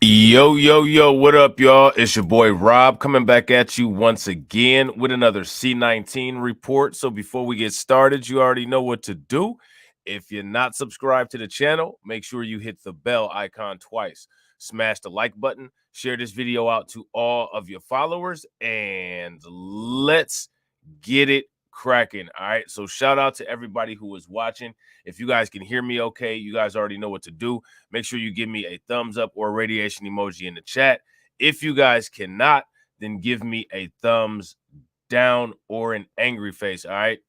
Yo, yo, yo, what up, y'all? It's your boy Rob coming back at you once again with another C19 report. So before we get started, you already know what to do. If you're not subscribed to the channel, make sure you hit the bell icon twice. Smash the like button, share this video out to all of your followers, and let's get it cracking. All right. So shout out to everybody who is watching. If you guys can hear me okay, you guys already know what to do. Make sure you give me a thumbs up or a radiation emoji in the chat. If you guys cannot, then give me a thumbs down or an angry face. All right.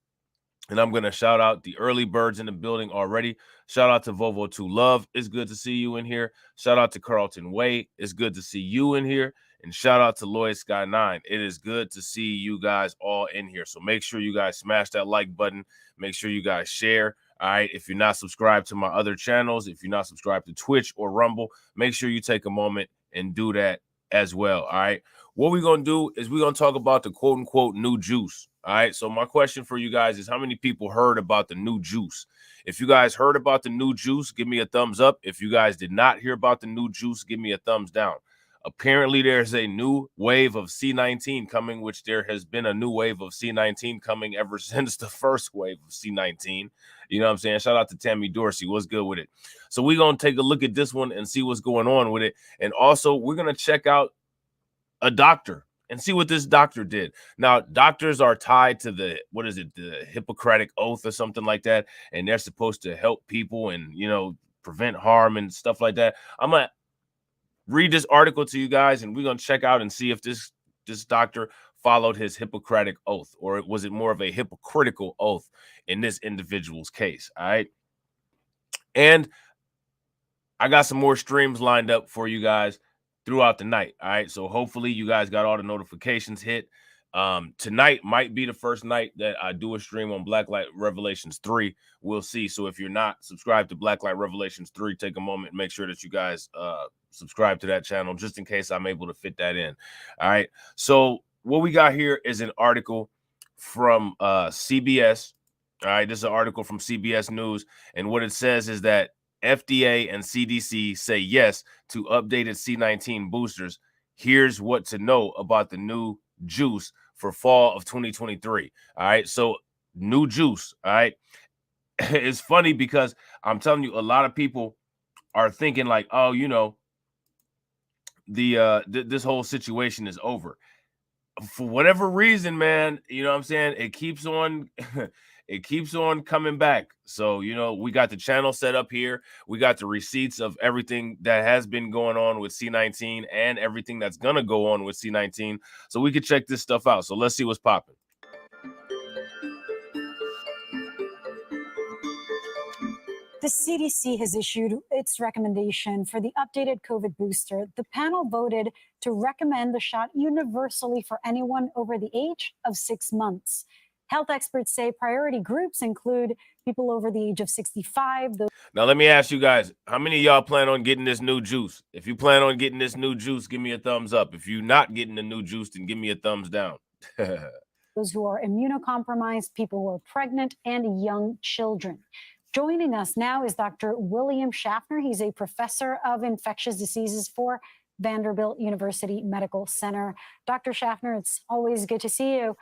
And I'm going to shout out the early birds in the building already. Shout out to Vovo2 Love. It's good to see you in here. Shout out to Carlton Way. It's good to see you in here. And shout out to Lloyd Sky 9. It is good to see you guys all in here. So make sure you guys smash that like button. Make sure you guys share. All right. If you're not subscribed to my other channels, if you're not subscribed to Twitch or Rumble, make sure you take a moment and do that as well. All right. What we're going to do is we're going to talk about the quote unquote new juice. All right. So my question for you guys is, how many people heard about the new juice? If you guys heard about the new juice, give me a thumbs up. If you guys did not hear about the new juice, give me a thumbs down. Apparently, there's a new wave of C19 coming, which there has been a new wave of C19 coming ever since the first wave of C19. You know what I'm saying? Shout out to Tammy Dorsey. What's good with it? So we're going to take a look at this one and see what's going on with it. And also, we're going to check out a doctor and see what this doctor did. Now, doctors are tied to the Hippocratic Oath or something like that, and they're supposed to help people and, prevent harm and stuff like that. I'm going to read this article to you guys, and we're going to check out and see if this doctor followed his Hippocratic Oath, or was it more of a hypocritical oath in this individual's case. All right. And I got some more streams lined up for you guys throughout the night. All right. So hopefully you guys got all the notifications hit. Tonight might be the first night that I do a stream on Blacklight Revelations 3. We'll see. So if you're not subscribed to Blacklight Revelations 3, take a moment and make sure that you guys subscribe to that channel, just in case I'm able to fit that in. All right. So what we got here is an article from CBS. All right. This is an article from CBS News. And what it says is that FDA and CDC say yes to updated C19 boosters. Here's what to know about the new juice for fall of 2023. All right. So new juice. All right. It's funny because I'm telling you, a lot of people are thinking like, oh, this whole situation is over. For whatever reason, man, you know what I'm saying? It keeps on it keeps on coming back. So, we got the channel set up here. We got the receipts of everything that has been going on with C19 and everything that's going to go on with C19. So we could check this stuff out. So let's see what's popping. The CDC has issued its recommendation for the updated COVID booster. The panel voted to recommend the shot universally for anyone over the age of 6 months. Health experts say priority groups include people over the age of 65. Now, let me ask you guys, how many of y'all plan on getting this new juice? If you plan on getting this new juice, give me a thumbs up. If you're not getting the new juice, then give me a thumbs down. Those who are immunocompromised, people who are pregnant, and young children. Joining us now is Dr. William Schaffner. He's a professor of infectious diseases for Vanderbilt University Medical Center. Dr. Schaffner, it's always good to see you.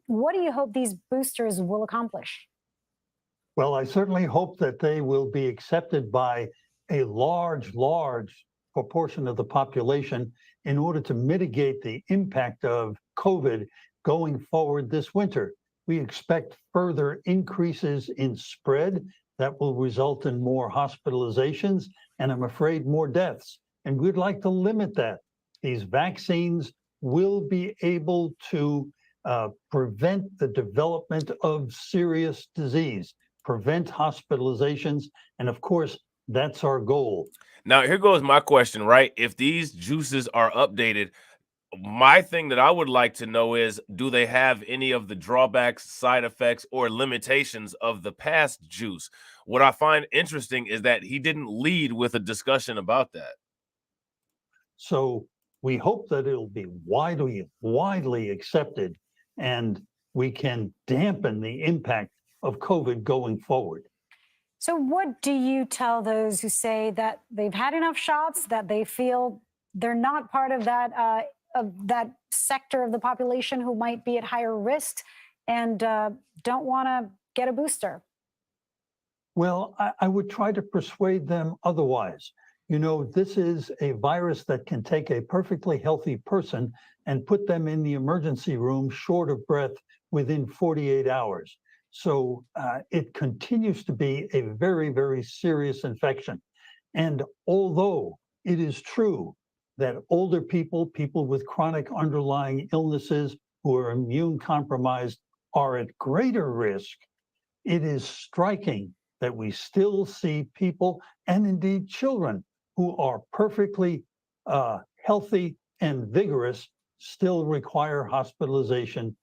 What do you hope these boosters will accomplish? Well, I certainly hope that they will be accepted by a large proportion of the population in order to mitigate the impact of COVID going forward this winter. We expect further increases in spread that will result in more hospitalizations and, I'm afraid, more deaths. And we'd like to limit that. These vaccines will be able to prevent the development of serious disease, prevent hospitalizations, and of course, that's our goal. Now, here goes my question, right? If these juices are updated, my thing that I would like to know is, do they have any of the drawbacks, side effects, or limitations of the past juice? What I find interesting is that he didn't lead with a discussion about that. So we hope that it'll be widely accepted, and we can dampen the impact of COVID going forward. So what do you tell those who say that they've had enough shots, that they feel they're not part of that sector of the population who might be at higher risk and don't want to get a booster? Well, I would try to persuade them otherwise. You know, this is a virus that can take a perfectly healthy person and put them in the emergency room short of breath within 48 hours. So it continues to be a very, very serious infection. And although it is true that older people, people with chronic underlying illnesses who are immune compromised, are at greater risk, it is striking that we still see people, and indeed children, who are perfectly healthy and vigorous, still require hospitalization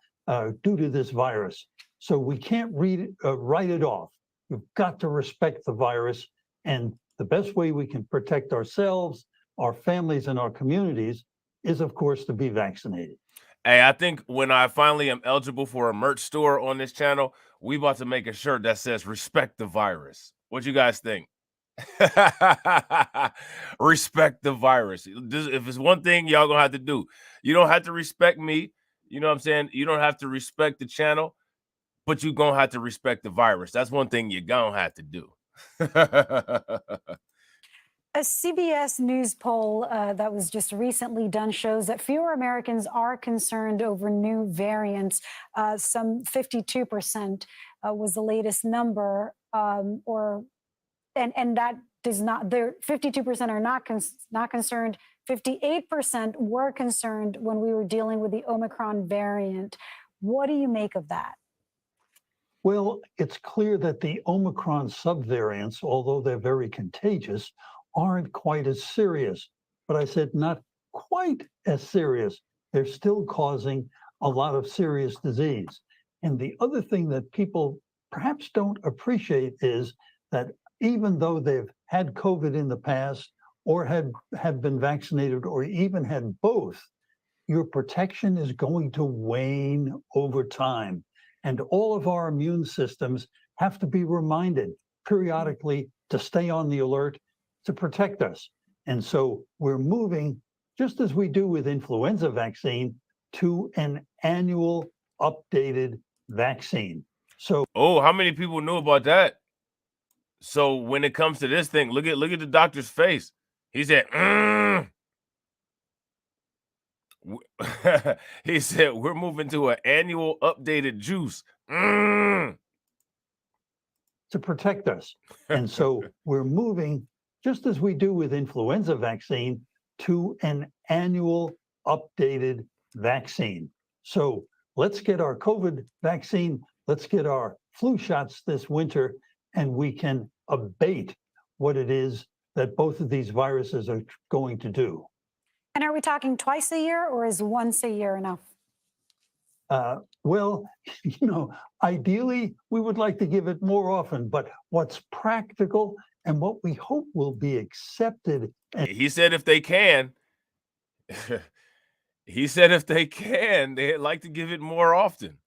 due to this virus. So we can't write it off. We've got to respect the virus. And the best way we can protect ourselves, our families, and our communities is, of course, to be vaccinated. Hey, I think when I finally am eligible for a merch store on this channel, we about to make a shirt that says "Respect the virus." What you guys think? Respect the virus. If it's one thing y'all gonna have to do, you don't have to respect me. You know what I'm saying? You don't have to respect the channel, but you gonna have to respect the virus. That's one thing you're gonna have to do. A CBS News poll that was just recently done shows that fewer Americans are concerned over new variants. Some 52% was the latest number, and that does not. There, 52% are not concerned. 58% were concerned when we were dealing with the Omicron variant. What do you make of that? Well, it's clear that the Omicron subvariants, although they're very contagious, aren't quite as serious. But I said not quite as serious. They're still causing a lot of serious disease. And the other thing that people perhaps don't appreciate is that even though they've had COVID in the past or have been vaccinated or even had both, your protection is going to wane over time. And all of our immune systems have to be reminded periodically to stay on the alert to protect us. And so we're moving, just as we do with influenza vaccine, to an annual updated vaccine. So, Oh, how many people knew about that? So when it comes to this thing, look at the doctor's face. He said, he said, we're moving to an annual updated juice. to protect us. And so we're moving, just as we do with influenza vaccine, to an annual updated vaccine. So let's get our COVID vaccine, let's get our flu shots this winter, and we can abate what it is that both of these viruses are going to do. And are we talking twice a year, or is once a year enough? Well, you know, ideally, we would like to give it more often, but what's practical and what we hope will be accepted. And He said if they can, he said if they can, they'd like to give it more often.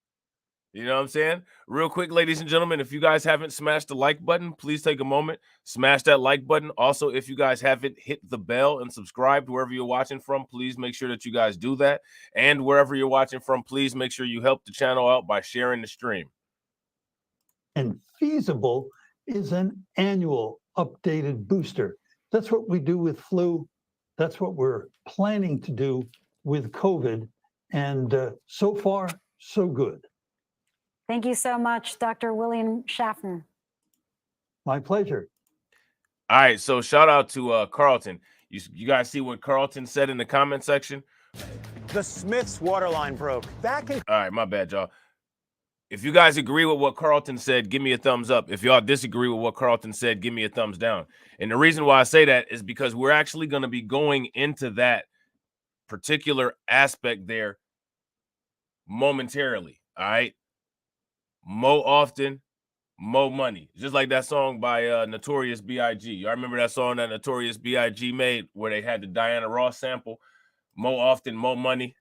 You know what I'm saying? Real quick, ladies and gentlemen, if you guys haven't smashed the like button, please take a moment, smash that like button. Also, if you guys haven't hit the bell and subscribed wherever you're watching from, please make sure that you guys do that. And wherever you're watching from, please make sure you help the channel out by sharing the stream. and feasible is an annual updated booster. That's what we do with flu. That's what we're planning to do with COVID. And so far, so good. Thank you so much, Dr. William Schaffner. My pleasure. All right, so shout out to Carlton. You guys see what Carlton said in the comment section? The Smiths water line broke. That can. All right, my bad, y'all. If you guys agree with what Carlton said, give me a thumbs up. If y'all disagree with what Carlton said, give me a thumbs down. And the reason why I say that is because we're actually going to be going into that particular aspect there momentarily. All right. Mo often, mo money. Just like that song by Notorious B.I.G. Y'all remember that song that Notorious B.I.G. made where they had the Diana Ross sample? Mo often, mo money.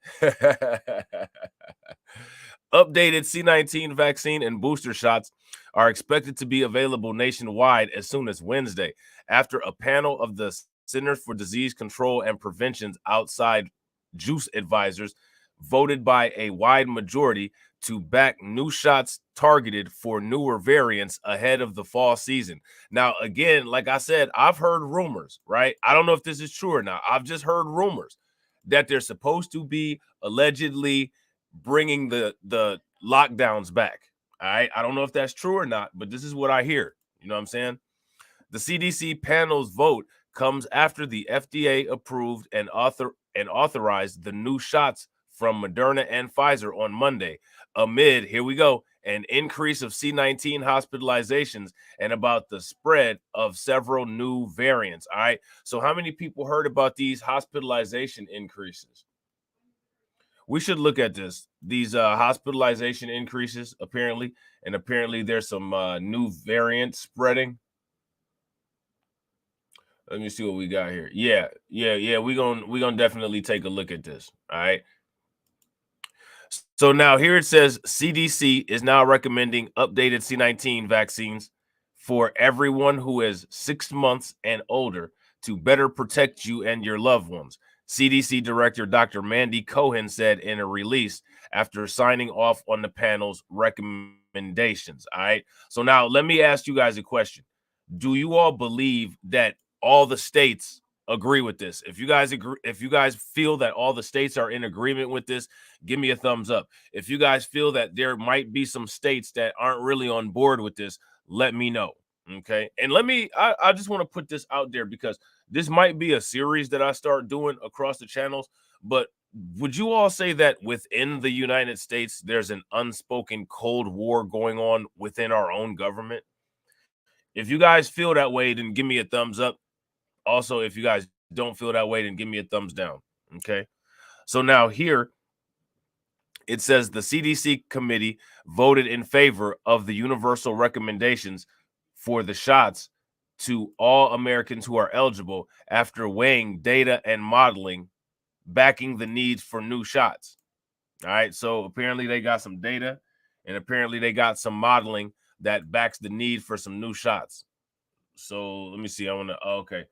Updated C19 vaccine and booster shots are expected to be available nationwide as soon as Wednesday, after a panel of the Centers for Disease Control and Prevention's outside juice advisors voted by a wide majority to back new shots targeted for newer variants ahead of the fall season. Now, again, like I said, I've heard rumors, right? I don't know if this is true or not. I've just heard rumors that they're supposed to be allegedly bringing the lockdowns back. All right. I don't know if that's true or not, but this is what I hear. You know what I'm saying? The CDC panel's vote comes after the FDA approved and authorized the new shots from Moderna and Pfizer on Monday, amid, here we go, an increase of C19 hospitalizations and about the spread of several new variants. All right. So how many people heard about these hospitalization increases? We should look at these hospitalization increases, apparently, and apparently there's some new variants spreading. Let me see what we got here. Yeah. We're gonna definitely take a look at this. All right. So now here it says CDC is now recommending updated C19 vaccines for everyone who is 6 months and older to better protect you and your loved ones. CDC Director Dr. Mandy Cohen said in a release after signing off on the panel's recommendations. All right. So now let me ask you guys a question. Do you all believe that all the states agree with this? If you guys agree, if you guys feel that all the states are in agreement with this, give me a thumbs up. If you guys feel that there might be some states that aren't really on board with this, let me know. Okay. And I just want to put this out there because this might be a series that I start doing across the channels. But would you all say that within the United States, there's an unspoken Cold War going on within our own government? If you guys feel that way, then give me a thumbs up. Also, if you guys don't feel that way, then give me a thumbs down. Okay. So now here it says the CDC committee voted in favor of the universal recommendations for the shots to all Americans who are eligible after weighing data and modeling backing the needs for new shots. All right. So apparently they got some data and apparently they got some modeling that backs the need for some new shots. So let me see. I want to, okay.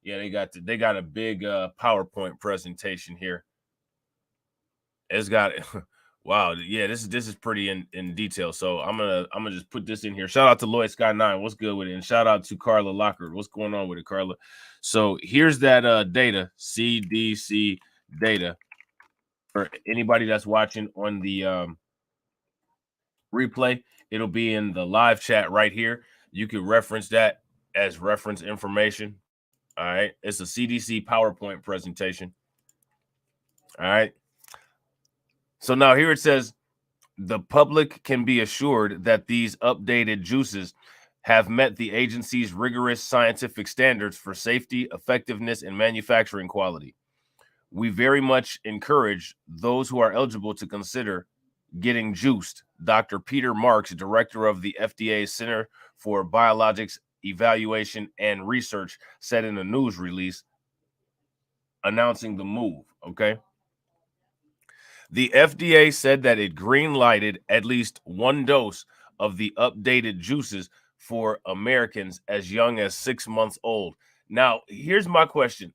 Yeah, they got a big PowerPoint presentation here. It's got wow, yeah, this is pretty in detail. So I'm gonna just put this in here. Shout out to Lloyd Sky 9. What's good with it? And shout out to Carla Lockard. What's going on with it, Carla? So here's that data, CDC data for anybody that's watching on the replay. It'll be in the live chat right here. You can reference that as reference information. All right. It's a CDC PowerPoint presentation. All right. So now here it says the public can be assured that these updated juices have met the agency's rigorous scientific standards for safety, effectiveness, and manufacturing quality. We very much encourage those who are eligible to consider getting juiced. Dr. Peter Marks, director of the FDA's Center for Biologics Evaluation and Research, said in a news release announcing the move. Okay. The FDA said that it green lighted at least one dose of the updated juices for Americans as young as 6 months old. Now, here's my question.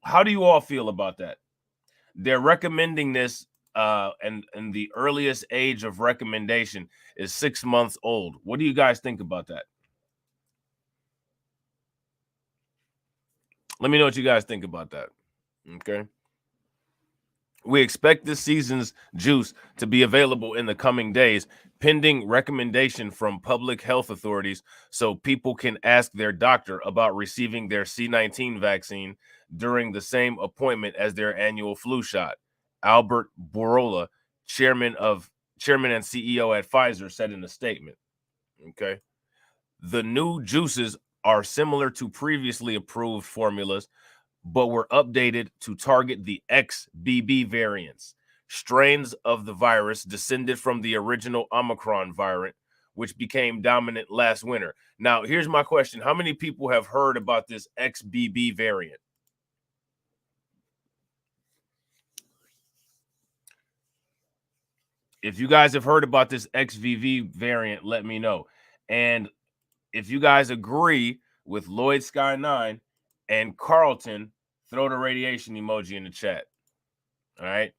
How do you all feel about that? They're recommending this and the earliest age of recommendation is 6 months old. What do you guys think about that? Let me know what you guys think about that. Okay. We expect this season's juice to be available in the coming days, pending recommendation from public health authorities, so people can ask their doctor about receiving their C19 vaccine during the same appointment as their annual flu shot. Albert Bourla, chairman and CEO at Pfizer, said in a statement. Okay. The new juices are similar to previously approved formulas, but were updated to target the XBB variants, strains of the virus descended from the original Omicron variant, which became dominant last winter. Now, here's my question. How many people have heard about this XBB variant? If you guys have heard about this XVV variant, let me know. And if you guys agree with Lloyd Sky 9 and Carlton, throw the radiation emoji in the chat. All right.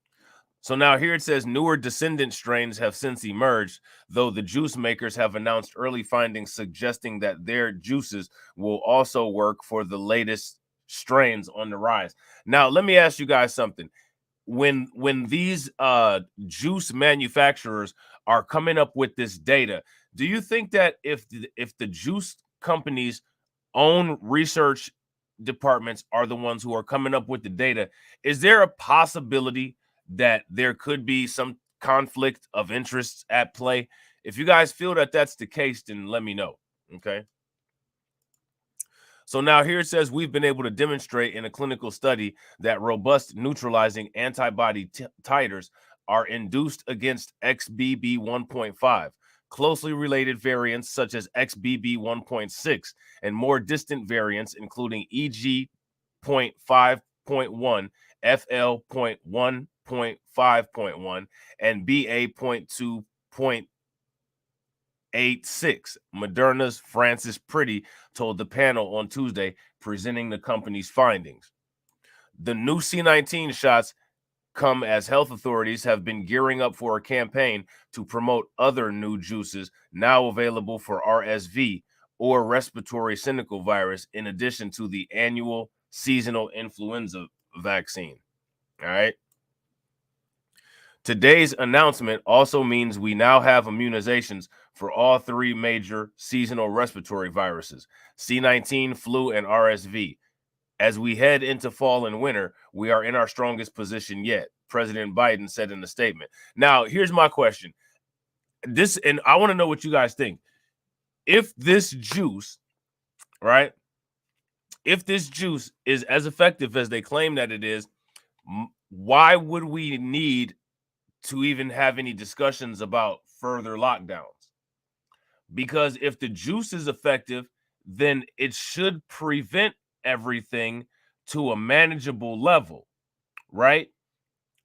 So now here it says newer descendant strains have since emerged, though the juice makers have announced early findings suggesting that their juices will also work for the latest strains on the rise. Now, let me ask you guys something. When these juice manufacturers are coming up with this data, do you think that if the juice companies' own research departments are the ones who are coming up with the data, is there a possibility that there could be some conflict of interests at play? If you guys feel that that's the case, then let me know. Okay. So now here it says we've been able to demonstrate in a clinical study that robust neutralizing antibody titers are induced against XBB 1.5, closely related variants such as XBB 1.6, and more distant variants including EG.5.1, FL.1.5.1, and BA.2.86. Moderna's Francis Pretty told the panel on Tuesday, presenting the company's findings. The new C19 shots come as health authorities have been gearing up for a campaign to promote other new juices now available for RSV or respiratory syncytial virus, in addition to the annual seasonal influenza vaccine. All right. Today's announcement also means we now have immunizations for all three major seasonal respiratory viruses, C19, flu, and RSV. As we head into fall and winter, we are in our strongest position yet, President Biden said in a statement. Now, here's my question. And I want to know what you guys think. If this juice, right, if this juice is as effective as they claim that it is, why would we need to even have any discussions about further lockdowns? Because if the juice is effective, then it should prevent everything to a manageable level, right?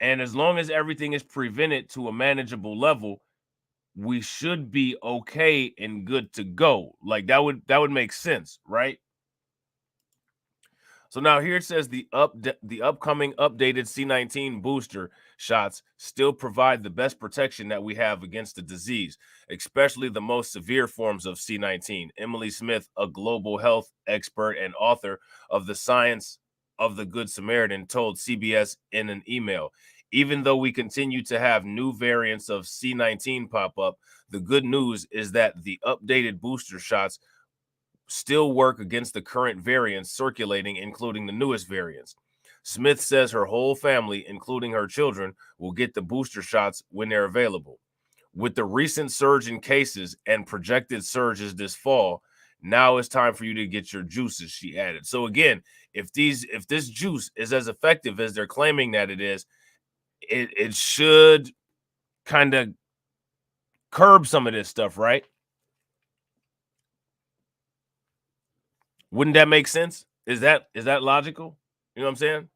And as long as everything is prevented to a manageable level, we should be okay and good to go. Like that would make sense, right? So now here it says the upcoming updated C19 booster shots still provide the best protection that we have against the disease, especially the most severe forms of C19. Emily Smith, a global health expert and author of The Science of the Good Samaritan, told CBS in an email. Even though we continue to have new variants of C19 pop up, the good news is that the updated booster shots still work against the current variants circulating, including the newest variants. Smith says her whole family, including her children, will get the booster shots when they're available. With the recent surge in cases and projected surges this fall, now it's time for you to get your juices, she added. So again, if this juice is as effective as they're claiming that it is, it should kind of curb some of this stuff, right? Wouldn't that make sense? Is that logical? You know what I'm saying?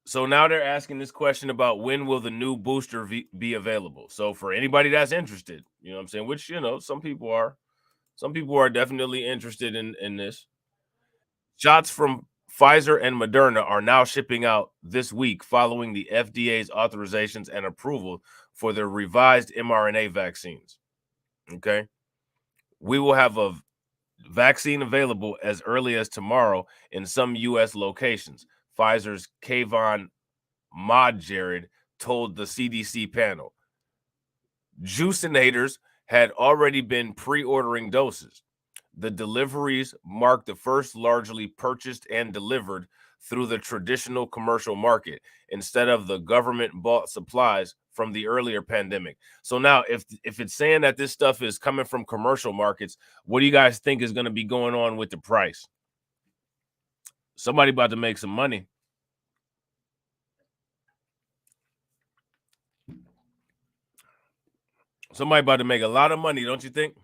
So now they're asking this question about when will the new booster be available. So for anybody that's interested, you know what I'm saying, which, you know, some people are definitely interested in this. Shots from Pfizer and Moderna are now shipping out this week following the FDA's authorizations and approval for their revised mRNA vaccines. Okay. We will have a vaccine available as early as tomorrow in some U.S. locations, Pfizer's Kayvon Modjared told the CDC panel. Juicinators had already been pre-ordering doses. The deliveries marked the first largely purchased and delivered through the traditional commercial market instead of the government-bought supplies from the earlier pandemic. So now if it's saying that this stuff is coming from commercial markets, what do you guys think is going to be going on with the price? Somebody about to make some money. Somebody about to make a lot of money, don't you think?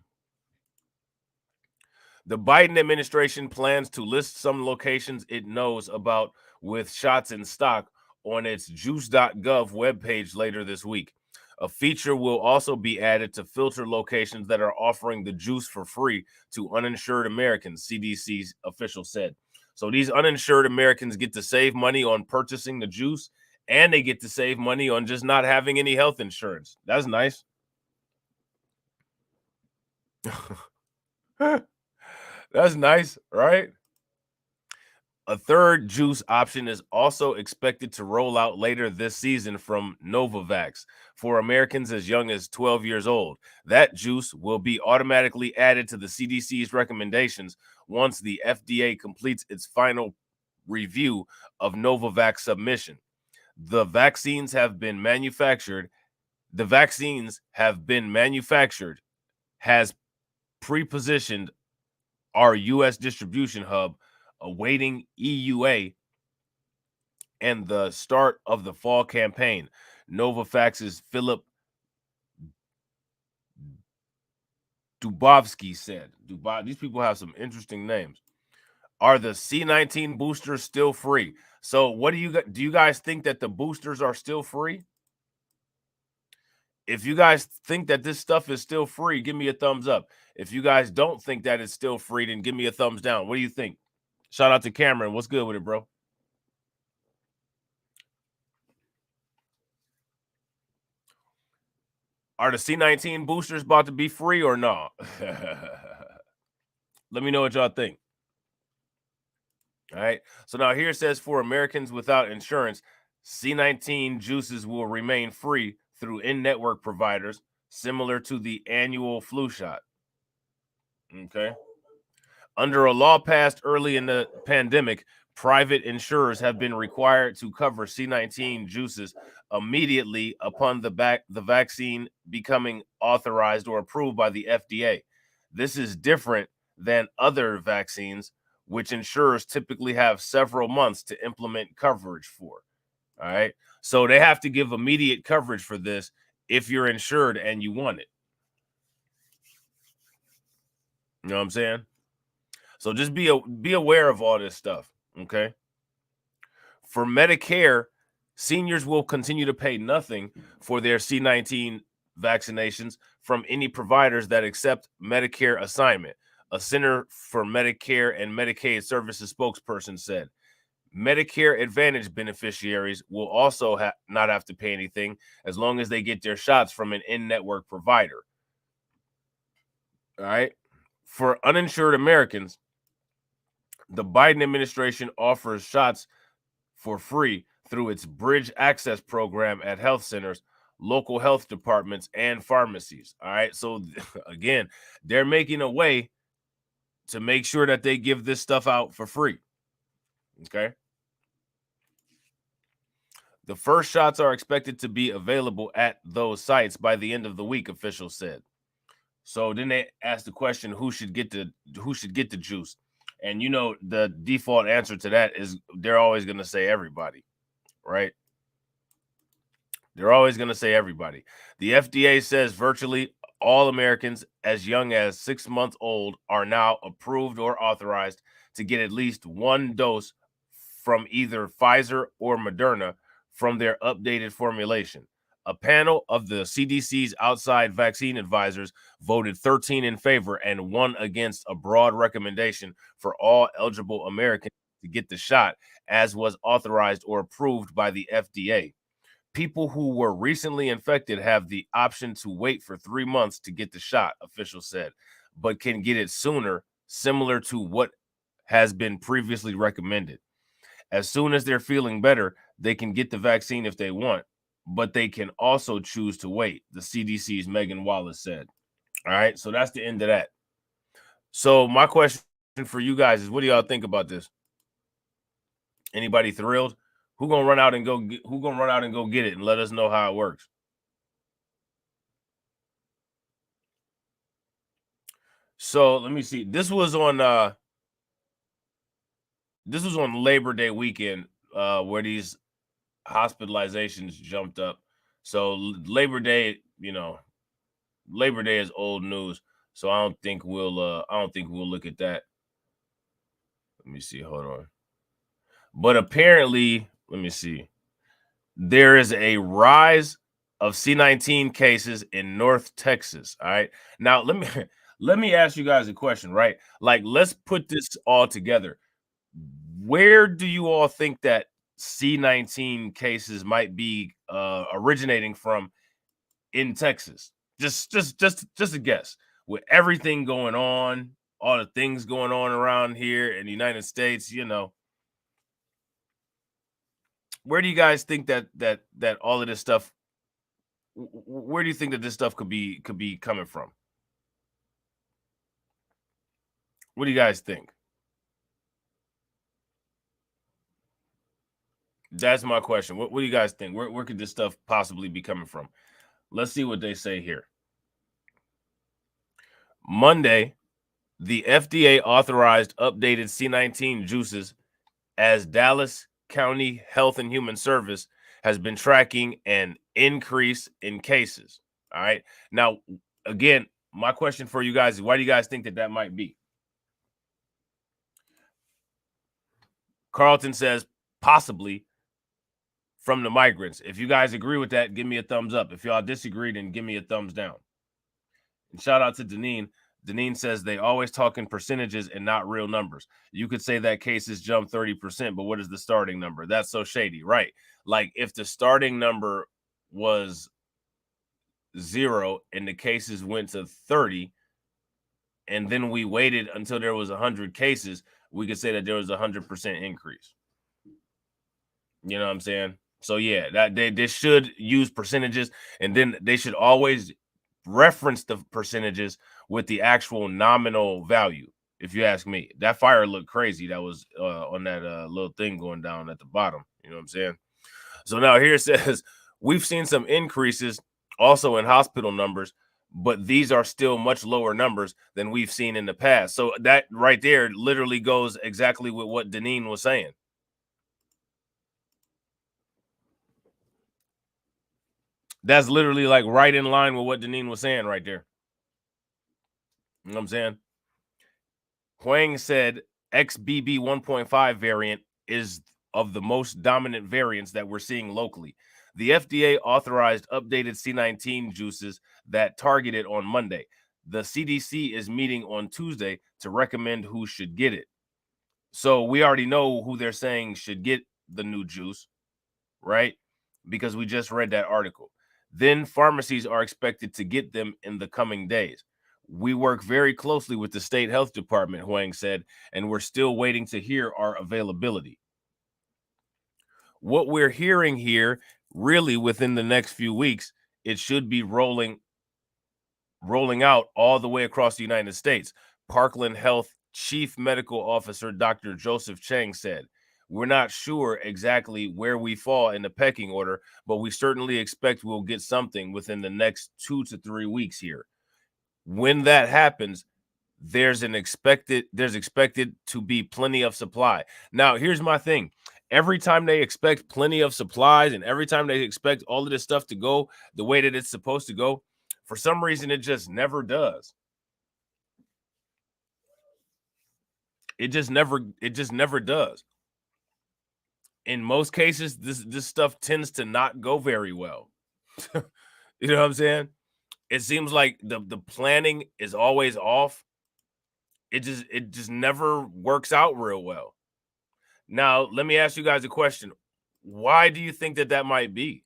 The Biden administration plans to list some locations it knows about with shots in stock on its juice.gov webpage later this week. A feature will also be added to filter locations that are offering the juice for free to uninsured Americans, CDC's official said. So these uninsured Americans get to save money on purchasing the juice, and they get to save money on just not having any health insurance. That's nice. That's nice, right? A third juice option is also expected to roll out later this season from Novavax for Americans as young as 12 years old. That juice will be automatically added to the CDC's recommendations once the FDA completes its final review of Novavax submission. The vaccines have been manufactured. Has pre-positioned our U.S. distribution hub, awaiting EUA and the start of the fall campaign. Novavax's Philip Dubovsky said. These people have some interesting names. Are the C19 boosters still free? So what do you guys think that the boosters are still free? If you guys think that this stuff is still free, give me a thumbs up. If you guys don't think that it's still free, then give me a thumbs down. What do you think? Shout out to Cameron. What's good with it, bro? Are the C19 boosters about to be free or no? Let me know what y'all think. All right. So now here it says for Americans without insurance, C19 juices will remain free through in-network providers, similar to the annual flu shot. Okay. Under a law passed early in the pandemic, private insurers have been required to cover C19 juices immediately upon the vaccine becoming authorized or approved by the FDA. This is different than other vaccines, which insurers typically have several months to implement coverage for. All right. So they have to give immediate coverage for this if you're insured and you want it. You know what I'm saying? So just be aware of all this stuff, okay? For Medicare, seniors will continue to pay nothing for their C19 vaccinations from any providers that accept Medicare assignment. A Center for Medicare and Medicaid Services spokesperson said. Medicare Advantage beneficiaries will also not have to pay anything as long as they get their shots from an in-network provider. All right? For uninsured Americans, the Biden administration offers shots for free through its Bridge Access program at health centers, local health departments, and pharmacies. All right. So, again, they're making a way to make sure that they give this stuff out for free. Okay. The first shots are expected to be available at those sites by the end of the week, officials said. So then they asked the question, who should get the juice? And you know, the default answer to that is they're always going to say everybody, right? They're always going to say everybody. The FDA says virtually all Americans as young as 6 months old are now approved or authorized to get at least one dose from either Pfizer or Moderna from their updated formulation. A panel of the CDC's outside vaccine advisors voted 13 in favor and 1 against a broad recommendation for all eligible Americans to get the shot, as was authorized or approved by the FDA. People who were recently infected have the option to wait for 3 months to get the shot, officials said, but can get it sooner, similar to what has been previously recommended. As soon as they're feeling better, they can get the vaccine if they want, but they can also choose to wait, the CDC's Megan Wallace said. All right, so that's the end of that. So my question for you guys is, what do y'all think about this? Anybody thrilled? Who's gonna run out and go get it and let us know how it works? So let me see. This was on Labor Day weekend, where these hospitalizations jumped up. So Labor Day, Labor Day is old news. So I don't think we'll look at that. Let me see. Hold on. But apparently, let me see. there is a rise of C19 cases in North Texas. All right. Now let me ask you guys a question, right? Like, let's put this all together. Where do you all think that C19 cases might be originating from in Texas? Just a guess. With everything going on, all the things going on around here in the United States, you know, where do you guys think that all of this stuff? Where do you think that this stuff could be coming from? What do you guys think? That's my question. What do you guys think? Where could this stuff possibly be coming from? Let's see what they say here. Monday, the FDA authorized updated C19 juices as Dallas County Health and Human Service has been tracking an increase in cases. All right. Now, again, my question for you guys is, why do you guys think that that might be? Carlton says possibly from the migrants. If you guys agree with that, give me a thumbs up. If y'all disagree, then give me a thumbs down. And shout out to Deneen. Deneen says they always talk in percentages and not real numbers. You could say that cases jumped 30%, but what is the starting number? That's so shady, right? Like, if the starting number was 0 and the cases went to 30, and then we waited until there was 100 cases, we could say that there was a 100% increase. You know what I'm saying? So yeah, that they should use percentages, and then they should always reference the percentages with the actual nominal value. If you ask me, that fire looked crazy. That was on that little thing going down at the bottom. You know what I'm saying? So now here it says we've seen some increases also in hospital numbers, but these are still much lower numbers than we've seen in the past. So that right there literally goes exactly with what Deneen was saying. That's literally like right in line with what Deneen was saying right there. You know what I'm saying? Huang said XBB 1.5 variant is of the most dominant variants that we're seeing locally. The FDA authorized updated C19 juices that targeted on Monday. The CDC is meeting on Tuesday to recommend who should get it. So we already know who they're saying should get the new juice, right? Because we just read that article. Then pharmacies are expected to get them in the coming days. We work very closely with the state health department, Huang said, and we're still waiting to hear our availability. What we're hearing here, really within the next few weeks, it should be rolling out all the way across the United States. Parkland Health Chief Medical Officer Dr. Joseph Chang said, we're not sure exactly where we fall in the pecking order, but we certainly expect we'll get something within the next 2 to 3 weeks here. When that happens, there's expected to be plenty of supply. Now, here's my thing. Every time they expect plenty of supplies and every time they expect all of this stuff to go the way that it's supposed to go, for some reason, it just never does. It just never does. In most cases, this stuff tends to not go very well. You know what I'm saying? It seems like the planning is always off. It just never works out real well. Now, let me ask you guys a question. Why do you think that might be?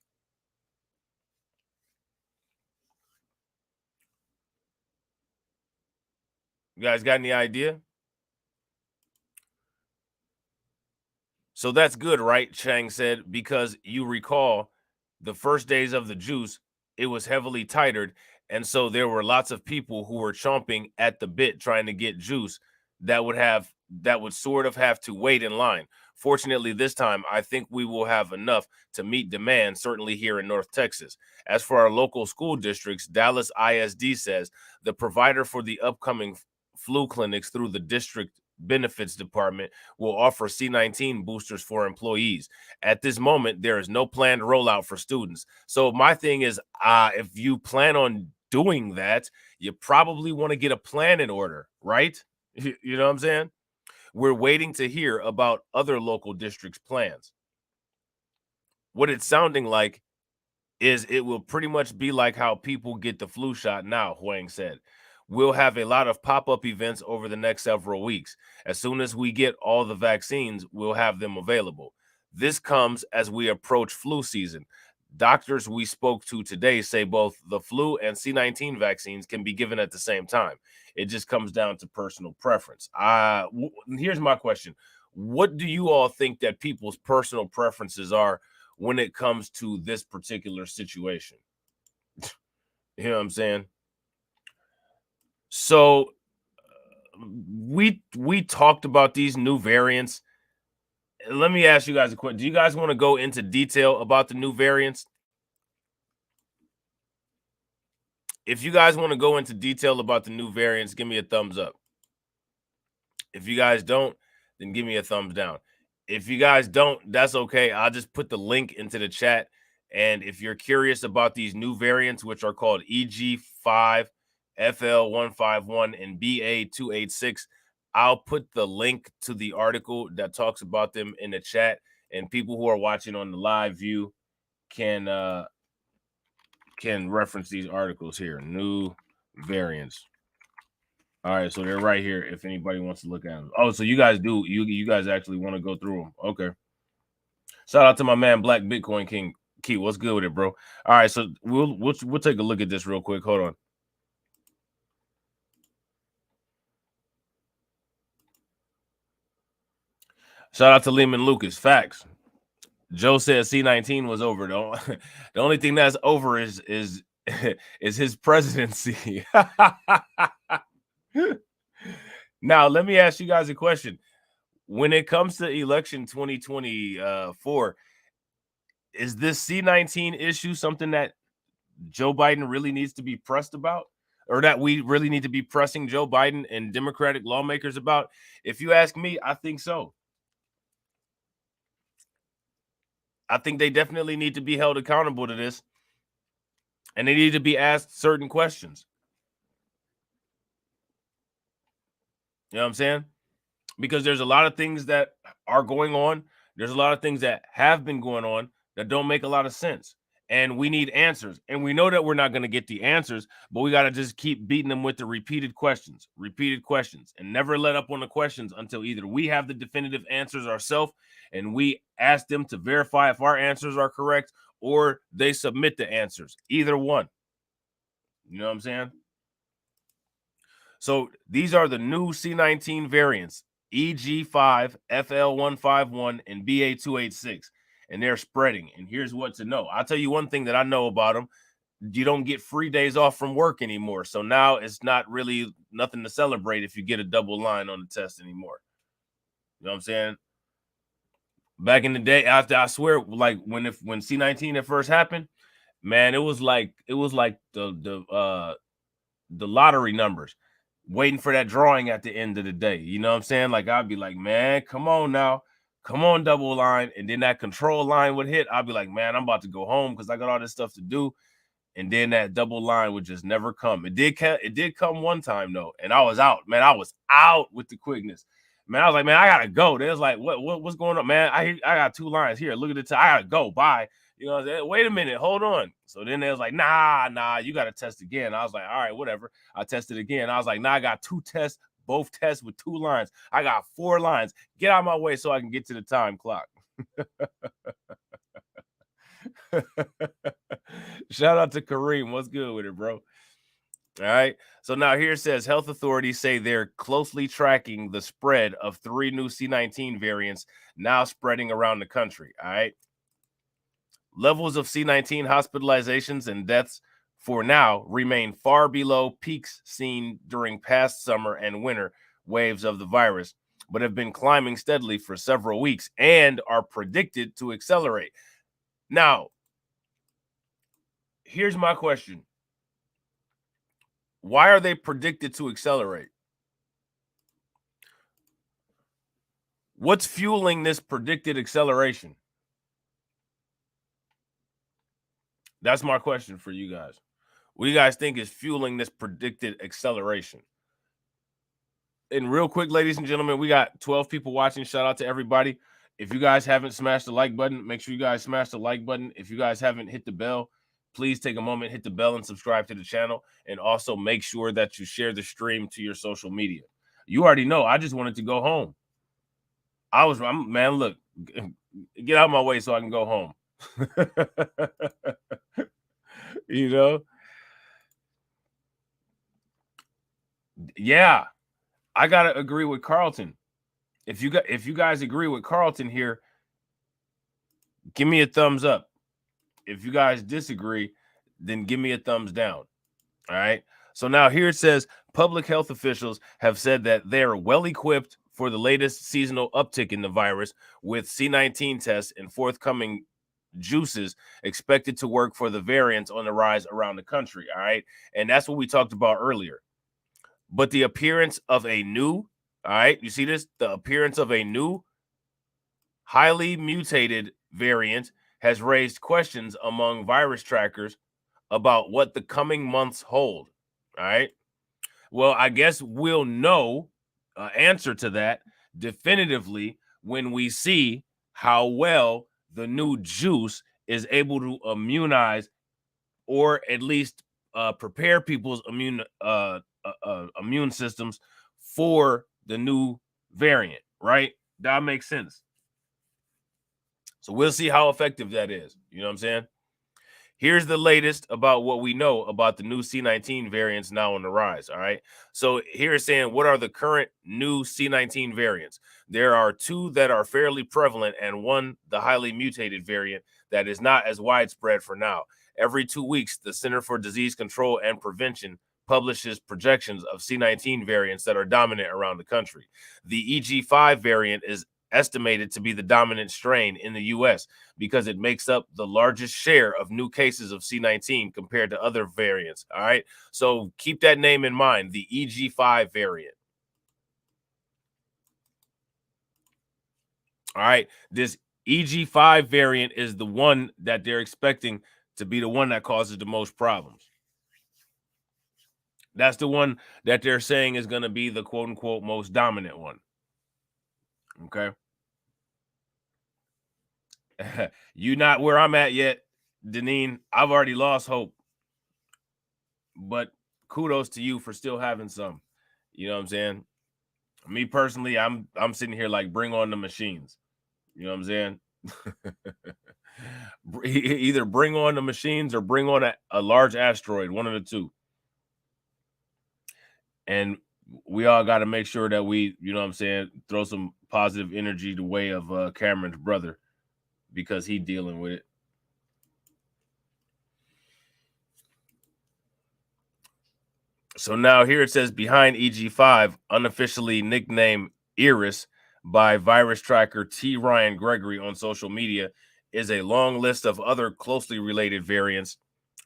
You guys got any idea? So that's good, right? Chang said, because you recall the first days of the juice, it was heavily titered. And so there were lots of people who were chomping at the bit trying to get juice that would sort of have to wait in line. Fortunately, this time, I think we will have enough to meet demand, certainly here in North Texas. As for our local school districts, Dallas ISD says the provider for the upcoming flu clinics through the district benefits department will offer C19 boosters for employees. At this moment, there is no planned rollout for students. So my thing is, if you plan on doing that, you probably want to get a plan in order, right? You know what I'm saying? We're waiting to hear about other local districts' plans. what it's sounding like is it will pretty much be like how people get the flu shot now, Huang said. We'll have a lot of pop-up events over the next several weeks. As soon as we get all the vaccines, we'll have them available. This comes as we approach flu season. Doctors we spoke to today say both the flu and C19 vaccines can be given at the same time. It just comes down to personal preference. Here's my question. What do you all think that people's personal preferences are when it comes to this particular situation? You know what I'm saying? So we talked about these new variants. Let me ask you guys a question. Do you guys want to go into detail about the new variants? If you guys want to go into detail about the new variants, give me a thumbs up. If you guys don't, then give me a thumbs down. If you guys don't, that's okay. I'll just put the link into the chat. And if you're curious about these new variants, which are called EG5, FL151, and BA286, I'll put the link to the article that talks about them in the chat. And people who are watching on the live view can reference these articles here. New variants. All right, so they're right here if anybody wants to look at them. Oh, so you guys do. You guys actually want to go through them. Okay. Shout out to my man Black Bitcoin King. Key, what's good with it, bro? All right, so we'll take a look at this real quick. Hold on. Shout out to Lehman Lucas. Facts. Joe said C19 was over. Though. The only thing that's over is his presidency. Now, let me ask you guys a question. When it comes to election 2024, is this C19 issue something that Joe Biden really needs to be pressed about, or that we really need to be pressing Joe Biden and Democratic lawmakers about? If you ask me, I think so. I think they definitely need to be held accountable to this, and they need to be asked certain questions. You know what I'm saying? Because there's a lot of things that are going on. There's a lot of things that have been going on that don't make a lot of sense. And we need answers. And we know that we're not going to get the answers, but we got to just keep beating them with the repeated questions, and never let up on the questions until either we have the definitive answers ourselves and we ask them to verify if our answers are correct, or they submit the answers. Either one. You know what I'm saying? So these are the new C19 variants, EG5, FL151, and BA286, and they're spreading. And here's what to know. I'll tell you one thing that I know about them. You don't get free days off from work anymore. So now it's not really nothing to celebrate if you get a double line on the test anymore. You know what I'm saying? Back in the day, after, I swear, like when C19 at first happened, man, it was like the lottery numbers, waiting for that drawing at the end of the day. You know what I'm saying? Like, I'd be like, man, come on now. Come on, double line. And then that control line would hit. I'd be like, man, I'm about to go home because I got all this stuff to do. And then that double line would just never come. It did come one time, though. And I was out. Man, I was out with the quickness. Man, I was like, man, I got to go. They was like, what's going on, man? I got 2 lines here. Look at the time. I got to go. Bye. You know what I'm saying? Wait a minute. Hold on. So then they was like, nah, you got to test again. I was like, all right, whatever. I tested again. I was like, nah, I got 2 tests, both tests with 2 lines. I got 4 lines. Get out of my way so I can get to the time clock. Shout out to Kareem. What's good with it, bro? All right. So now here it says health authorities say they're closely tracking the spread of 3 new C19 variants now spreading around the country. All right. Levels of C19 hospitalizations and deaths for now remain far below peaks seen during past summer and winter waves of the virus, but have been climbing steadily for several weeks and are predicted to accelerate. Now, here's my question. Why are they predicted to accelerate? What's fueling this predicted acceleration? That's my question for you guys. What do you guys think is fueling this predicted acceleration? And real quick, ladies and gentlemen, we got 12 people watching. Shout out to everybody. If you guys haven't smashed the like button, make sure you guys smash the like button. If you guys haven't hit the bell, please take a moment, hit the bell, and subscribe to the channel. And also make sure that you share the stream to your social media. You already know, I just wanted to go home. Man, look, get out of my way so I can go home. You know? Yeah, I gotta agree with Carlton. If you guys agree with Carlton here, give me a thumbs up. If you guys disagree, then give me a thumbs down. All right. So now here it says public health officials have said that they are well equipped for the latest seasonal uptick in the virus, with C19 tests and forthcoming juices expected to work for the variants on the rise around the country. All right. And that's what we talked about earlier. But the appearance of a new, all right, you see this? The appearance of a new, highly mutated variant has raised questions among virus trackers about what the coming months hold. All right. Well, I guess we'll know answer to that definitively when we see how well the new juice is able to immunize, or at least prepare people's immune systems for the new variant, right? That makes sense. So we'll see how effective that is. You know what I'm saying? Here's the latest about what we know about the new C19 variants now on the rise. All right. So here it's saying, what are the current new C19 variants? There are 2 that are fairly prevalent and 1, the highly mutated variant, that is not as widespread for now. Every 2 weeks, the Center for Disease Control and Prevention publishes projections of C19 variants that are dominant around the country. The EG5 variant is estimated to be the dominant strain in the U.S. because it makes up the largest share of new cases of C19 compared to other variants. All right. So keep that name in mind, the EG5 variant. All right. This EG5 variant is the one that they're expecting to be the one that causes the most problems. That's the one that they're saying is going to be the quote unquote most dominant one. Okay. You not where I'm at yet, Deneen. I've already lost hope. But kudos to you for still having some. You know what I'm saying? Me personally, I'm sitting here like, bring on the machines. You know what I'm saying? Either bring on the machines or bring on a large asteroid, one of the two. And we all got to make sure that we, you know what I'm saying, throw some positive energy the way of Cameron's brother, because he's dealing with it. So now here it says, behind EG5, unofficially nicknamed Iris by virus tracker T. Ryan Gregory on social media, is a long list of other closely related variants,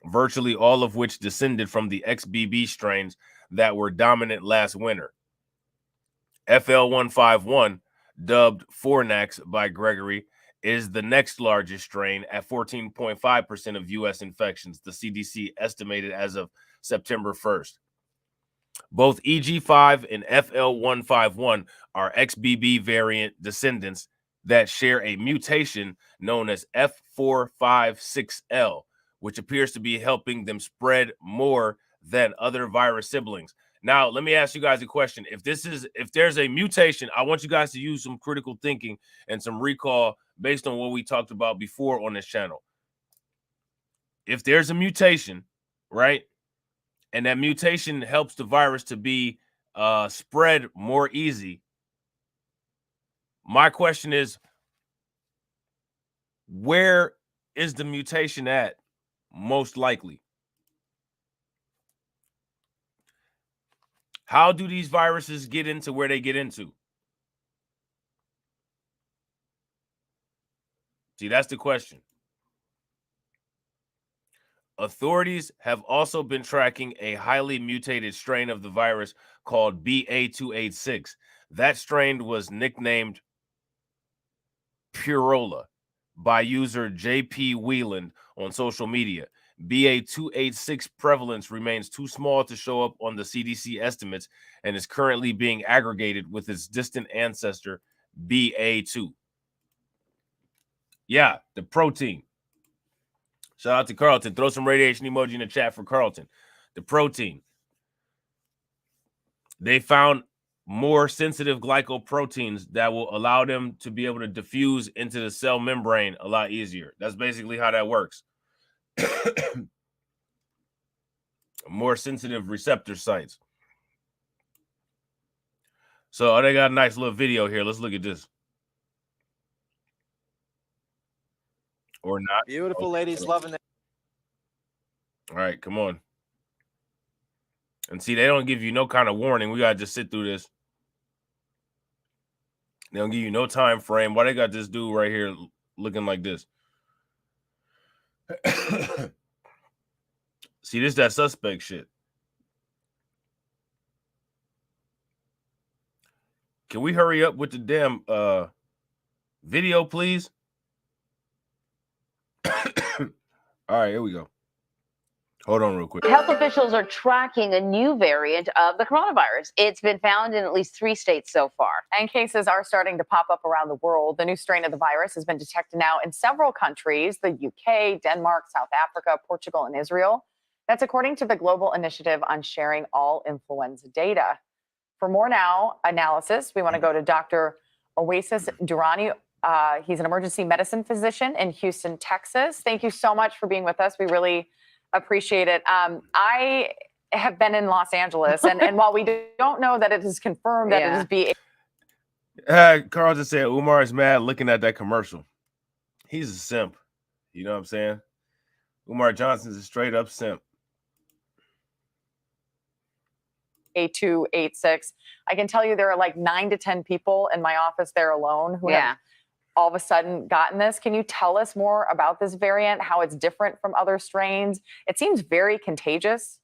virtually all of which descended from the XBB strains that were dominant last winter. FL151, dubbed Fornax by Gregory, is the next largest strain at 14.5% of U.S. infections, the CDC estimated as of September 1st. Both EG5 and FL151 are XBB variant descendants that share a mutation known as F456L, which appears to be helping them spread more than other virus siblings. Now, let me ask you guys a question. If there's a mutation, I want you guys to use some critical thinking and some recall based on what we talked about before on this channel. If there's a mutation, right, and that mutation helps the virus to be spread more easy, my question is, where is the mutation at most likely? How do these viruses get into where they get into? See, that's the question. Authorities have also been tracking a highly mutated strain of the virus called BA286. That strain was nicknamed Purola by user JP Wheeland on social media. BA286 prevalence remains too small to show up on the CDC estimates and is currently being aggregated with its distant ancestor, BA2. Yeah, the protein. Shout out to Carlton. Throw some radiation emoji in the chat for Carlton. The protein. They found more sensitive glycoproteins that will allow them to be able to diffuse into the cell membrane a lot easier. That's basically how that works. More sensitive receptor sites. So they got a nice little video here. Let's look at this. Or not. Beautiful ladies loving it. All right, come on. And see, they don't give you no kind of warning. We got to just sit through this. They don't give you no time frame. Why they got this dude right here looking like this? See, this that suspect shit. Can we hurry up with the damn video, please? All right, here we go. Hold on real quick. Health officials are tracking a new variant of the coronavirus. It's been found in at least 3 states so far. And cases are starting to pop up around the world. The new strain of the virus has been detected now in several countries, the UK, Denmark, South Africa, Portugal, and Israel. That's according to the Global Initiative on Sharing All Influenza Data. For more analysis, we want to go to Dr. Oasis Durrani. He's an emergency medicine physician in Houston, Texas. Thank you so much for being with us. We really appreciate it. I have been in Los Angeles, and while we don't know that it is confirmed that it is Carl just said Umar is mad looking at that commercial. He's a simp. You know what I'm saying? Umar Johnson's a straight up simp. A286. I can tell you there are like 9 to 10 people in my office there alone who have all of a sudden gotten this. Can you tell us more about this variant, how it's different from other strains? It seems very contagious.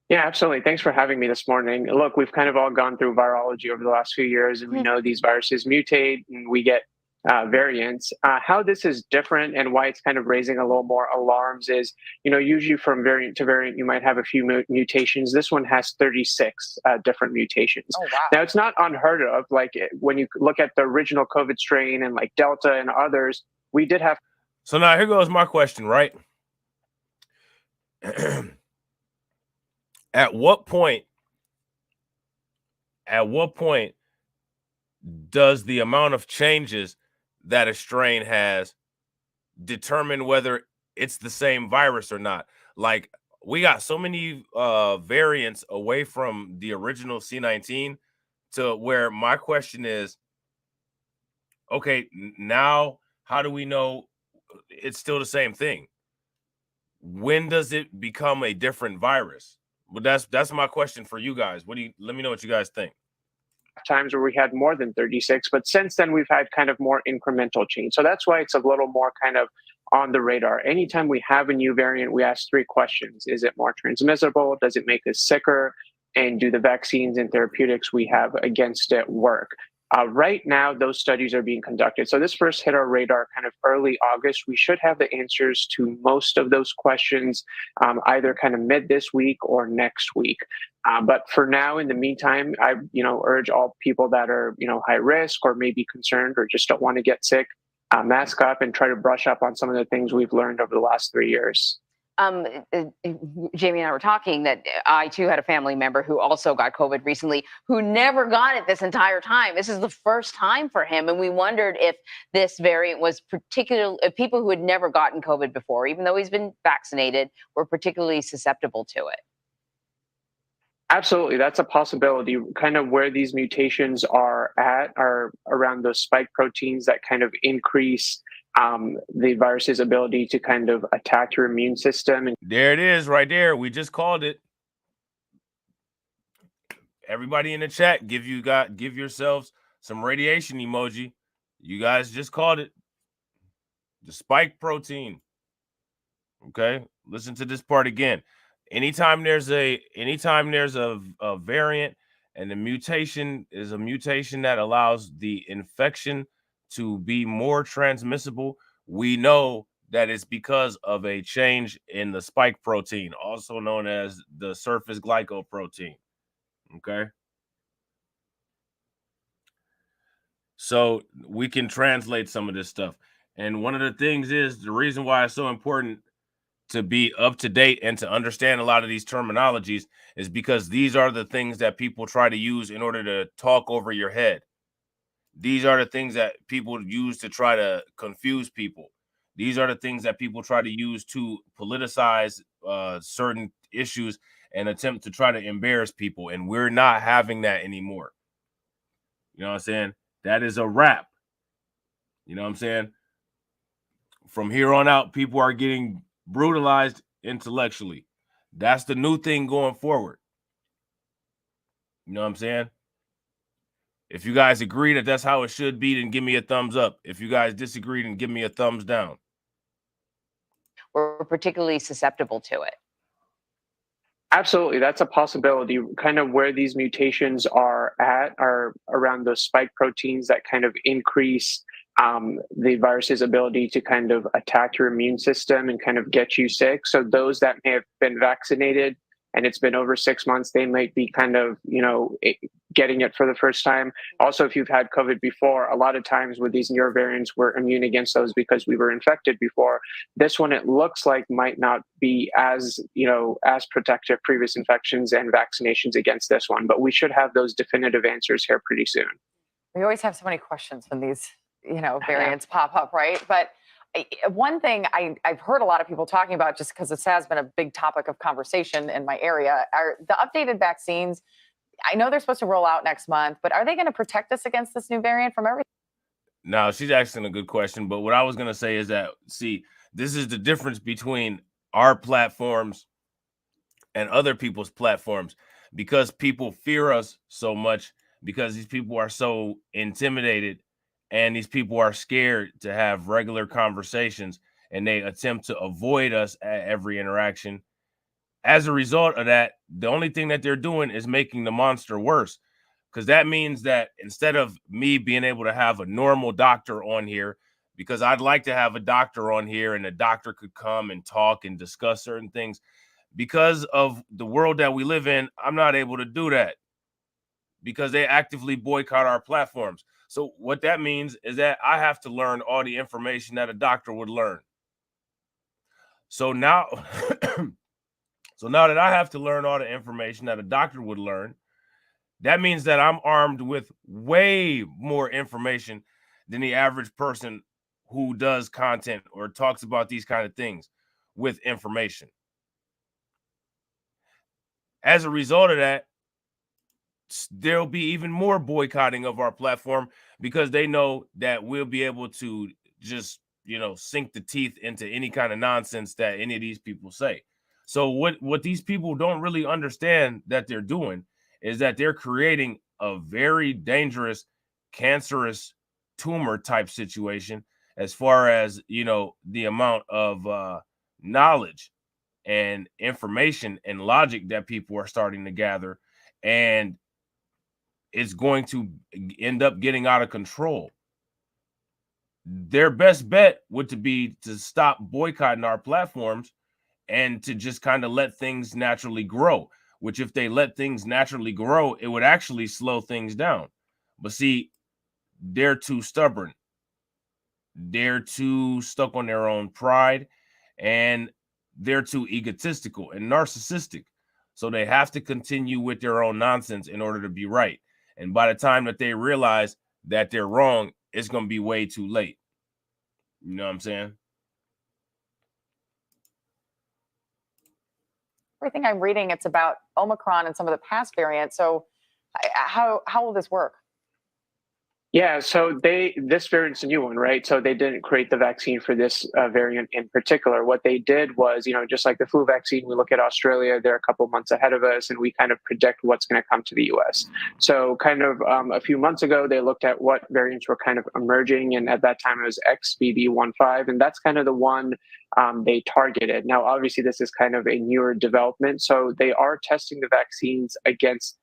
Yeah, absolutely. Thanks for having me this morning. Look, we've kind of all gone through virology over the last few years, and we know these viruses mutate and we get variants. How this is different and why it's kind of raising a little more alarms is, usually from variant to variant, you might have a few mutations. This one has 36 different mutations. Oh, wow. Now, it's not unheard of. Like when you look at the original COVID strain and like Delta and others, we did have. So now here goes my question, right? At what point does the amount of changes that a strain has determine whether it's the same virus or not? Like, we got so many variants away from the original C19 to where my question is, okay, now how do we know it's still the same thing? When does it become a different virus? Well, that's my question for you guys. Let me know what you guys think. Times where we had more than 36, but since then we've had kind of more incremental change. So that's why it's a little more kind of on the radar. Anytime we have a new variant, we ask 3 questions. Is it more transmissible? Does it make us sicker? And do the vaccines and therapeutics we have against it work? Right now, those studies are being conducted. So this first hit our radar kind of early August. We should have the answers to most of those questions either kind of mid this week or next week. But for now, in the meantime, I urge all people that are high risk or maybe concerned or just don't want to get sick, mask up and try to brush up on some of the things we've learned over the last 3 years. Jamie and I were talking that I too had a family member who also got COVID recently, who never got it this entire time. This is the first time for him. And we wondered if this variant was particularly, people who had never gotten COVID before, even though he's been vaccinated, were particularly susceptible to it. Absolutely. That's a possibility. Kind of where these mutations are at are around those spike proteins that kind of increase the virus's ability to kind of attack your immune system. And there it is right there. We just called it. Everybody in the chat, give yourselves some radiation emoji. You guys just called it the spike protein. Okay, listen to this part again. Anytime there's a variant and the mutation is a mutation that allows the infection to be more transmissible, we know that it's because of a change in the spike protein, also known as the surface glycoprotein. Okay. so we can translate some of this stuff. And one of the things is the reason why it's so important to be up to date and to understand a lot of these terminologies is because these are the things that people try to use in order to talk over your head. These are the things that people use to try to confuse people. These are the things that people try to use to politicize certain issues and attempt to try to embarrass people. And we're not having that anymore. You know what I'm saying? That is a wrap. You know what I'm saying? From here on out, people are getting brutalized intellectually. That's the new thing going forward. You know what I'm saying? If you guys agree that that's how it should be, then give me a thumbs up. If you guys disagree, then give me a thumbs down. We're particularly susceptible to it. Absolutely, that's a possibility. Kind of where these mutations are at are around those spike proteins that kind of increase the virus's ability to kind of attack your immune system and kind of get you sick. So those that may have been vaccinated and it's been over 6 months, they might be kind of, getting it for the first time. Also, if you've had COVID before, a lot of times with these newer variants, we're immune against those because we were infected before. This one, it looks like might not be as, as protective previous infections and vaccinations against this one, but we should have those definitive answers here pretty soon. We always have so many questions when these, variants pop up, right? But one thing I've heard a lot of people talking about, just because this has been a big topic of conversation in my area, are the updated vaccines. I know they're supposed to roll out next month, but are they going to protect us against this new variant from everything? No, she's asking a good question. But what I was going to say is that, see, this is the difference between our platforms and other people's platforms, because people fear us so much, because these people are so intimidated and these people are scared to have regular conversations and they attempt to avoid us at every interaction. As a result of that, the only thing that they're doing is making the monster worse, because that means that instead of me being able to have a normal doctor on here, because I'd like to have a doctor on here and the doctor could come and talk and discuss certain things, because of the world that we live in, I'm not able to do that because they actively boycott our platforms. So what that means is that I have to learn all the information that a doctor would learn. So now, now that I have to learn all the information that a doctor would learn, that means that I'm armed with way more information than the average person who does content or talks about these kind of things with information. As a result of that, there'll be even more boycotting of our platform because they know that we'll be able to just, sink the teeth into any kind of nonsense that any of these people say. So what these people don't really understand that they're doing is that they're creating a very dangerous, cancerous tumor type situation as far as, the amount of knowledge and information and logic that people are starting to gather. And it's going to end up getting out of control. Their best bet would be to stop boycotting our platforms and to just kind of let things naturally grow, which if they let things naturally grow, it would actually slow things down. But see, they're too stubborn. They're too stuck on their own pride, and they're too egotistical and narcissistic. So they have to continue with their own nonsense in order to be right. And by the time that they realize that they're wrong, it's going to be way too late. You know what I'm saying? Everything I'm reading, it's about Omicron and some of the past variants. So how will this work? Yeah, so this variant's a new one, right? So they didn't create the vaccine for this variant in particular. What they did was, just like the flu vaccine, we look at Australia, they're a couple months ahead of us, and we kind of predict what's going to come to the US. So kind of a few months ago, they looked at what variants were kind of emerging, and at that time it was XBB.1.5, and that's kind of the one they targeted. Now, obviously, this is kind of a newer development, so they are testing the vaccines against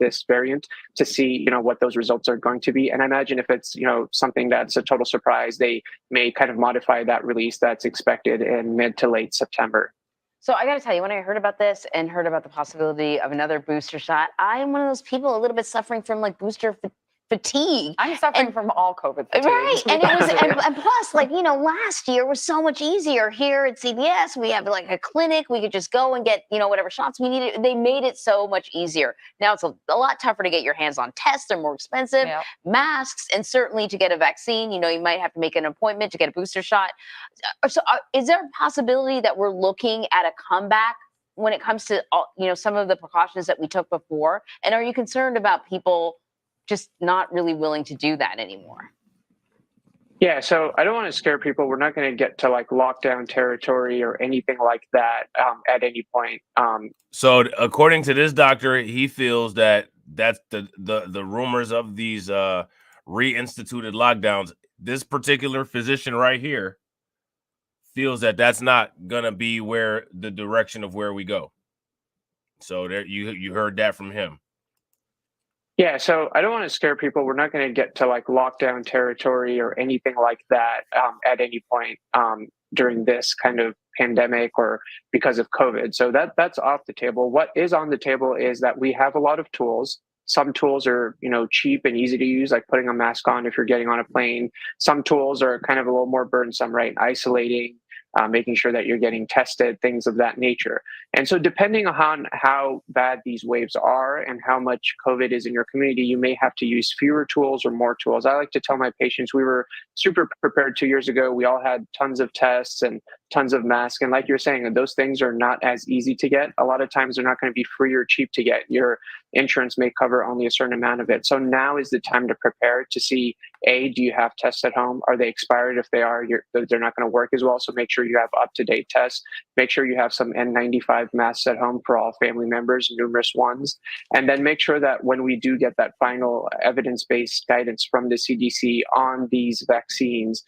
this variant to see, what those results are going to be. And I imagine if it's, something that's a total surprise, they may kind of modify that release that's expected in mid to late September. So I got to tell you, when I heard about this and heard about the possibility of another booster shot, I'm one of those people a little bit suffering from like booster fatigue. I'm suffering from all COVID fatigue. Right. And it was, and plus, like, you know, last year was so much easier. Here at CBS, we have like a clinic. We could just go and get, you know, whatever shots we needed. They made it so much easier. Now it's a lot tougher to get your hands on tests. They're more expensive, masks, and certainly to get a vaccine, you know, you might have to make an appointment to get a booster shot. So is there a possibility that we're looking at a comeback when it comes to, you know, some of the precautions that we took before? And are you concerned about people just not really willing to do that anymore? Yeah, so I don't want to scare people. We're not going to get to like lockdown territory or anything like that at any point. So according to this doctor, he feels that that's the rumors of these reinstituted lockdowns. This particular physician right here feels that that's not going to be where the direction of where we go. So there, you heard that from him. Yeah, so I don't want to scare people. We're not going to get to like lockdown territory or anything like that at any point during this kind of pandemic or because of COVID. So that's off the table. What is on the table is that we have a lot of tools. Some tools are, you know, cheap and easy to use, like putting a mask on if you're getting on a plane. Some tools are kind of a little more burdensome, right? Isolating, making sure that you're getting tested, things of that nature. And so depending on how bad these waves are and how much COVID is in your community, you may have to use fewer tools or more tools. I like to tell my patients we were super prepared 2 years ago. We all had tons of tests and tons of masks. And like you're saying, those things are not as easy to get. A lot of times they're not going to be free or cheap to get. Your insurance may cover only a certain amount of it. So now is the time to prepare to see, A, do you have tests at home? Are they expired? If they are, they're not going to work as well. So make sure you have up-to-date tests. Make sure you have some N95 masks at home for all family members, numerous ones. And then make sure that when we do get that final evidence-based guidance from the CDC on these vaccines,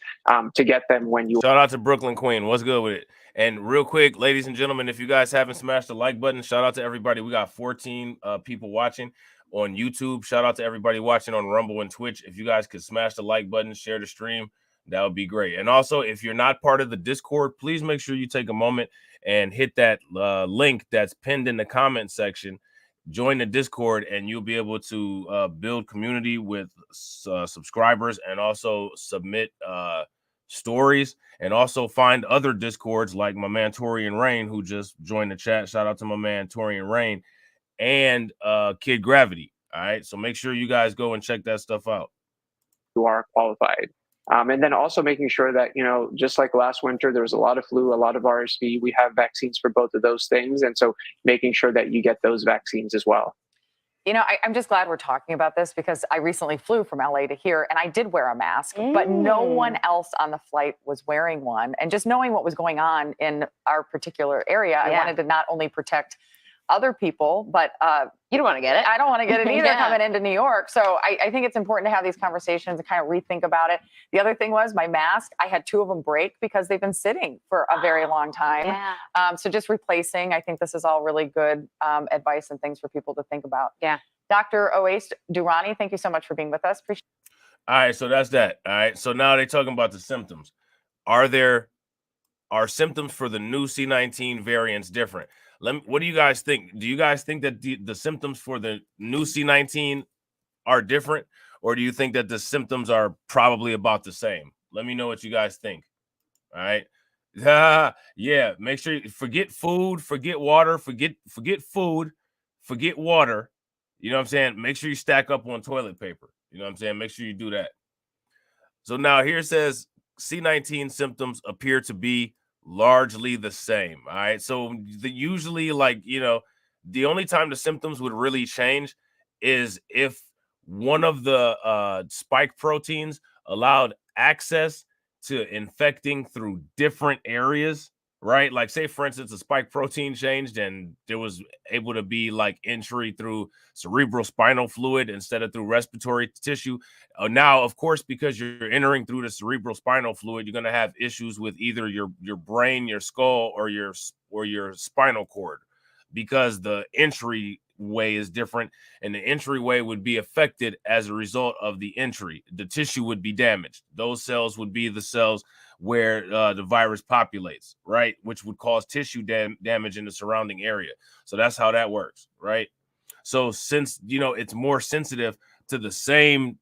to get them when you... Shout out to Brooklyn Queen. What's good with it? And real quick, ladies and gentlemen, if you guys haven't smashed the like button, shout out to everybody. We got 14 people watching on YouTube. Shout out to everybody watching on Rumble and Twitch. If you guys could smash the like button, share the stream, that would be great. And also, if you're not part of the Discord, please make sure you take a moment and hit that link that's pinned in the comment section. Join the Discord, and you'll be able to build community with subscribers and also submit stories, and also find other Discords like my man Torian Rain, who just joined the chat. Shout out to my man Torian Rain and Kid Gravity. All right, so make sure you guys go and check that stuff out. You are qualified. And then also making sure that, you know, just like last winter, there was a lot of flu, a lot of RSV. We have vaccines for both of those things. And so making sure that you get those vaccines as well. You know, I'm just glad we're talking about this because I recently flew from LA to here and I did wear a mask, but no one else on the flight was wearing one. And just knowing what was going on in our particular area, I wanted to not only protect other people, but you don't want to get it. I don't want to get it either coming into New York. So I think it's important to have these conversations and kind of rethink about it. The other thing was my mask. I had 2 of them break because they've been sitting for a very long time. So just replacing, I think this is all really good advice and things for people to think about. Dr. Owais Durrani, thank you so much for being with us. Appreciate it. All right, so that's that. All right, so now they're talking about the symptoms. Are symptoms for the new C19 variants different? What do you guys think? Do you guys think that the symptoms for the new C19 are different, or do you think that the symptoms are probably about the same? Let me know what you guys think. All right. Yeah, make sure you forget food, forget water, forget food, forget water. You know what I'm saying? Make sure you stack up on toilet paper. You know what I'm saying? Make sure you do that. So now here it says C19 symptoms appear to be largely the same. All right. So usually, like, you know, the only time the symptoms would really change is if one of the spike proteins allowed access to infecting through different areas, right? Like, say, for instance, a spike protein changed and there was able to be like entry through cerebral spinal fluid instead of through respiratory tissue. Now, of course, because you're entering through the cerebral spinal fluid, you're going to have issues with either your brain, your skull, or your spinal cord, because the entry way is different, and the entryway would be affected as a result of the entry. The tissue would be damaged. Those cells would be the cells where the virus populates, right? Which would cause tissue damage in the surrounding area. So that's how that works, right? So since, you know, it's more sensitive to the same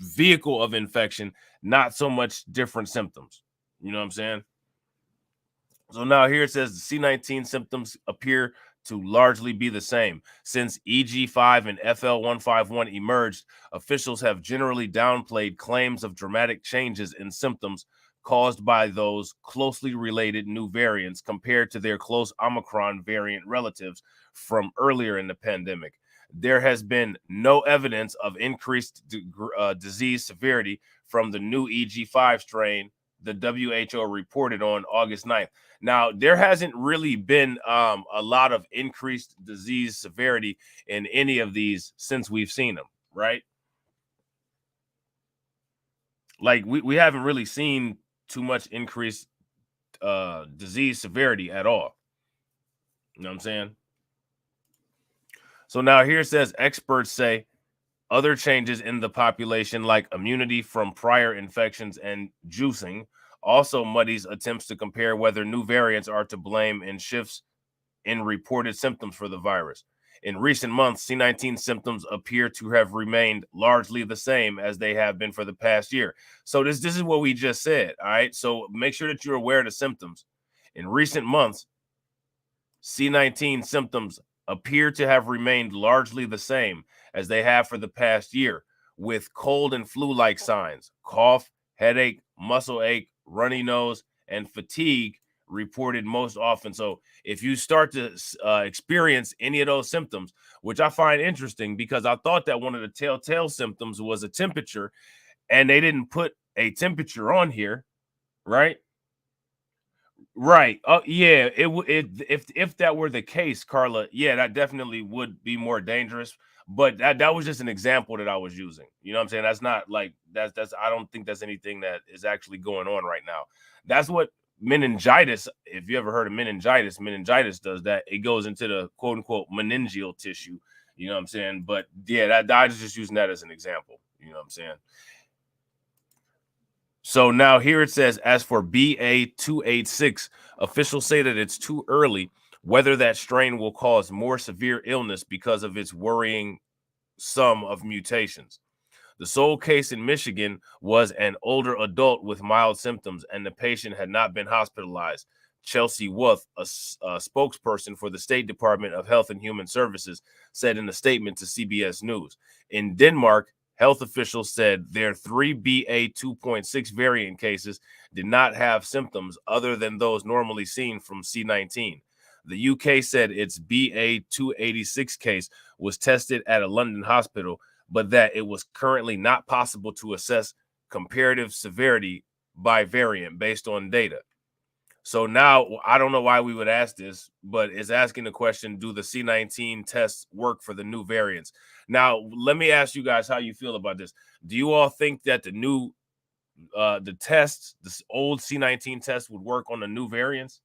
vehicle of infection, not so much different symptoms. You know what I'm saying? So now here it says the C19 symptoms appear to largely be the same. Since EG5 and FL151 emerged, officials have generally downplayed claims of dramatic changes in symptoms caused by those closely related new variants compared to their close Omicron variant relatives from earlier in the pandemic. There has been no evidence of increased disease severity from the new EG5 strain, the WHO reported on August 9th. Now, there hasn't really been a lot of increased disease severity in any of these since we've seen them, right? Like we haven't really seen too much increased disease severity at all. You know what I'm saying? So now here it says experts say other changes in the population, like immunity from prior infections and juicing, also muddies attempts to compare whether new variants are to blame in shifts in reported symptoms for the virus. In recent months, C19 symptoms appear to have remained largely the same as they have been for the past year. So this is what we just said, all right? So make sure that you're aware of the symptoms. In recent months, C19 symptoms appear to have remained largely the same as they have for the past year, with cold and flu-like signs, cough, headache, muscle ache, runny nose, and fatigue reported most often. So if you start to experience any of those symptoms, which I find interesting because I thought that one of the telltale symptoms was a temperature, and they didn't put a temperature on here, right? Right. Oh, yeah. If that were the case, Carla, yeah, that definitely would be more dangerous. But that was just an example that I was using. You know what I'm saying? That's not like that's I don't think that's anything that is actually going on right now. That's what meningitis. If you ever heard of meningitis does that. It goes into the quote unquote meningeal tissue. You know what I'm saying? But yeah, that I was just using that as an example. You know what I'm saying? So now here it says, as for BA286, officials say that it's too early whether that strain will cause more severe illness because of its worrying sum of mutations. The sole case in Michigan was an older adult with mild symptoms, and the patient had not been hospitalized. Chelsea Wuth, a spokesperson for the State Department of Health and Human Services, said in a statement to CBS News. In Denmark, health officials said their 3 BA2.6 variant cases did not have symptoms other than those normally seen from C19. The UK said its BA286 case was tested at a London hospital, but that it was currently not possible to assess comparative severity by variant based on data. So now I don't know why we would ask this, but it's asking the question, do the C19 tests work for the new variants? Now, let me ask you guys how you feel about this. Do you all think that the new the tests, this old C19 test would work on the new variants?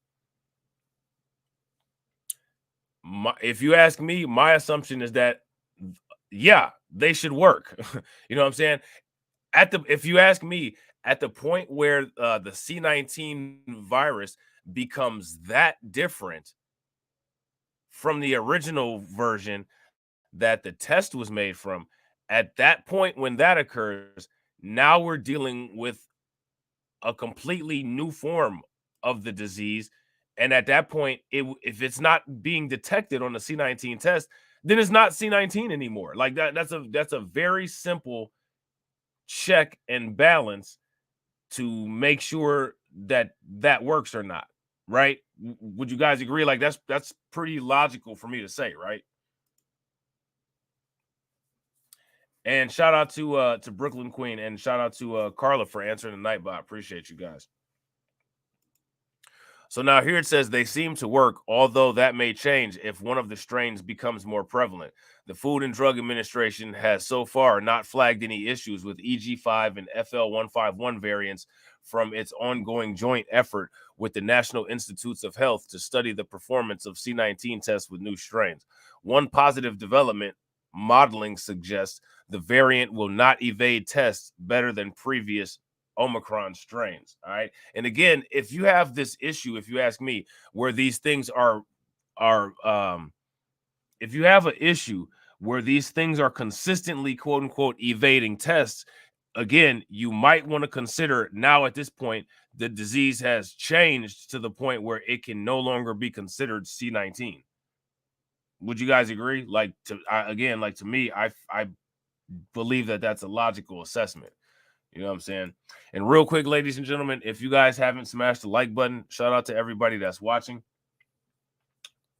If you ask me, my assumption is that yeah, they should work. You know what I'm saying? If you ask me, at the point where the C19 virus becomes that different from the original version that the test was made from, at that point when that occurs, now we're dealing with a completely new form of the disease. And at that point, if it's not being detected on the C19 test, then it's not C19 anymore. Like that's a very simple check and balance to make sure that that works or not, right? Would you guys agree? Like that's pretty logical for me to say, right? And shout out to Brooklyn Queen, and shout out to Carla for answering the Nightbot. Appreciate you guys. So now here it says they seem to work, although that may change if one of the strains becomes more prevalent. The Food and Drug Administration has so far not flagged any issues with EG5 and FL151 variants from its ongoing joint effort with the National Institutes of Health to study the performance of C19 tests with new strains. One positive development modeling suggests the variant will not evade tests better than previous Omicron strains. All right. And again, if you have this issue, if you ask me, where these things are if you have an issue where these things are consistently quote unquote evading tests, again, you might want to consider now at this point, the disease has changed to the point where it can no longer be considered C19. Would you guys agree? Like, to me, I believe that that's a logical assessment. You know what I'm saying? And real quick, ladies and gentlemen, if you guys haven't smashed the like button, shout out to everybody that's watching.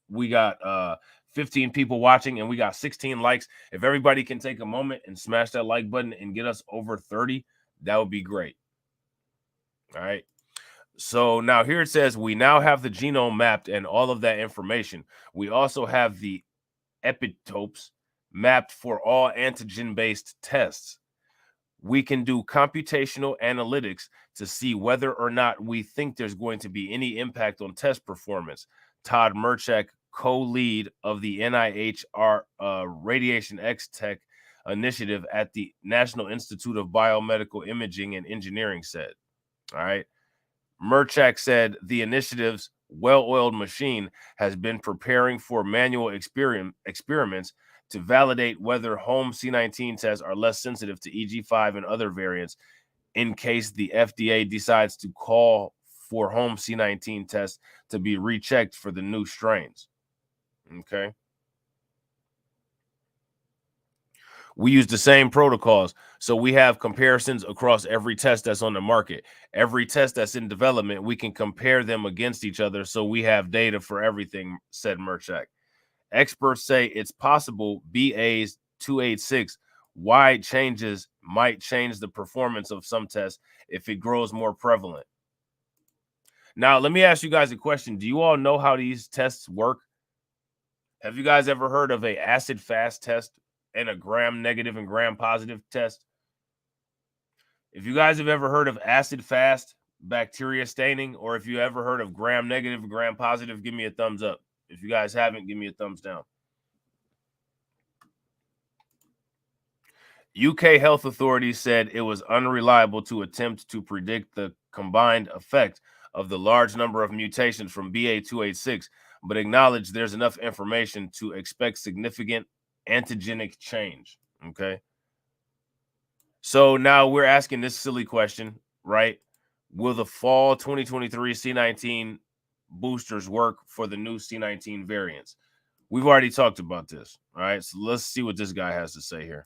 We got 15 people watching and we got 16 likes. If everybody can take a moment and smash that like button and get us over 30, that would be great. All right. So now here it says we now have the genome mapped and all of that information. We also have the epitopes mapped for all antigen-based tests. We can do computational analytics to see whether or not we think there's going to be any impact on test performance. Todd Merchak, co-lead of the NIH Radiation X Tech initiative at the National Institute of Biomedical Imaging and Engineering, said. All right. Merchak said the initiative's well-oiled machine has been preparing for manual experiments to validate whether home C19 tests are less sensitive to EG5 and other variants in case the FDA decides to call for home C19 tests to be rechecked for the new strains. Okay. We use the same protocols, so we have comparisons across every test that's on the market. Every test that's in development, we can compare them against each other, so we have data for everything, said Merchak. Experts say it's possible BA's 286 wide changes might change the performance of some tests if it grows more prevalent. Now, let me ask you guys a question. Do you all know how these tests work? Have you guys ever heard of a acid fast test and a gram negative and gram positive test? If you guys have ever heard of acid fast bacteria staining, or if you ever heard of gram negative and gram positive, give me a thumbs up. If you guys haven't, give me a thumbs down. UK health authorities said it was unreliable to attempt to predict the combined effect of the large number of mutations from BA286, but acknowledged there's enough information to expect significant antigenic change. Okay. So now we're asking this silly question, right? Will the fall 2023 C19 boosters work for the new C19 variants? We've already talked about this. All right. So let's see what this guy has to say here.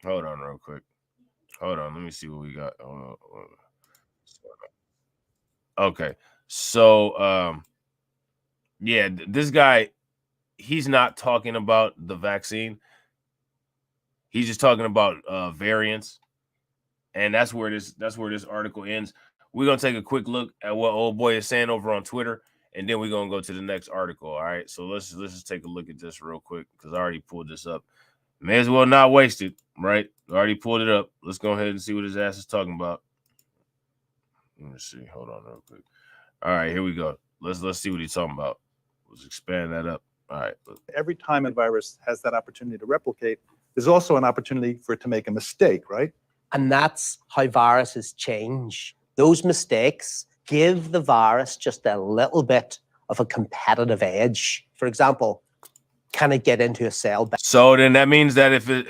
Hold on real quick. Hold on. Let me see what we got. Okay. So, yeah, this guy, he's not talking about the vaccine. He's just talking about variants. And that's where this article ends. We're going to take a quick look at what old boy is saying over on Twitter, and then we're going to go to the next article. All right. So let's just take a look at this real quick because I already pulled this up. May as well not waste it, right? I already pulled it up. Let's go ahead and see what his ass is talking about. Let me see. Hold on real quick. All right, here we go. Let's see what he's talking about. Let's expand that up. All right. Every time a virus has that opportunity to replicate, there's also an opportunity for it to make a mistake, right? And that's how viruses change. Those mistakes give the virus just a little bit of a competitive edge. For example, can it get into a cell? So then that means that if it,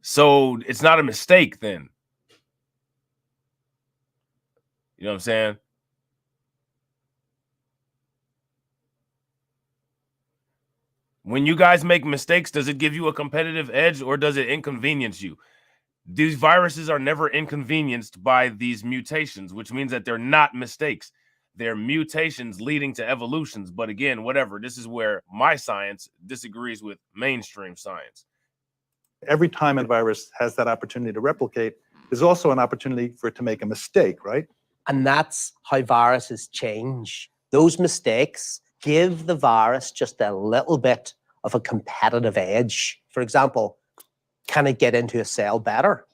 so it's not a mistake then. You know what I'm saying? When you guys make mistakes, does it give you a competitive edge or does it inconvenience you? These viruses are never inconvenienced by these mutations, which means that they're not mistakes. They're mutations leading to evolutions. But again, whatever, this is where my science disagrees with mainstream science. Every time a virus has that opportunity to replicate, there's also an opportunity for it to make a mistake, right? And that's how viruses change. Those mistakes give the virus just a little bit of a competitive edge. For example, can it get into a cell better?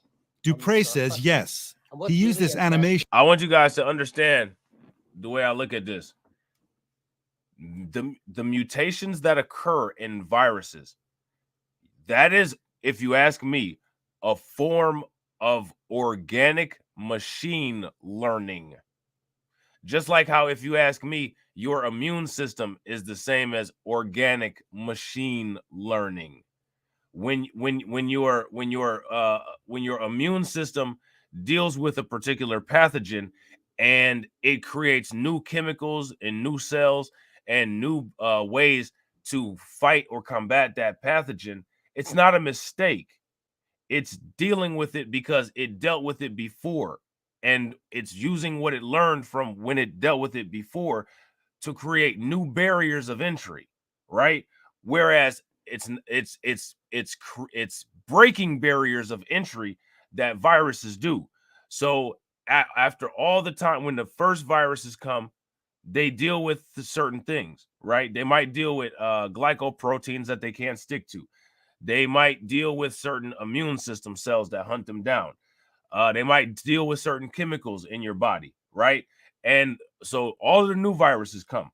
Dupre says yes. He used this animation. I want you guys to understand the way I look at this. The mutations that occur in viruses, that is, if you ask me, a form of organic machine learning. Just like how, if you ask me, your immune system is the same as organic machine learning. when your immune system deals with a particular pathogen and it creates new chemicals and new cells and new ways to fight or combat that pathogen, it's not a mistake. It's dealing with it because it dealt with it before, and it's using what it learned from when it dealt with it before to create new barriers of entry, right? Whereas it's breaking barriers of entry that viruses do. So after all the time when the first viruses come, they deal with certain things, right? They might deal with glycoproteins that they can't stick to. They might deal with certain immune system cells that hunt them down. They might deal with certain chemicals in your body, right? And so all of the new viruses come.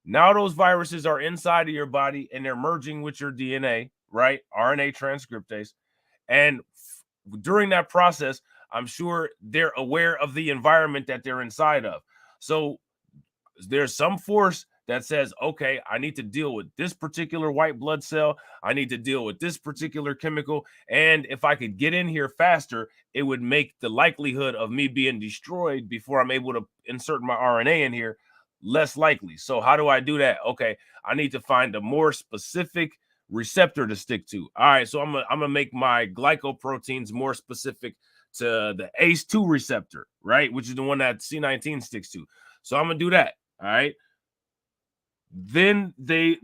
Now those viruses are inside of your body and they're merging with your DNA, right? RNA transcriptase. And during that process, I'm sure they're aware of the environment that they're inside of. So there's some force that says, okay, I need to deal with this particular white blood cell. I need to deal with this particular chemical. And if I could get in here faster, it would make the likelihood of me being destroyed before I'm able to insert my RNA in here less likely. So how do I do that? Okay, I need to find a more specific receptor to stick to. All right, so I'm gonna make my glycoproteins more specific to the ACE2 receptor, right? Which is the one that C19 sticks to. So I'm gonna do that. All right. Then the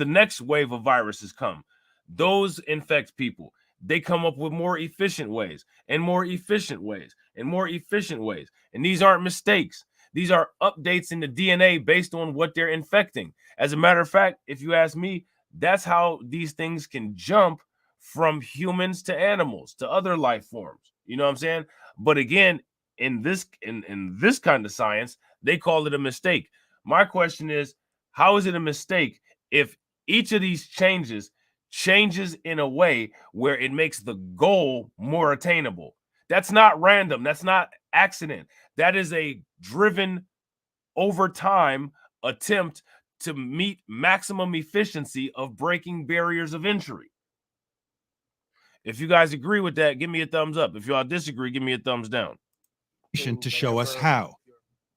next wave of viruses come. Those infect people. They come up with more efficient ways and more efficient ways and more efficient ways. And these aren't mistakes. These are updates in the DNA based on what they're infecting. As a matter of fact, if you ask me, that's how these things can jump from humans to animals to other life forms. You know what I'm saying? But again, in this kind of science, they call it a mistake. My question is, how is it a mistake if each of these changes in a way where it makes the goal more attainable? That's not random. That's not accident. That is a driven over time attempt to meet maximum efficiency of breaking barriers of entry. If you guys agree with that, give me a thumbs up. If y'all disagree, give me a thumbs down. To show us how.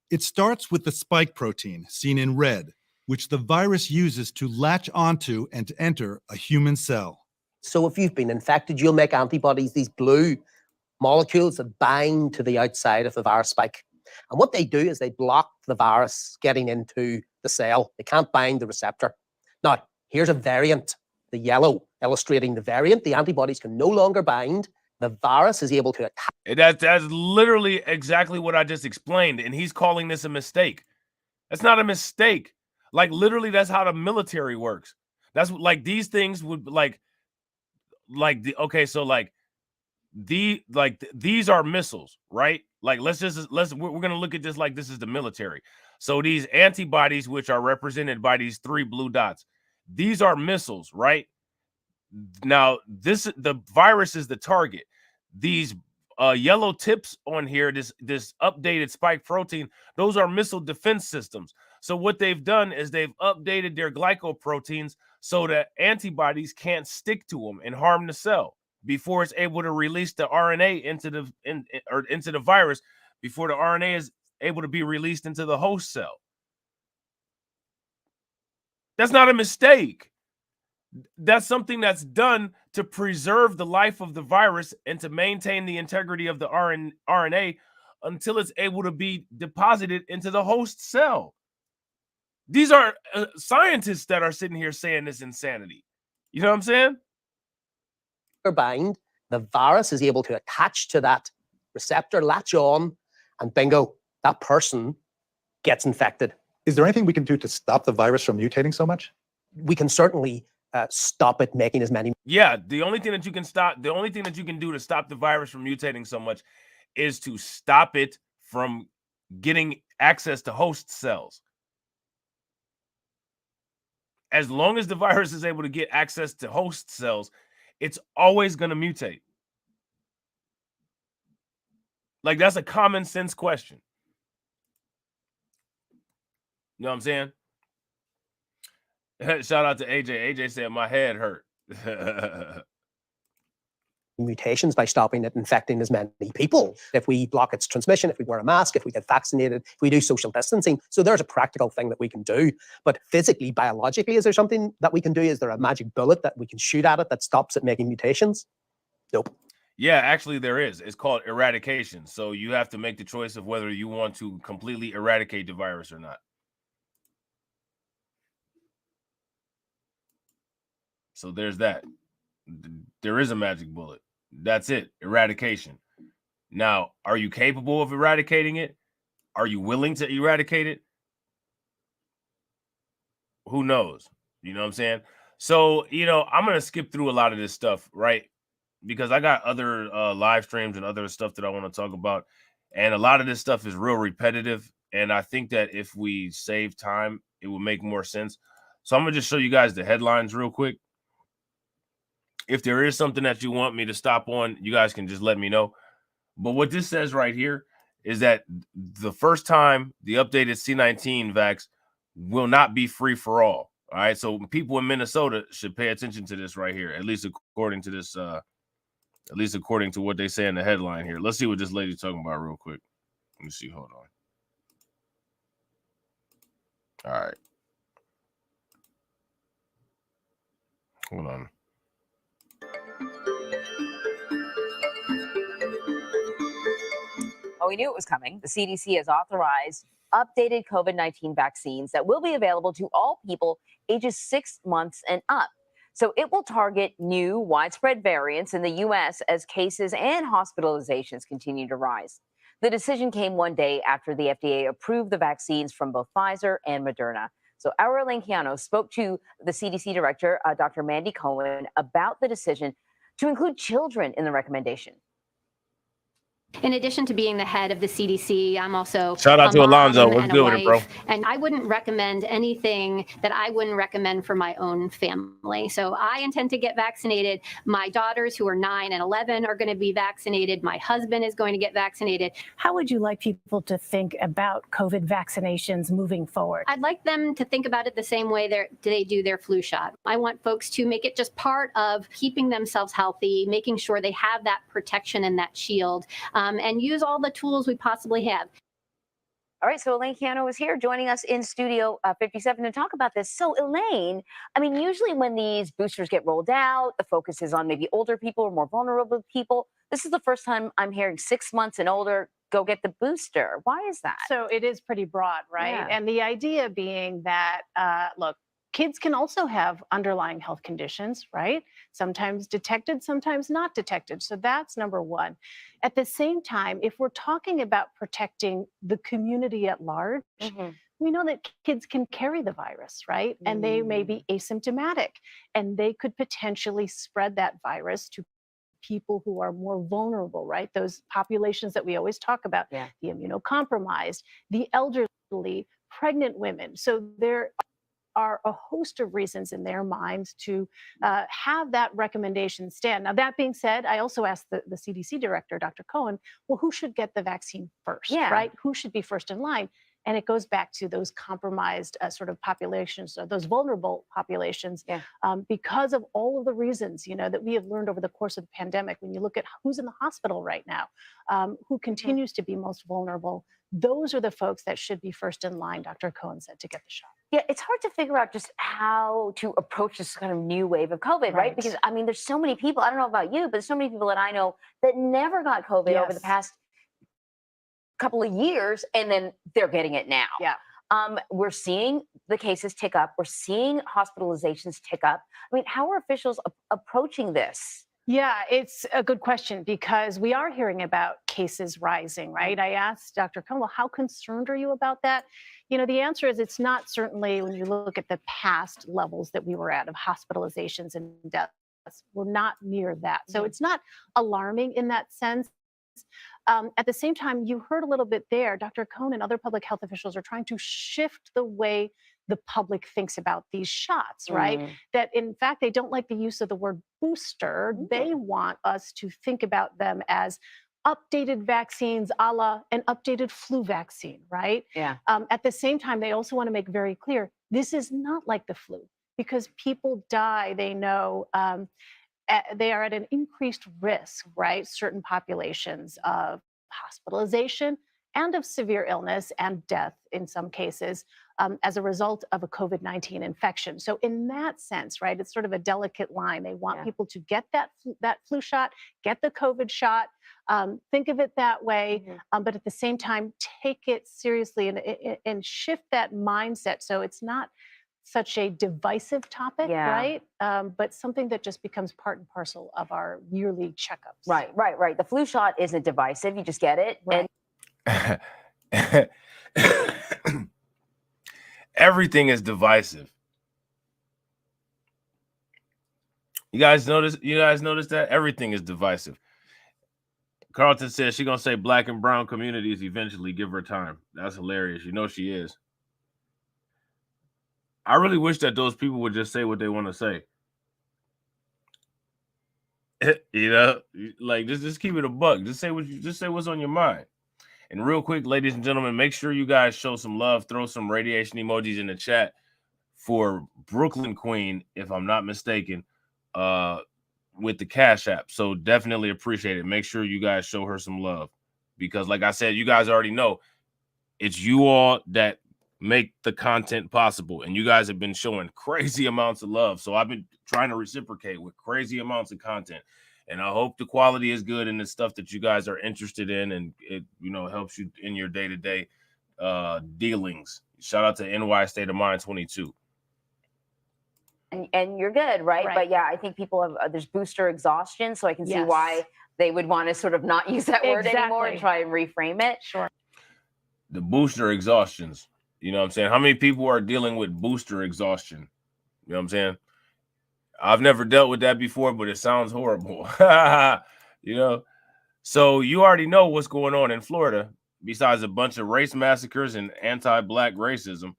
It starts with the spike protein, seen in red, which the virus uses to latch onto and to enter a human cell. So if you've been infected, you'll make antibodies, these blue molecules that bind to the outside of the virus spike. And what they do is they block the virus getting into the cell. They can't bind the receptor. Now, here's a variant, the yellow, illustrating the variant. The antibodies can no longer bind. The virus is able to attack. That's literally exactly what I just explained. And he's calling this a mistake. That's not a mistake. Like literally, that's how the military works. That's like these things would these are missiles, right? Like we're gonna look at this like this is the military. So these antibodies, which are represented by these 3 blue dots, these are missiles, right? Now the virus is the target. These yellow tips on here, this updated spike protein, those are missile defense systems. So what they've done is they've updated their glycoproteins so that antibodies can't stick to them and harm the cell before it's able to release the RNA into the virus, before the RNA is able to be released into the host cell. That's not a mistake. That's something that's done to preserve the life of the virus and to maintain the integrity of the RNA until it's able to be deposited into the host cell. These are scientists that are sitting here saying this insanity. You know what I'm saying? Bind, the virus is able to attach to that receptor, latch on, and bingo, that person gets infected. Is there anything we can do to stop the virus from mutating so much? We can certainly stop it making as many. Yeah, the only thing that you can do to stop the virus from mutating so much is to stop it from getting access to host cells. As long as the virus is able to get access to host cells, it's always going to mutate. Like, that's a common sense question. You know what I'm saying? Shout out to AJ. AJ said my head hurt. mutations by stopping it infecting as many people. If we block its transmission, if we wear a mask, if we get vaccinated, if we do social distancing. So there's a practical thing that we can do. But physically, biologically, is there something that we can do? Is there a magic bullet that we can shoot at it that stops it making mutations? Nope. Yeah, actually there is. It's called eradication. So you have to make the choice of whether you want to completely eradicate the virus or not. So there's that. There is a magic bullet. That's it. Eradication. Now, are you capable of eradicating it? Are you willing to eradicate it? Who knows? You know what I'm saying? So, I'm going to skip through a lot of this stuff, right? Because I got other live streams and other stuff that I want to talk about. And a lot of this stuff is real repetitive. And I think that if we save time, it will make more sense. So I'm going to just show you guys the headlines real quick. If there is something that you want me to stop on, you guys can just let me know. But what this says right here is that the first time the updated C19 vax will not be free for all. All right. So people in Minnesota should pay attention to this right here, at least according to this, at least according to what they say in the headline here. Let's see what this lady's talking about real quick. Let me see. Hold on. All right. Hold on. Well, we knew it was coming. The CDC has authorized updated COVID-19 vaccines that will be available to all people ages 6 months and up. So it will target new widespread variants in the U.S. as cases and hospitalizations continue to rise. The decision came one day after the FDA approved the vaccines from both Pfizer and Moderna. So our Elaine Keano spoke to the CDC director, Dr. Mandy Cohen, about the decision to include children in the recommendation. In addition to being the head of the CDC, I'm also shout out to Alonzo. What's good with it, bro? And I wouldn't recommend anything that I wouldn't recommend for my own family. So I intend to get vaccinated. My daughters, who are 9 and 11, are going to be vaccinated. My husband is going to get vaccinated. How would you like people to think about COVID vaccinations moving forward? I'd like them to think about it the same way they do their flu shot. I want folks to make it just part of keeping themselves healthy, making sure they have that protection and that shield. And use all the tools we possibly have. All right, so Elaine Keano is here joining us in Studio 57 to talk about this. So Elaine, I mean, usually when these boosters get rolled out, the focus is on maybe older people or more vulnerable people. This is the first time I'm hearing 6 months and older go get the booster. Why is that? So it is pretty broad, right? Yeah. And the idea being that, look, kids can also have underlying health conditions, right? Sometimes detected, sometimes not detected. So that's number one. At the same time, if we're talking about protecting the community at large, we know that kids can carry the virus, right? And they may be asymptomatic, and they could potentially spread that virus to people who are more vulnerable, right? Those populations that we always talk about, the immunocompromised, the elderly, pregnant women. So there are a host of reasons in their minds to have that recommendation stand. Now, that being said, I also asked the CDC director, Dr. Cohen, well, who should get the vaccine first, right? Who should be first in line? And it goes back to those compromised sort of populations, or those vulnerable populations, because of all of the reasons, that we have learned over the course of the pandemic. When you look at who's in the hospital right now, who continues to be most vulnerable, those are the folks that should be first in line, Dr. Cohen said, to get the shot. Yeah, it's hard to figure out just how to approach this kind of new wave of COVID, right? Because, I mean, there's so many people, I don't know about you, but there's so many people that I know that never got COVID over the past couple of years, and then they're getting it now. We're seeing the cases tick up. We're seeing hospitalizations tick up. I mean, how are officials approaching this? Yeah, it's a good question, because we are hearing about cases rising, right? I asked Dr. Cohen, well, how concerned are you about that? The answer is it's not, certainly when you look at the past levels that we were at of hospitalizations and deaths, we're not near that. So it's not alarming in that sense. At the same time, you heard a little bit there, Dr. Cohen and other public health officials are trying to shift the way the public thinks about these shots, right? That in fact, they don't like the use of the word booster. They want us to think about them as updated vaccines, a la an updated flu vaccine, right? At the same time, they also want to make very clear, this is not like the flu, because people die, they know, they are at an increased risk, right? Certain populations of hospitalization and of severe illness and death in some cases as a result of a COVID-19 infection. So in that sense, right, it's sort of a delicate line. They want people to get that flu shot, get the COVID shot, think of it that way, but at the same time, take it seriously and shift that mindset so it's not such a divisive topic, right? But something that just becomes part and parcel of our yearly checkups. Right. The flu shot isn't divisive. You just get it. Right. Everything is divisive. You guys notice that everything is divisive. Carlton says she's gonna say black and brown communities eventually. Give her time. That's hilarious. You know she is. I really wish that those people would just say what they want to say. You know, like just keep it a buck. Just say what's on your mind. And real quick, ladies and gentlemen, make sure you guys show some love. Throw some radiation emojis in the chat for Brooklyn Queen, if I'm not mistaken, with the Cash App. So definitely appreciate it. Make sure you guys show her some love because, like I said, you guys already know it's you all that make the content possible, and you guys have been showing crazy amounts of love. So I've been trying to reciprocate with crazy amounts of content. And I hope the quality is good and the stuff that you guys are interested in, and it, you know, helps you in your day-to-day dealings. Shout out to NY State of Mind 22. And you're good, right? But yeah, I think people have there's booster exhaustion, so I can see why they would want to sort of not use that word anymore and try and reframe it. Sure. The booster exhaustions. You know what I'm saying? How many people are dealing with booster exhaustion? You know what I'm saying? I've never dealt with that before, but it sounds horrible. You know, so you already know what's going on in Florida, besides a bunch of race massacres and anti-black racism.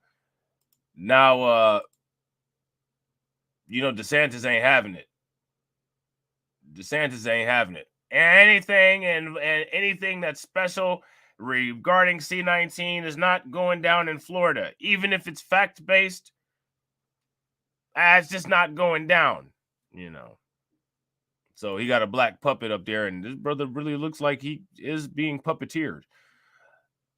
Now, you know, DeSantis ain't having it. DeSantis ain't having it. Anything and anything that's special regarding C-19 is not going down in Florida, even if it's fact-based. It's just not going down, you know. So he got a black puppet up there, and this brother really looks like he is being puppeteered.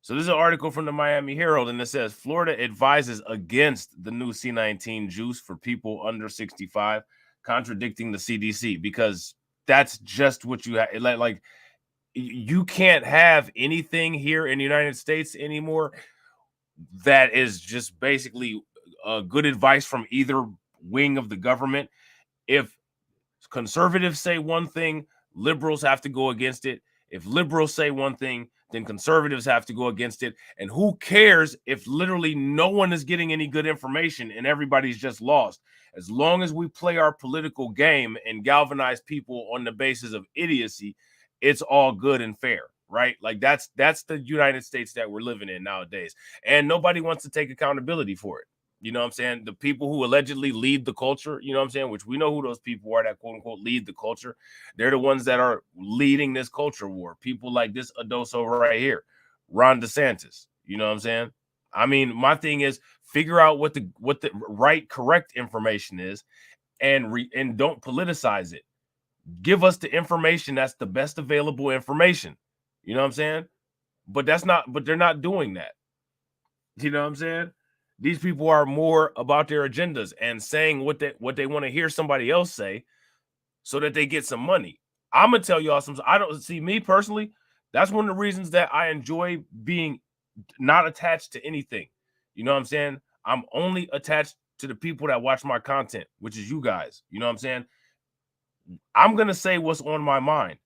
So this is an article from the Miami Herald, and it says Florida advises against the new C-19 juice for people under 65, contradicting the CDC, because that's just what you have. Like you can't have anything here in the United States anymore that is just basically good advice from either wing of the government. If conservatives say one thing, liberals have to go against it. If liberals say one thing, then conservatives have to go against it. And who cares if literally no one is getting any good information and everybody's just lost? As long as we play our political game and galvanize people on the basis of idiocy, it's all good and fair, right? Like that's the United States that we're living in nowadays. And nobody wants to take accountability for it. You know what I'm saying? The people who allegedly lead the culture, you know what I'm saying? Which we know who those people are that quote unquote lead the culture. They're the ones that are leading this culture war. People like this Adoso right here, Ron DeSantis. You know what I'm saying? I mean, my thing is figure out what the right, correct information is, and don't politicize it. Give us the information that's the best available information. You know what I'm saying? But they're not doing that. You know what I'm saying? These people are more about their agendas and saying what they want to hear somebody else say so that they get some money. I'm going to tell y'all something. I don't see me personally. That's one of the reasons that I enjoy being not attached to anything. You know what I'm saying? I'm only attached to the people that watch my content, which is you guys. You know what I'm saying? I'm going to say what's on my mind.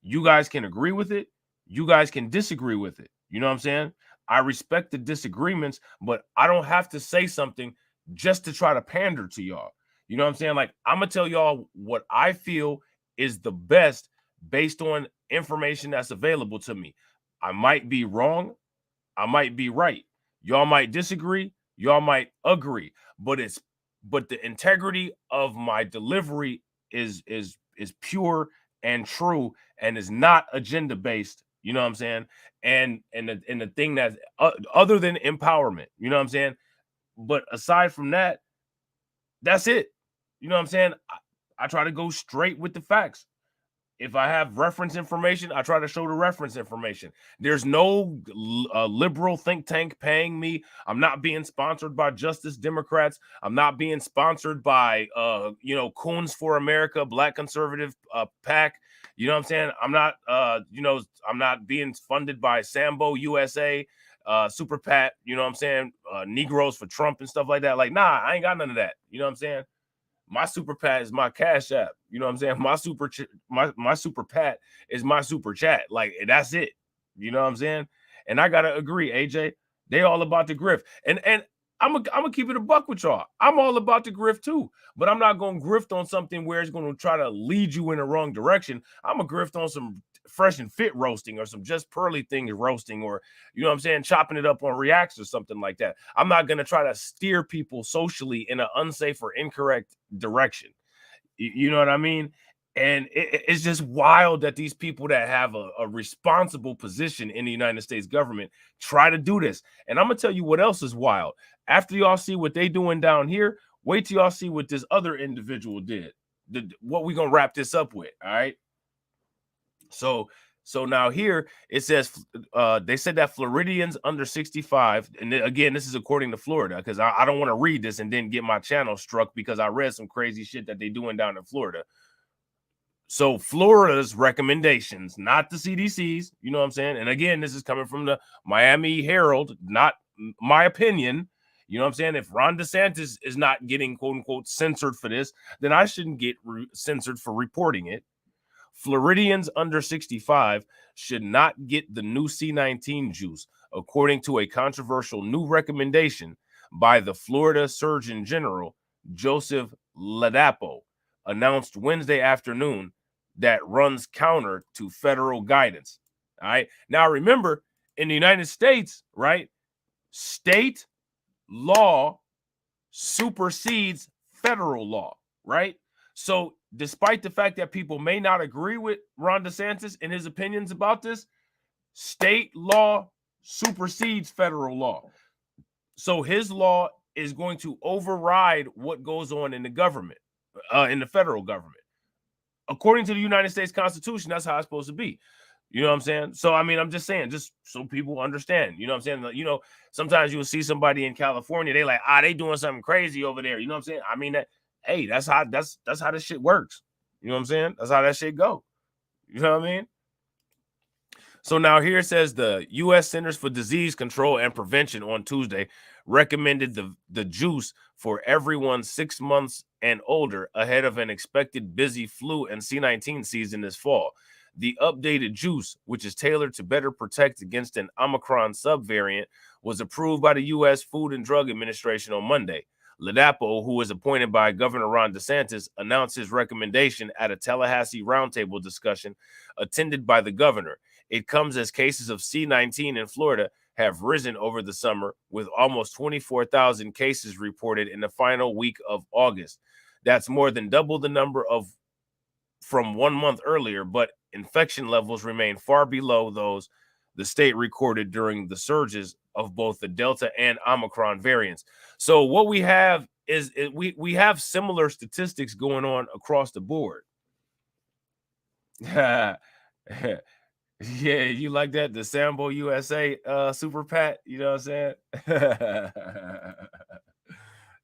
You guys can agree with it. You guys can disagree with it. You know what I'm saying? I respect the disagreements, but I don't have to say something just to try to pander to y'all. You know what I'm saying? Like, I'm going to tell y'all what I feel is the best based on information that's available to me. I might be wrong. I might be right. Y'all might disagree. Y'all might agree. But the integrity of my delivery is pure and true and is not agenda based. You know what I'm saying? And the thing that other than empowerment, you know what I'm saying? But aside from that, that's it. You know what I'm saying? I try to go straight with the facts. If I have reference information, I try to show the reference information. There's no liberal think tank paying me. I'm not being sponsored by Justice Democrats. I'm not being sponsored by, Coons for America, Black Conservative PAC. You know what I'm saying? I'm not, I'm not being funded by Sambo USA, Super Pat. You know what I'm saying? Negroes for Trump and stuff like that. Like, nah, I ain't got none of that. You know what I'm saying? My Super Pat is my Cash App. You know what I'm saying? My Super Pat is my Super Chat. Like, that's it. You know what I'm saying? And I gotta agree, AJ. They all about the grift. And I'm gonna keep it a buck with y'all. I'm all about the grift too, but I'm not gonna grift on something where it's gonna try to lead you in the wrong direction. I'm gonna grift on some fresh and fit roasting or some just pearly things roasting, or you know what I'm saying, chopping it up on reacts or something like that. I'm not gonna try to steer people socially in an unsafe or incorrect direction. You know what I mean? And it's just wild that these people that have a responsible position in the United States government try to do this. And I'm gonna tell you what else is wild. After y'all see what they doing down here, wait till y'all see what this other individual did. What we gonna wrap this up with? All right. So now here it says they said that Floridians under 65, and again, this is according to Florida, because I don't want to read this and then get my channel struck because I read some crazy shit that they doing down in Florida. So Florida's recommendations, not the CDC's, you know what I'm saying? And again, this is coming from the Miami Herald, not my opinion. You know what I'm saying? If Ron DeSantis is not getting quote unquote censored for this, then I shouldn't get censored for reporting it. Floridians under 65 should not get the new C19 juice, according to a controversial new recommendation by the Florida Surgeon General, Joseph Ladapo, announced Wednesday afternoon, that runs counter to federal guidance. All right. Now, remember, in the United States, right, state law supersedes federal law, right? So despite the fact that people may not agree with Ron DeSantis and his opinions about this, state law supersedes federal law. So his law is going to override what goes on in the government, in the federal government. According to the United States Constitution, that's how it's supposed to be. You know what I'm saying? So, I mean, I'm just saying, just so people understand, you know what I'm saying? You know, sometimes you will see somebody in California, they like, they doing something crazy over there. You know what I'm saying? I mean, hey, that's how this shit works. You know what I'm saying? That's how that shit go. You know what I mean? So now here it says the U.S. Centers for Disease Control and Prevention on Tuesday recommended the juice for everyone 6 months and older ahead of an expected busy flu and C19 season this fall. The updated juice, which is tailored to better protect against an Omicron subvariant, was approved by the U.S. Food and Drug Administration on Monday. Ladapo, who was appointed by Governor Ron DeSantis, announced his recommendation at a Tallahassee roundtable discussion attended by the governor. It comes as cases of C19 in Florida have risen over the summer, with almost 24,000 cases reported in the final week of August. That's more than double the number from 1 month earlier, but infection levels remain far below those the state recorded during the surges of both the Delta and Omicron variants. So what we have is we have similar statistics going on across the board. Yeah, you like that? The Sambo USA Super Pat, you know what I'm saying?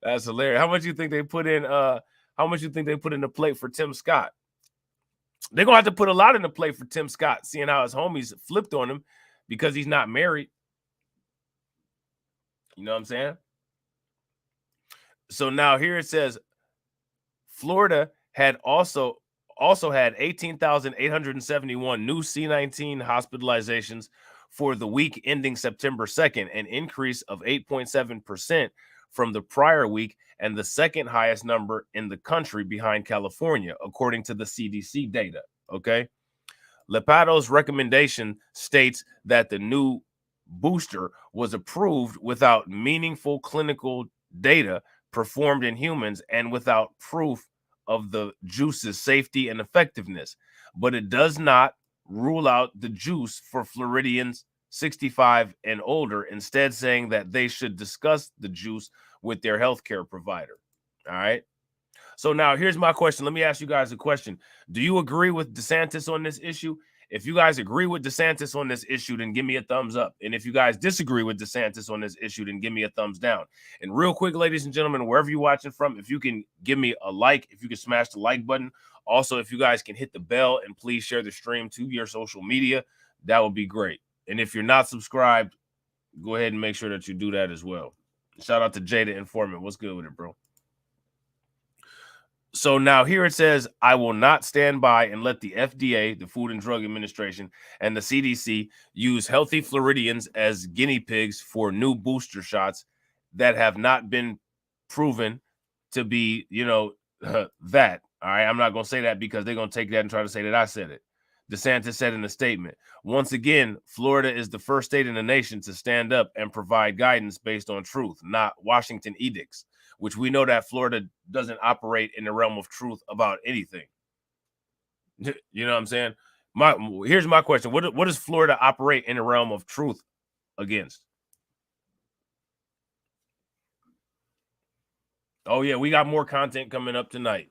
That's hilarious. How much you think they put in the plate for Tim Scott? They're gonna have to put a lot in the plate for Tim Scott, seeing how his homies flipped on him because he's not married. You know what I'm saying? So now here it says Florida had also had 18,871 new C19 hospitalizations for the week ending September 2nd, an increase of 8.7% from the prior week and the second highest number in the country behind California, according to the CDC data. Okay. Lepato's recommendation states that the new booster was approved without meaningful clinical data performed in humans and without proof of the juice's safety and effectiveness, but it does not rule out the juice for Floridians 65 and older, instead saying that they should discuss the juice with their healthcare provider. All right. So now here's my question. Let me ask you guys a question. Do you agree with DeSantis on this issue? If you guys agree with DeSantis on this issue, then give me a thumbs up. And if you guys disagree with DeSantis on this issue, then give me a thumbs down. And real quick, ladies and gentlemen, wherever you're watching from, if you can give me a like, if you can smash the like button. Also, if you guys can hit the bell and please share the stream to your social media, that would be great. And if you're not subscribed, go ahead and make sure that you do that as well. Shout out to Jada Informant. What's good with it, bro? So now here it says, I will not stand by and let the FDA, the Food and Drug Administration, and the CDC use healthy Floridians as guinea pigs for new booster shots that have not been proven to be, that. All right, I'm not going to say that because they're going to take that and try to say that I said it. DeSantis said in a statement, once again, Florida is the first state in the nation to stand up and provide guidance based on truth, not Washington edicts, which we know that Florida doesn't operate in the realm of truth about anything. You know what I'm saying? Here's my question. What does Florida operate in the realm of truth against? Oh, yeah, we got more content coming up tonight.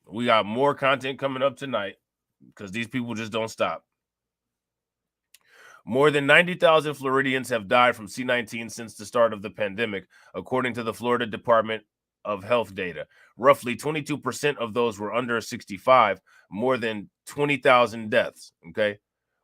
We got more content coming up tonight because these people just don't stop. More than 90,000 Floridians have died from C-19 since the start of the pandemic, according to the Florida Department of Health data. Roughly 22% of those were under 65, more than 20,000 deaths, okay?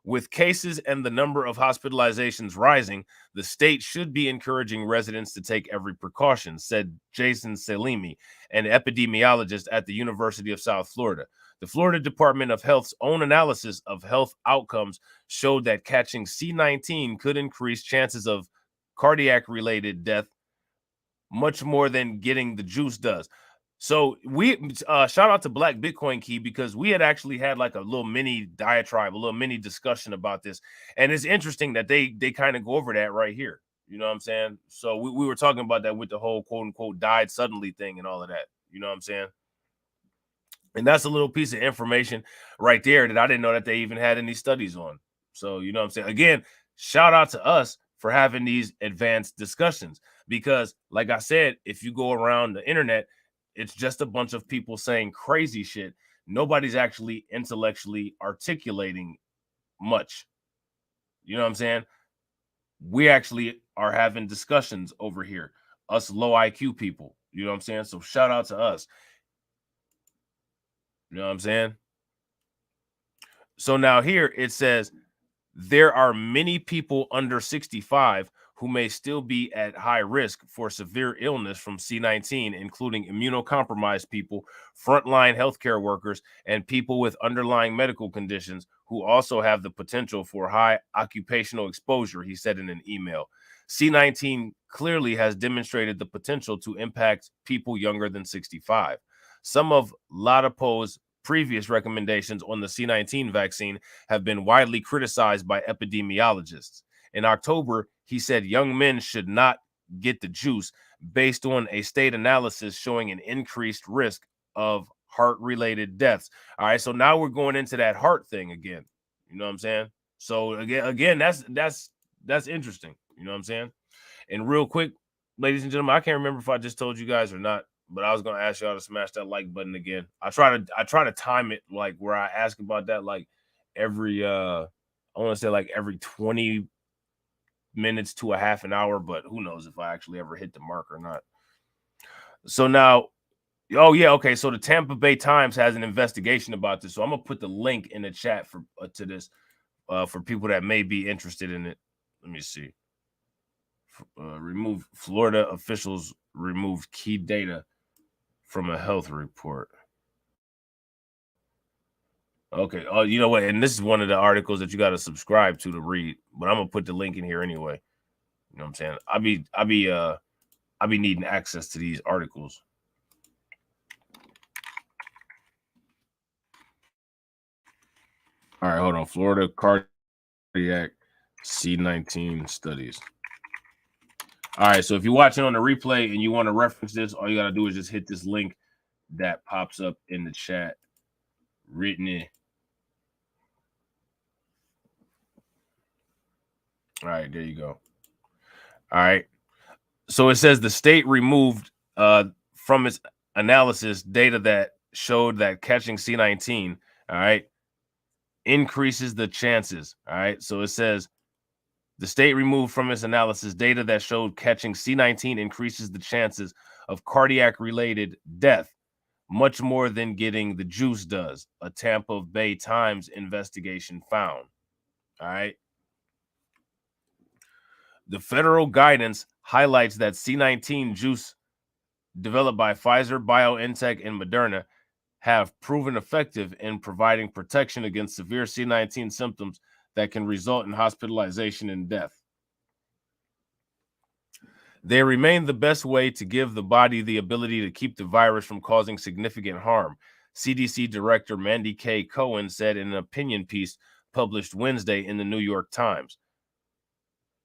With cases and the number of hospitalizations rising, the state should be encouraging residents to take every precaution, said Jason Salimi, an epidemiologist at the University of South Florida. The Florida Department of Health's own analysis of health outcomes showed that catching C-19 could increase chances of cardiac-related death much more than getting the juice does. So we shout out to Black Bitcoin Key because we had actually had like a little mini diatribe, a little mini discussion about this. And it's interesting that they kind of go over that right here. You know what I'm saying? So we were talking about that with the whole quote unquote died suddenly thing and all of that. You know what I'm saying? And that's a little piece of information right there that I didn't know that they even had any studies on. So, you know what I'm saying? Again, shout out to us for having these advanced discussions because, like I said, if you go around the internet, it's just a bunch of people saying crazy shit. Nobody's actually intellectually articulating much. You know what I'm saying? We actually are having discussions over here, us low IQ people. You know what I'm saying? So shout out to us. You know what I'm saying? So now here it says there are many people under 65 who may still be at high risk for severe illness from C-19, including immunocompromised people, frontline healthcare workers, and people with underlying medical conditions who also have the potential for high occupational exposure, he said in an email. C-19 clearly has demonstrated the potential to impact people younger than 65. Some of Ladapo's previous recommendations on the C-19 vaccine have been widely criticized by epidemiologists. In October, he said young men should not get the juice based on a state analysis showing an increased risk of heart-related deaths. All right, so now we're going into that heart thing again. You know what I'm saying? So again, that's interesting. You know what I'm saying? And real quick, ladies and gentlemen, I can't remember if I just told you guys or not, but I was gonna ask y'all to smash that like button again. I try to time it like where I ask about that like every I want to say like every 20 minutes to a half an hour, but who knows if I actually ever hit the mark or not. So now, oh yeah, okay. So the Tampa Bay Times has an investigation about this. So I'm gonna put the link in the chat for to this for people that may be interested in it. Let me see. Remove Florida officials removed key data from a health report. Okay. Oh, you know what? And this is one of the articles that you got to subscribe to read, but I'm gonna put the link in here anyway. You know what I'm saying? I'll be needing access to these articles. All right, hold on. Florida cardiac C-19 studies. All right, so if you're watching on the replay and you want to reference this, all you got to do is just hit this link that pops up in the chat written in. All right, there you go. All right. So it says the state removed from its analysis data that showed that catching C19, all right, increases the chances. All right. So it says the state removed from its analysis data that showed catching C19 increases the chances of cardiac related death much more than getting the juice does, a Tampa Bay Times investigation found. All right. The federal guidance highlights that C19 juice developed by Pfizer, BioNTech, and Moderna have proven effective in providing protection against severe C19 symptoms that can result in hospitalization and death. They remain the best way to give the body the ability to keep the virus from causing significant harm, CDC Director Mandy K. Cohen said in an opinion piece published Wednesday in the New York Times.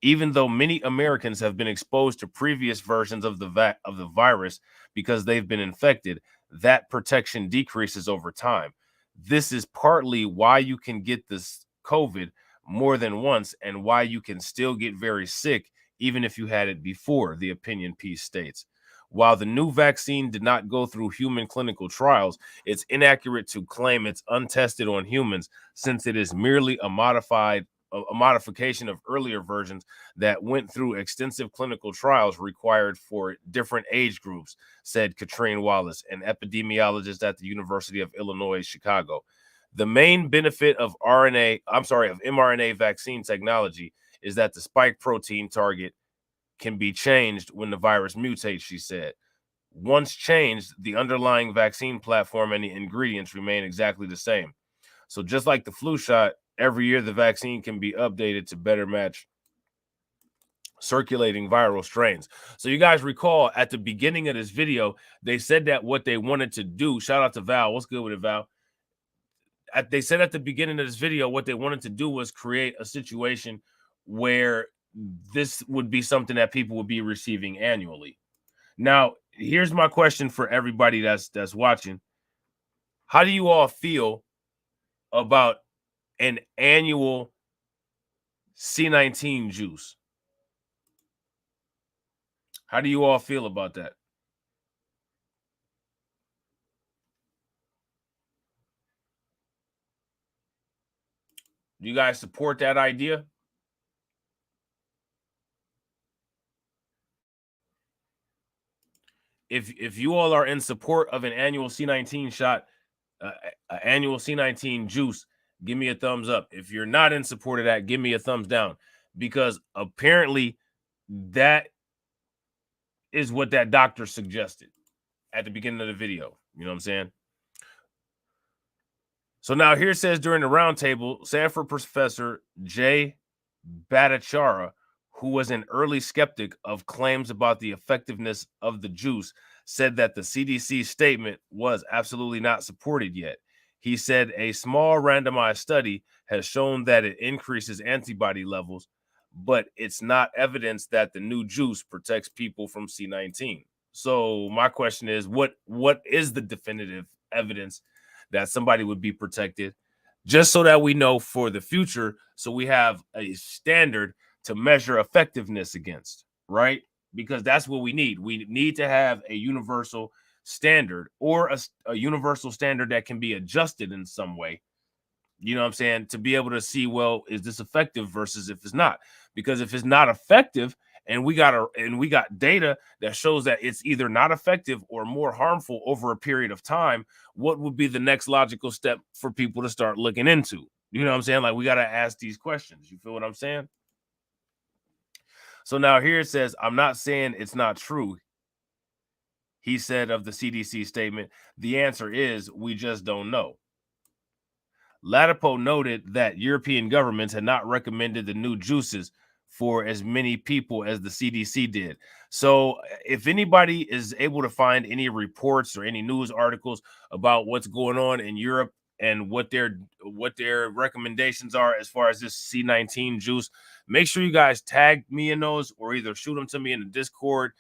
Even though many Americans have been exposed to previous versions of the virus because they've been infected, that protection decreases over time. This is partly why you can get this COVID more than once and why you can still get very sick even if you had it before, the opinion piece states. While the new vaccine did not go through human clinical trials, it's inaccurate to claim it's untested on humans since it is merely a modification of earlier versions that went through extensive clinical trials required for different age groups, said Katrine Wallace, an epidemiologist at the University of Illinois, Chicago. The main benefit of mRNA vaccine technology is that the spike protein target can be changed when the virus mutates, she said. Once changed, the underlying vaccine platform and the ingredients remain exactly the same. So just like the flu shot, every year the vaccine can be updated to better match circulating viral strains. So you guys recall at the beginning of this video, they said that what they wanted to do, shout out to Val, what's good with it, Val? They said at the beginning of this video, what they wanted to do was create a situation where this would be something that people would be receiving annually. Now, here's my question for everybody that's watching. How do you all feel about an annual C19 juice? How do you all feel about that? Do you guys support that idea? If you all are in support of an annual C19 shot, annual C19 juice, give me a thumbs up. If you're not in support of that, give me a thumbs down, because apparently that is what that doctor suggested at the beginning of the video. You know what I'm saying? So now here it says during the roundtable, Stanford professor Jay Bhattacharya, who was an early skeptic of claims about the effectiveness of the juice, said that the CDC statement was absolutely not supported yet. He said a small randomized study has shown that it increases antibody levels, but it's not evidence that the new juice protects people from C19. So my question is, what is the definitive evidence that somebody would be protected, just so that we know for the future, so we have a standard to measure effectiveness against, right? Because that's what we need. We need to have a universal standard, or a universal standard that can be adjusted in some way, you know what I'm saying, to be able to see, well, is this effective versus if it's not? Because if it's not effective and we got data that shows that it's either not effective or more harmful over a period of time, what would be the next logical step for people to start looking into? You know what I'm saying? Like, we got to ask these questions. You feel what I'm saying? So now here it says, I'm not saying it's not true. He said of the CDC statement, the answer is we just don't know. Latipo noted that European governments had not recommended the new juices for as many people as the CDC did. So if anybody is able to find any reports or any news articles about what's going on in Europe and what their recommendations are as far as this C19 juice, make sure you guys tag me in those, or either shoot them to me in the Discord,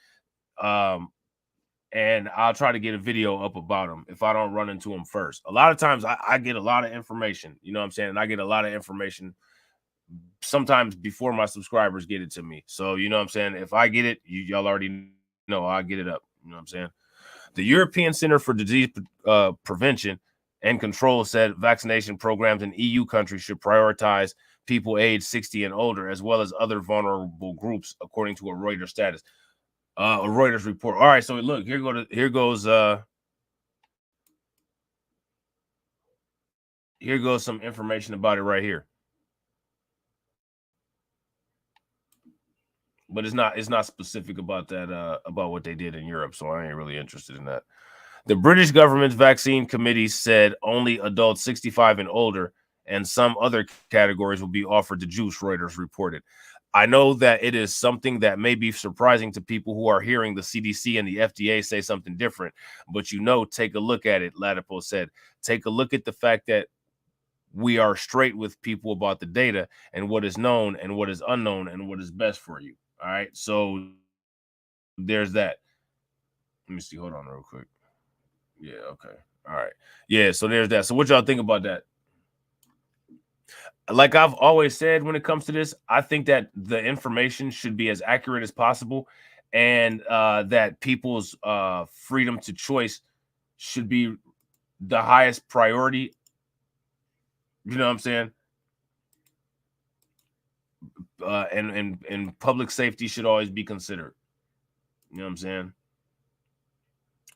and I'll try to get a video up about them if I don't run into them first. A lot of times I get a lot of information, you know what I'm saying? And I get a lot of information sometimes before my subscribers get it to me. So, you know what I'm saying? If I get it, y'all already know I'll get it up. You know what I'm saying? The European Center for Disease Prevention and Control said vaccination programs in EU countries should prioritize people aged 60 and older, as well as other vulnerable groups, according to a Reuters report. All right, so look, here goes some information about it right here. But it's not specific about that, about what they did in Europe, so I ain't really interested in that. The British government's vaccine committee said only adults 65 and older and some other categories will be offered the juice, Reuters reported. I know that it is something that may be surprising to people who are hearing the CDC and the FDA say something different, but take a look at it, Latipo said. Take a look at the fact that we are straight with people about the data and what is known and what is unknown and what is best for you. All right, so there's that. Let me see. Hold on real quick. Yeah, okay. All right. Yeah, so there's that. So what y'all think about that? Like I've always said when it comes to this, I think that the information should be as accurate as possible, and that people's freedom to choice should be the highest priority. You know what I'm saying? And public safety should always be considered. You know what I'm saying?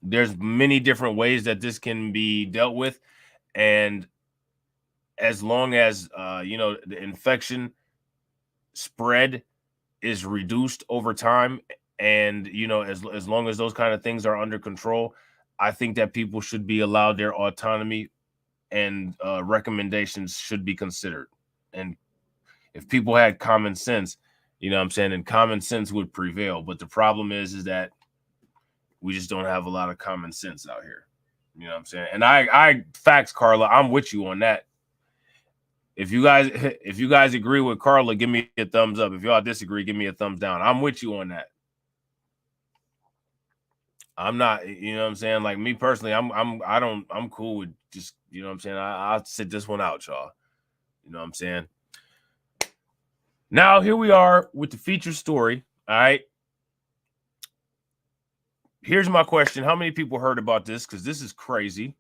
There's many different ways that this can be dealt with, and as long as the infection spread is reduced over time, and as long as those kind of things are under control, I think that people should be allowed their autonomy, and recommendations should be considered. And if people had common sense, and common sense would prevail. But the problem is that we just don't have a lot of common sense out here. You know what I'm saying? And I facts, Carla, I'm with you on that. If you guys agree with Carla, give me a thumbs up. If y'all disagree, give me a thumbs down. I'm with you on that. I'm not, you know what I'm saying? Like me personally, I'm cool with just, you know what I'm saying? I'll sit this one out, y'all. You know what I'm saying? Now, here we are with the feature story. All right. Here's my question. How many people heard about this? Because this is crazy.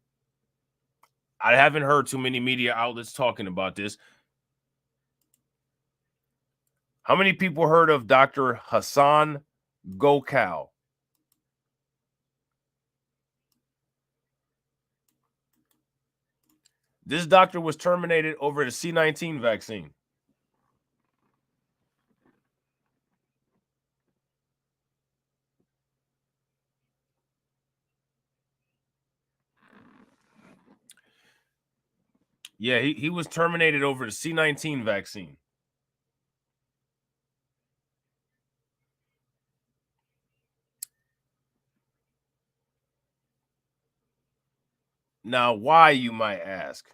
I haven't heard too many media outlets talking about this. How many people heard of Dr. Hassan Gokal? This doctor was terminated over the C-19 vaccine. Yeah, he was terminated over the C-19 vaccine. Now, why, you might ask?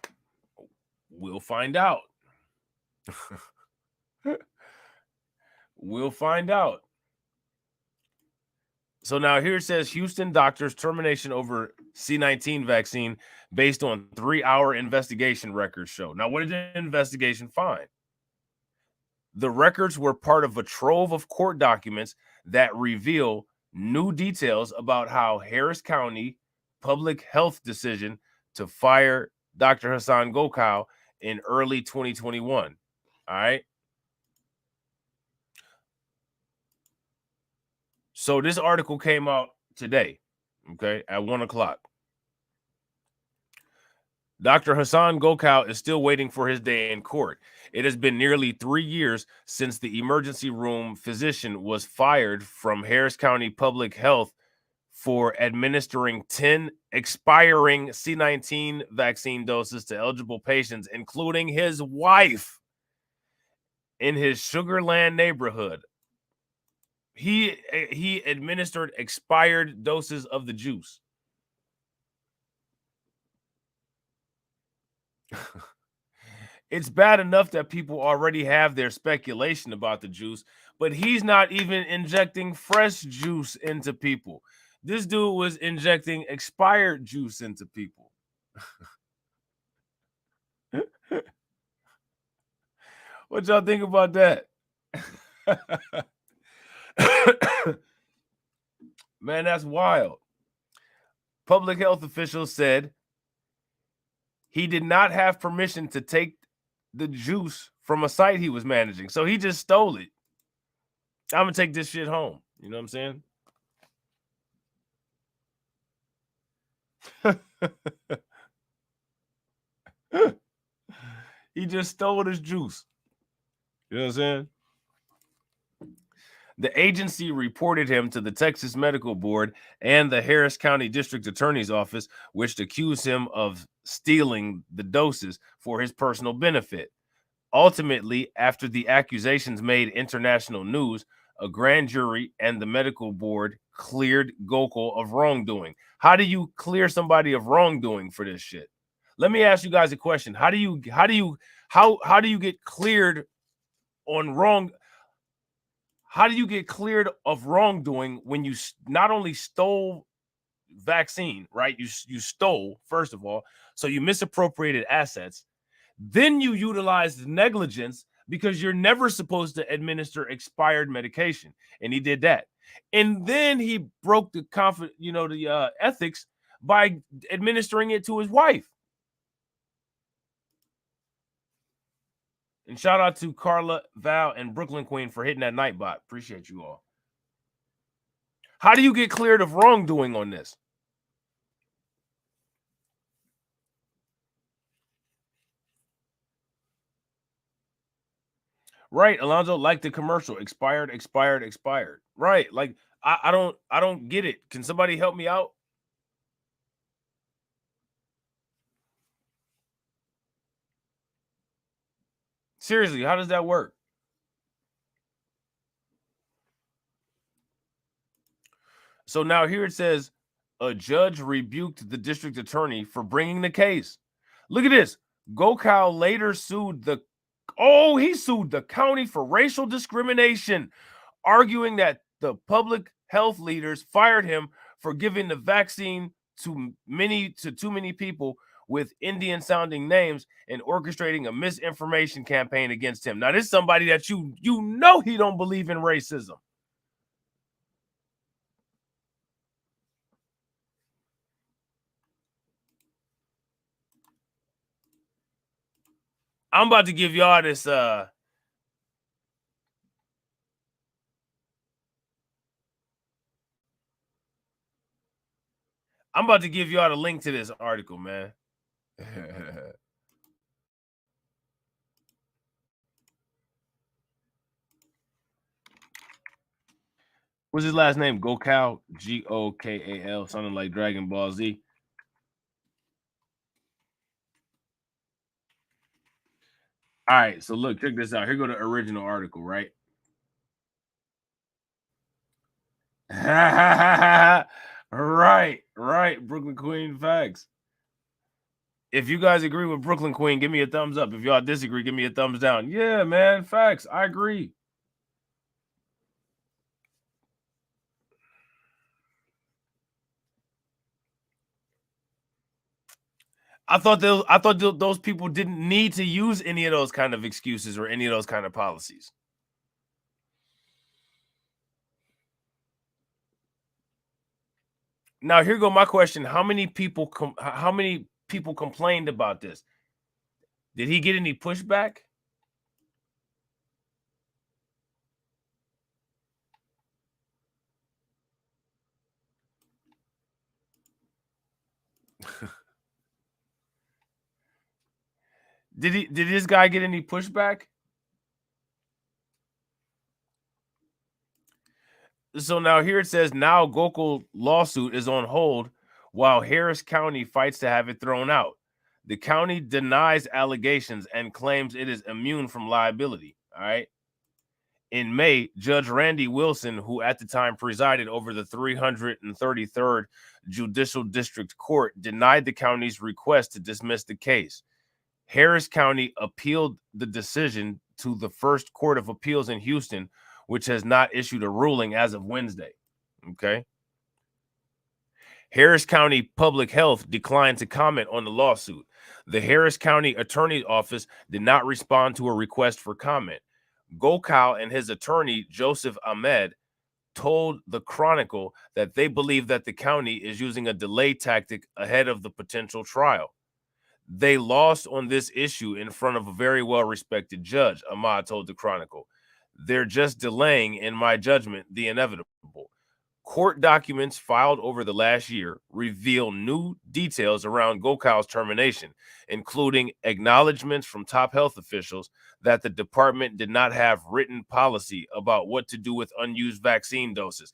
We'll find out. We'll find out. So now here it says Houston doctors termination over C-19 vaccine based on 3-hour investigation records show. Now, what did the investigation find? The records were part of a trove of court documents that reveal new details about how Harris County public health decision to fire Dr. Hassan Gokal in early 2021. All right. So this article came out today, okay, at 1 o'clock. Dr. Hassan Gokal is still waiting for his day in court. It has been nearly 3 years since the emergency room physician was fired from Harris County Public Health for administering 10 expiring C-19 vaccine doses to eligible patients, including his wife, in his Sugarland neighborhood. He administered expired doses of the juice. It's bad enough that people already have their speculation about the juice, but he's not even injecting fresh juice into people. This dude was injecting expired juice into people. What y'all think about that? Man, that's wild. public health officials said he did not have permission to take the juice from a site he was managing. So he just stole it. I'm going to take this shit home. You know what I'm saying? He just stole his juice. You know what I'm saying? The agency reported him to the Texas Medical Board and the Harris County District Attorney's Office, which accused him of stealing the doses for his personal benefit. Ultimately, after the accusations made international news, a grand jury and the medical board cleared Gokul of wrongdoing. How do you clear somebody of wrongdoing for this shit? Let me ask you guys a question. How do you get cleared on wrong? How do you get cleared of wrongdoing when you not only stole vaccine, right? You stole, first of all, so you misappropriated assets. Then you utilized negligence because you're never supposed to administer expired medication, and he did that. And then he broke the ethics by administering it to his wife. And shout out to Carla, Val, and Brooklyn Queen for hitting that Nightbot. Appreciate you all. How do you get cleared of wrongdoing on this? Right, Alonzo, like the commercial, expired. Right, like I don't get it. Can somebody help me out? Seriously, how does that work? So now here it says a judge rebuked the district attorney for bringing the case. Look at this. Gokul later sued the county for racial discrimination, arguing that the public health leaders fired him for giving the vaccine to too many people with Indian sounding names and orchestrating a misinformation campaign against him. Now, this is somebody that you know he don't believe in racism. I'm about to give y'all this I'm about to give y'all the link to this article, man. What's his last name? Gokul, Gokal, sounding like Dragon Ball Z. All right, so look, check this out. Here go the original article, right? right. Brooklyn Queen facts. If you guys agree with Brooklyn Queen, give me a thumbs up. If y'all disagree, give me a thumbs down. Yeah, man, facts. I agree. I thought those people didn't need to use any of those kind of excuses or any of those kind of policies. Now, here go my question. How many people complained about this? Did he get any pushback? Did this guy get any pushback? So now here it says now Gokul lawsuit is on hold while Harris County fights to have it thrown out. The county denies allegations and claims it is immune from liability. All right. In May, Judge Randy Wilson, who at the time presided over the 333rd Judicial District Court, denied the county's request to dismiss the case. Harris County appealed the decision to the First Court of Appeals in Houston, which has not issued a ruling as of Wednesday. Okay. Harris County Public Health declined to comment on the lawsuit. The Harris County Attorney's Office did not respond to a request for comment. Gokul and his attorney, Joseph Ahmed, told the Chronicle that they believe that the county is using a delay tactic ahead of the potential trial. They lost on this issue in front of a very well-respected judge, Ahmad told the Chronicle. They're just delaying, in my judgment, the inevitable. Court documents filed over the last year reveal new details around Gokhal's termination, including acknowledgments from top health officials that the department did not have written policy about what to do with unused vaccine doses.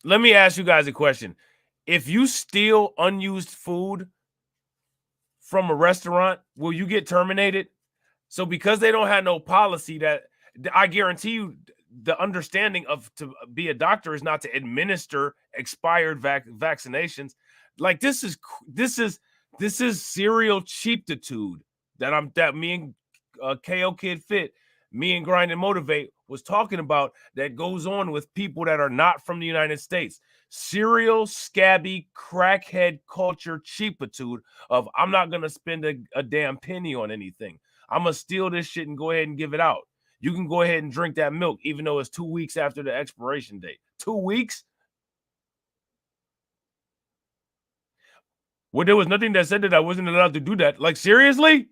Let me ask you guys a question. If you steal unused food from a restaurant, will you get terminated? So because they don't have no policy, that I guarantee you the understanding of to be a doctor is not to administer expired vaccinations. Like this is serial cheaptitude that me and KO Kid Fit, me and Grind and Motivate was talking about, that goes on with people that are not from the United States. Serial scabby crackhead culture cheapitude of, I'm not gonna spend a damn penny on anything. I'm gonna steal this shit and go ahead and give it out. You can go ahead and drink that milk, even though it's 2 weeks after the expiration date. 2 weeks? Well, there was nothing that said that I wasn't allowed to do that. Like, seriously?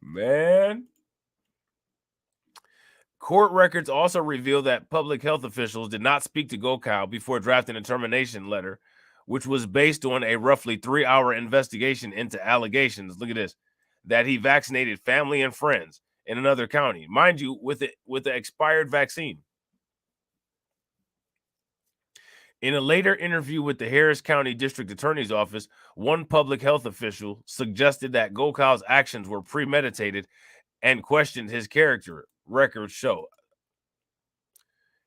Man. Court records also reveal that public health officials did not speak to Gokhale before drafting a termination letter, which was based on a roughly 3-hour investigation into allegations. Look at this, that he vaccinated family and friends in another county, mind you, with the expired vaccine. In a later interview with the Harris County District Attorney's Office, one public health official suggested that Gokhale's actions were premeditated and questioned his character, records show.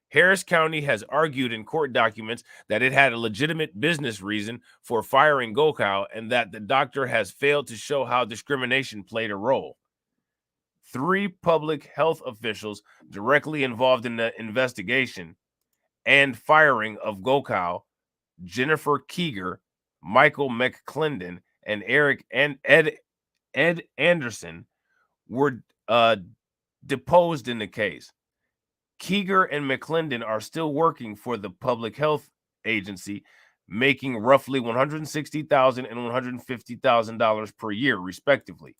Harris County has argued in court documents that it had a legitimate business reason for firing Gokhale and that the doctor has failed to show how discrimination played a role. 3 public health officials directly involved in the investigation and firing of Gokhale, Jennifer Keeger, Michael McClendon, and Ed Anderson, were deposed in the case. Keeger and McClendon are still working for the public health agency, making roughly $160,000 and $150,000 per year, respectively.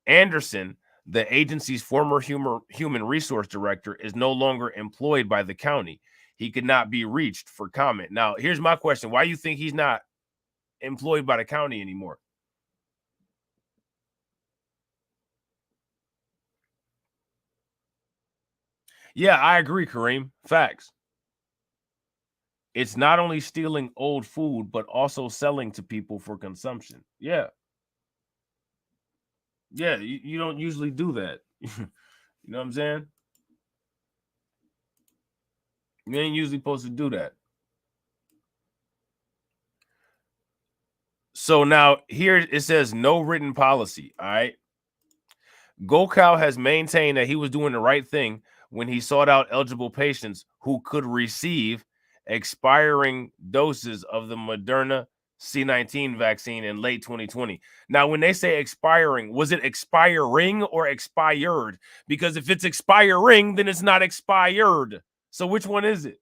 Anderson, the agency's former human resource director, is no longer employed by the county. He could not be reached for comment. Now, here's my question. Why do you think he's not employed by the county anymore? Yeah, I agree, Kareem. Facts. It's not only stealing old food, but also selling to people for consumption. Yeah. Yeah, you don't usually do that. You know what I'm saying? You ain't usually supposed to do that. So now here it says no written policy. All right. Gokhale has maintained that he was doing the right thing when he sought out eligible patients who could receive expiring doses of the Moderna C-19 vaccine in late 2020. Now, when they say expiring, was it expiring or expired? Because if it's expiring, then it's not expired. So which one is it?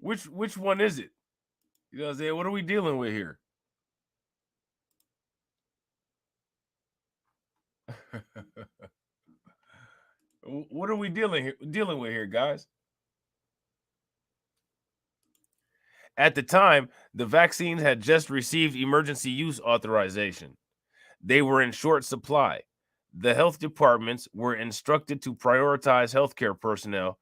Which one is it? You know what I'm saying? What are we dealing with here? What are we dealing with here, guys? At the time, the vaccines had just received emergency use authorization. They were in short supply. The health departments were instructed to prioritize healthcare personnel,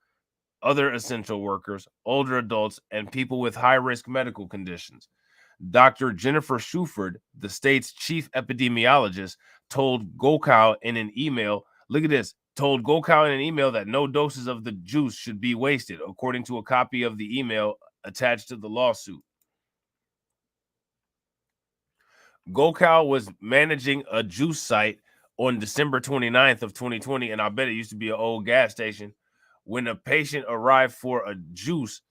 other essential workers, older adults, and people with high-risk medical conditions. Dr. Jennifer Shuford, the state's chief epidemiologist, told Gokhale in an email, look at this, told Gokhale in an email that no doses of the juice should be wasted, according to a copy of the email attached to the lawsuit. GoCal was managing a juice site on December 29th of 2020, and I bet it used to be an old gas station, when a patient arrived for a juice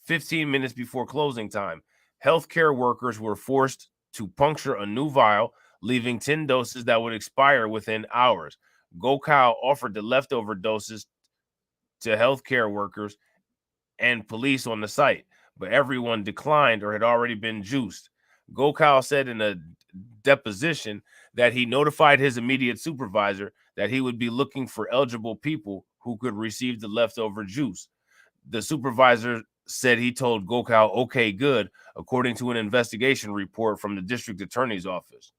15 minutes before closing time. Healthcare workers were forced to puncture a new vial, leaving 10 doses that would expire within hours. GoCal offered the leftover doses to healthcare workers and police on the site, but everyone declined or had already been juiced. GoCal said in a deposition that he notified his immediate supervisor that he would be looking for eligible people who could receive the leftover juice. The supervisor said he told GoCal, okay, good, according to an investigation report from the district attorney's office.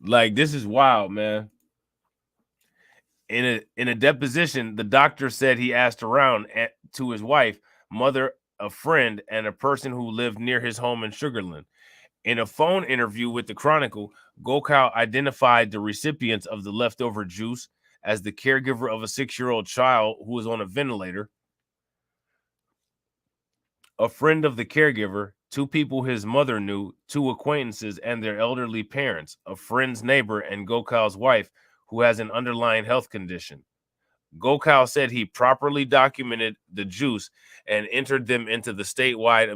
Like, this is wild, man. In a deposition, the doctor said he asked around to his wife, mother, a friend, and a person who lived near his home in Sugarland. In a phone interview with the Chronicle, GoCal identified the recipients of the leftover juice as the caregiver of a 6-year-old child who was on a ventilator, a friend of the caregiver, 2 people his mother knew, 2 acquaintances, and their elderly parents, a friend's neighbor, and GoCal's wife, who has an underlying health condition. GoCal said he properly documented the juice and entered them into the statewide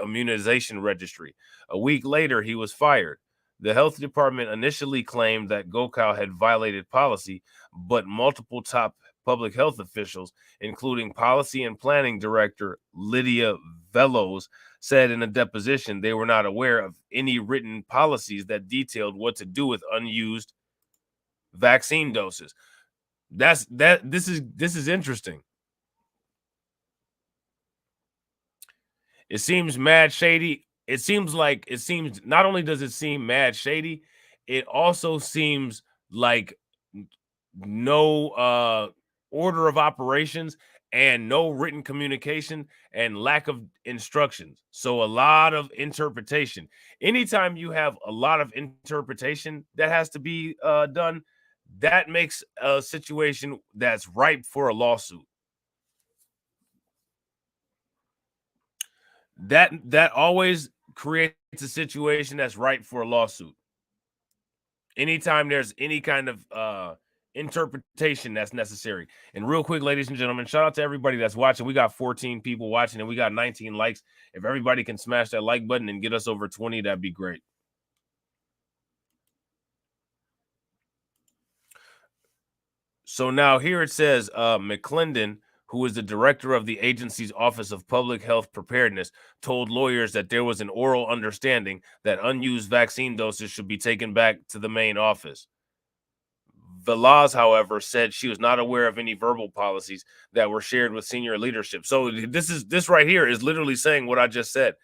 immunization registry. A week later, he was fired. The health department initially claimed that GoCal had violated policy, but multiple top public health officials, including policy and planning director Lydia Velos, said in a deposition they were not aware of any written policies that detailed what to do with unused vaccine doses. This is interesting. It seems mad shady. It seems not only does it seem mad shady, it also seems like no order of operations and no written communication and lack of instructions. So a lot of interpretation. Anytime you have a lot of interpretation that has to be done, that makes a situation that's ripe for a lawsuit. That always creates a situation that's ripe for a lawsuit. Anytime there's any kind of interpretation that's necessary. And real quick, ladies and gentlemen, shout out to everybody that's watching. We got 14 people watching and we got 19 likes. If everybody can smash that like button and get us over 20, that'd be great. So now here it says McClendon, who is the director of the agency's Office of Public Health Preparedness, told lawyers that there was an oral understanding that unused vaccine doses should be taken back to the main office. Velas, however, said she was not aware of any verbal policies that were shared with senior leadership. So this right here is literally saying what I just said.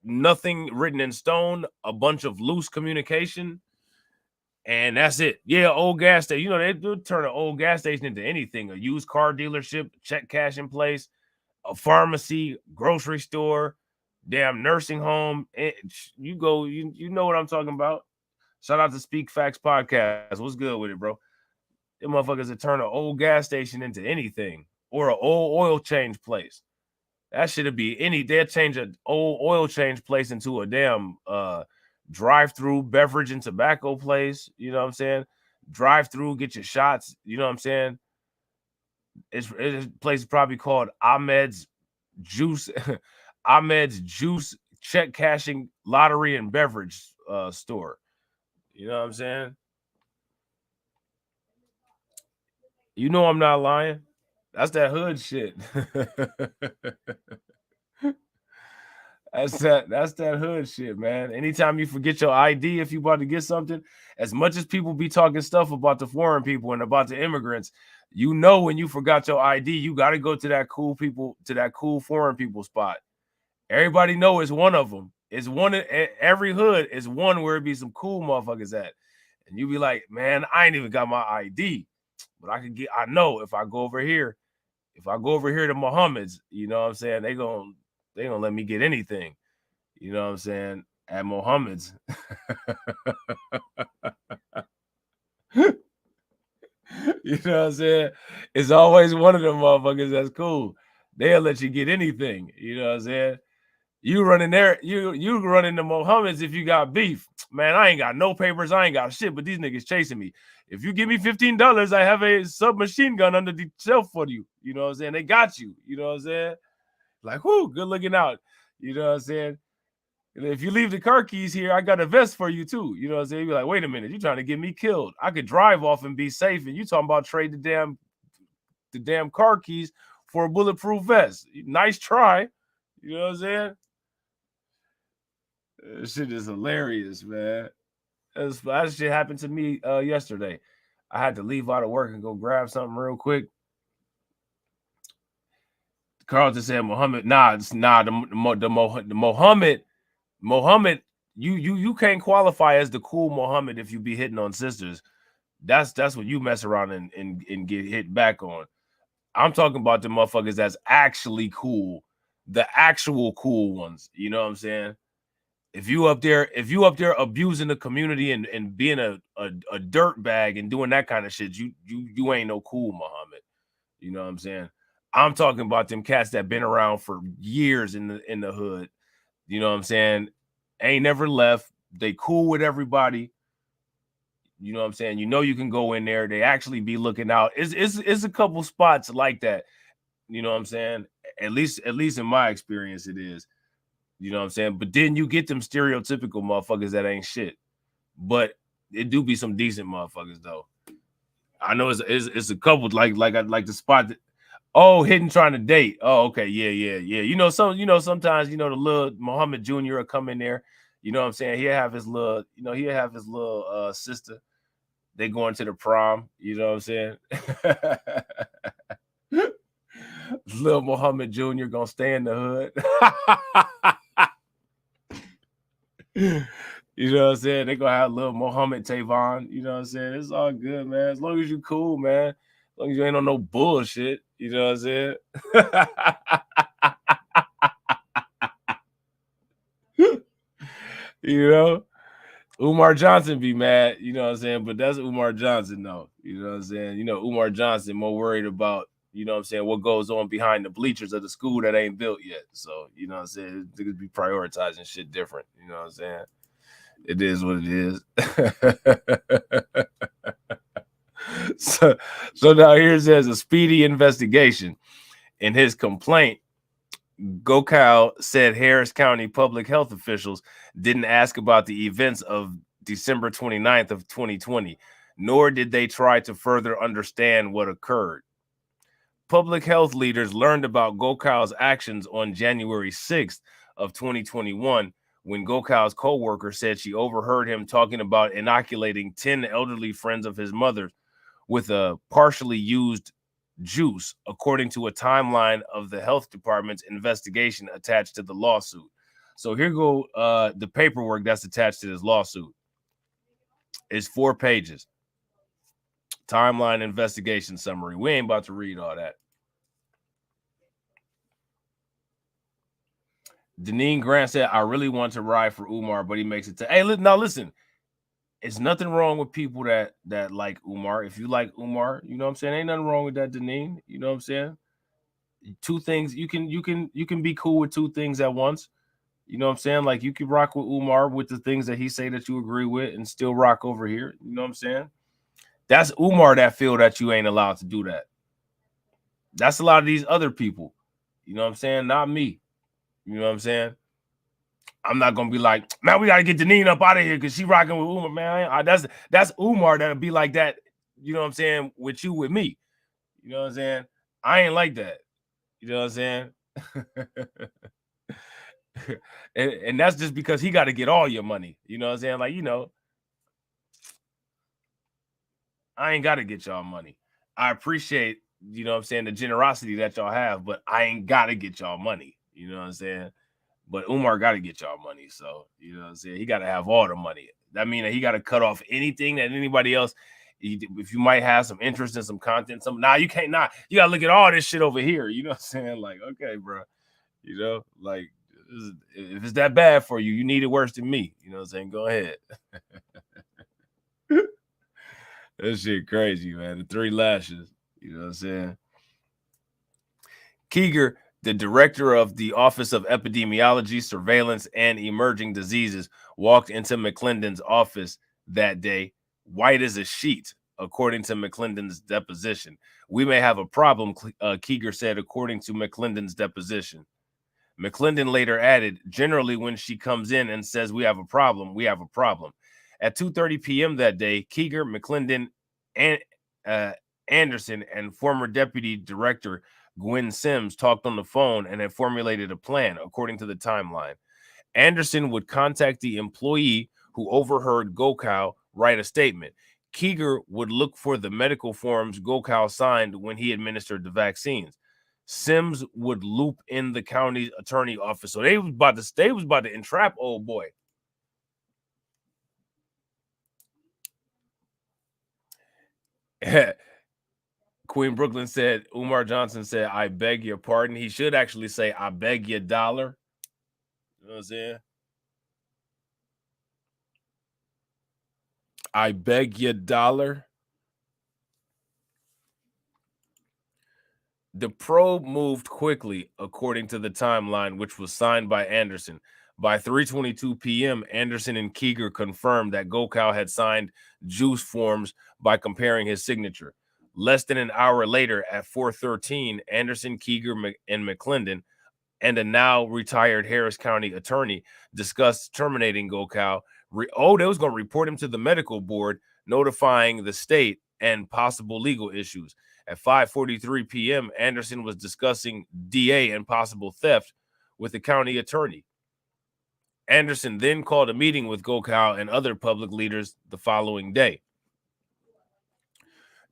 Nothing written in stone, a bunch of loose communication, and that's it. Yeah, old gas station. You know, they do turn an old gas station into anything. A used car dealership, check cash in place, a pharmacy, grocery store, damn nursing home. You know what I'm talking about. Shout out to Speak Facts Podcast. What's good with it, bro? Them motherfuckers that turn an old gas station into anything, or an old oil change place. That should be they'll change an old oil change place into a damn drive-through beverage and tobacco place. You know what I'm saying? Drive-through, get your shots. You know what I'm saying? It's a place probably called Ahmed's Juice, Ahmed's Juice check cashing lottery and beverage store. You know what I'm saying? You know I'm not lying. That's that hood shit. That's that hood shit, man. Anytime you forget your ID, if you about to get something, as much as people be talking stuff about the foreign people and about the immigrants, you know when you forgot your ID, you got to go to that cool foreign people spot. Everybody know it's one of them. It's one in every hood is one where it be some cool motherfuckers at. And you be like, man, I ain't even got my ID. But I know if I go over here to Muhammad's, you know what I'm saying, they gonna let me get anything. You know what I'm saying? At Muhammad's. You know what I'm saying? It's always one of them motherfuckers that's cool. They'll let you get anything. You know what I'm saying? You running there, you running the Mohammeds if you got beef. Man, I ain't got no papers, I ain't got shit, but these niggas chasing me. If you give me $15, I have a submachine gun under the shelf for you. You know what I'm saying? They got you. You know what I'm saying? Like, whoo, good looking out. You know what I'm saying? And if you leave the car keys here, I got a vest for you too. You know what I'm saying? You're like, wait a minute, you trying to get me killed. I could drive off and be safe, and you talking about trade the damn car keys for a bulletproof vest. Nice try. You know what I'm saying? This shit is hilarious, man. That shit happened to me yesterday. I had to leave out of work and go grab something real quick. Carlton said, Muhammad, Muhammad, you can't qualify as the cool Muhammad if you be hitting on sisters. That's what you mess around and get hit back on. I'm talking about the motherfuckers that's actually cool, the actual cool ones. You know what I'm saying? If you up there abusing the community and being a dirt bag and doing that kind of shit, you ain't no cool Muhammad. You know what I'm saying? I'm talking about them cats that been around for years in the hood. You know what I'm saying? Ain't never left. They cool with everybody. You know what I'm saying? You know you can go in there. They actually be looking out. It's a couple spots like that. You know what I'm saying? At least in my experience, it is. You know what I'm saying? But then you get them stereotypical motherfuckers that ain't shit. But it do be some decent motherfuckers though. I know it's a couple like the spot that, oh, hidden trying to date. Oh, okay, yeah. You know, sometimes the little Muhammad Jr. will come in there. You know what I'm saying? He'll have his little, sister. They going to the prom. You know what I'm saying? Little Muhammad Jr. gonna stay in the hood. You know what I'm saying? They gonna have little Muhammad Tavon. You know what I'm saying? It's all good, man. As long as you cool, man. As long as you ain't on no bullshit. You know what I'm saying? You know? Umar Johnson be mad, you know what I'm saying? But that's Umar Johnson, though. You know what I'm saying? You know, Umar Johnson more worried about, you know what I'm saying, what goes on behind the bleachers of the school that ain't built yet. So, you know what I'm saying? They could be prioritizing shit different. You know what I'm saying? It is what it is. So now here says a speedy investigation. In his complaint, Gokal said Harris County public health officials didn't ask about the events of December 29th of 2020, nor did they try to further understand what occurred. Public health leaders learned about Gokal's actions on January 6th of 2021 when Gokal's co-worker said she overheard him talking about inoculating 10 elderly friends of his mother with a partially used juice, according to a timeline of the health department's investigation attached to the lawsuit. So here go the paperwork that's attached to this lawsuit. It's 4 pages. Timeline investigation summary. We ain't about to read all that. Deneen Grant said, I really want to ride for Umar, but he makes it to, hey, now listen, it's nothing wrong with people that like Umar. If you like Umar, you know what I'm saying? Ain't nothing wrong with that, Deneen. You know what I'm saying? Two things, you can be cool with two things at once. You know what I'm saying? Like you can rock with Umar with the things that he say that you agree with and still rock over here. You know what I'm saying? That's Umar that feel that you ain't allowed to do that. That's a lot of these other people. You know what I'm saying? Not me. You know what I'm saying? I'm not gonna be like, man, we gotta get Deneen up out of here because she rocking with Umar, man. That's Umar that'll be like that. You know what I'm saying? With you, with me. You know what I'm saying? I ain't like that. You know what I'm saying? and that's just because he got to get all your money. You know what I'm saying? Like, you know, I ain't got to get y'all money. I appreciate, you know what I'm saying, the generosity that y'all have, but I ain't got to get y'all money. You know what I'm saying? But Umar got to get y'all money. So, you know what I'm saying? He got to have all the money. That means that he got to cut off anything that anybody else, if you might have some interest in some content, you can't not. You got to look at all this shit over here. You know what I'm saying? Like, okay, bro. You know, like, if it's that bad for you, you need it worse than me. You know what I'm saying? Go ahead. That shit crazy, man. The 3 lashes. You know what I'm saying? Keeger, the director of the Office of Epidemiology, Surveillance, and Emerging Diseases, walked into McClendon's office that day, white as a sheet, according to McClendon's deposition. We may have a problem, Keeger said, according to McClendon's deposition. McClendon later added, generally, when she comes in and says we have a problem, we have a problem. At 2:30 p.m. that day, Keeger, McClendon, and Anderson, and former deputy director Gwen Sims talked on the phone and had formulated a plan, according to the timeline. Anderson would contact the employee who overheard Gokow write a statement. Keeger would look for the medical forms Gokow signed when he administered the vaccines. Sims would loop in the county attorney office. So they was about to entrap old boy. Queen Brooklyn said, Umar Johnson said, I beg your pardon. He should actually say, I beg your dollar. You know what I'm saying? I beg your dollar. The probe moved quickly, according to the timeline, which was signed by Anderson. By 3:22 p.m., Anderson and Keeger confirmed that Gokow had signed juice forms by comparing his signature. Less than an hour later, at 4:13, Anderson, Keeger, and McClendon, and a now retired Harris County attorney, discussed terminating Gokow. They was going to report him to the medical board, notifying the state and possible legal issues. At 5:43 p.m., Anderson was discussing DA and possible theft with the county attorney. Anderson then called a meeting with Gokow and other public leaders the following day.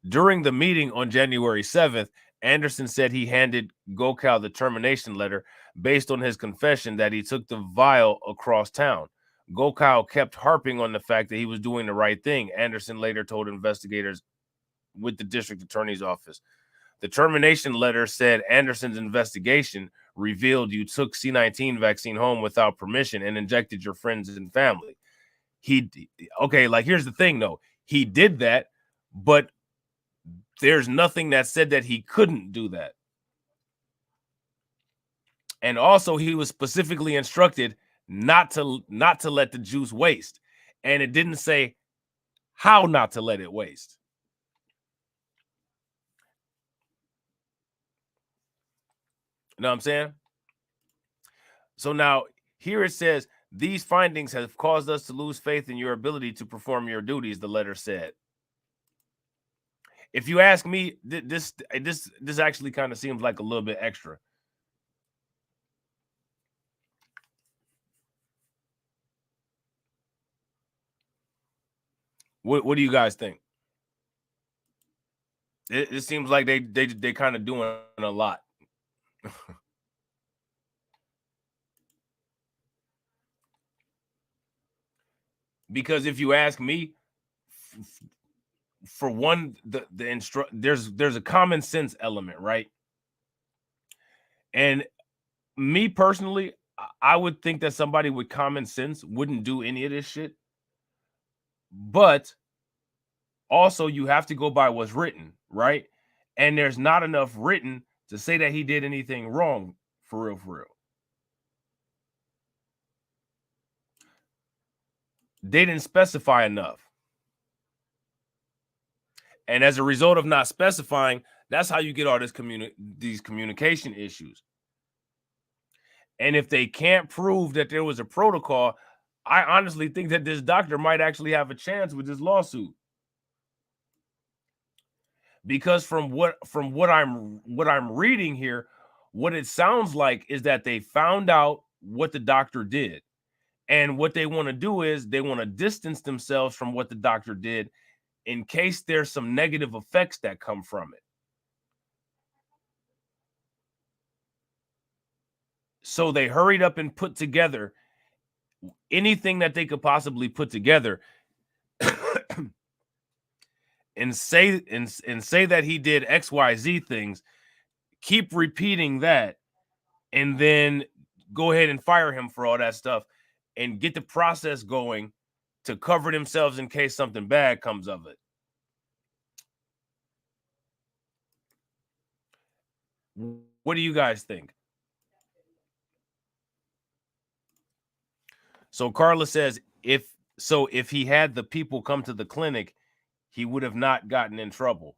During the meeting on January 7th, Anderson said he handed Gokow the termination letter based on his confession that he took the vial across town. Gokow kept harping on the fact that he was doing the right thing, Anderson later told investigators with the district attorney's office. The termination letter said Anderson's investigation revealed you took C-19 vaccine home without permission and injected your friends and family. Here's the thing though. He did that, but there's nothing that said that he couldn't do that. And also he was specifically instructed not to let the juice waste. And it didn't say how not to let it waste. You know what I'm saying? So now here it says, these findings have caused us to lose faith in your ability to perform your duties, the letter said. If you ask me, this actually kind of seems like a little bit extra. What do you guys think? It seems like they kind of doing a lot. Because if you ask me, for one, there's a common sense element, right? And me personally, I would think that somebody with common sense wouldn't do any of this shit. But also, you have to go by what's written, right? And there's not enough written to say that he did anything wrong, for real, for real. They didn't specify enough. And as a result of not specifying, that's how you get all these communication issues. And if they can't prove that there was a protocol, I honestly think that this doctor might actually have a chance with this lawsuit. Because from what I'm reading here, what it sounds like is that they found out what the doctor did. And what they want to do is they want to distance themselves from what the doctor did in case there's some negative effects that come from it. So they hurried up and put together anything that they could possibly put together and say that he did XYZ things, keep repeating that, and then go ahead and fire him for all that stuff and get the process going to cover themselves in case something bad comes of it. What do you guys think? So Carla says if he had the people come to the clinic, he would have not gotten in trouble.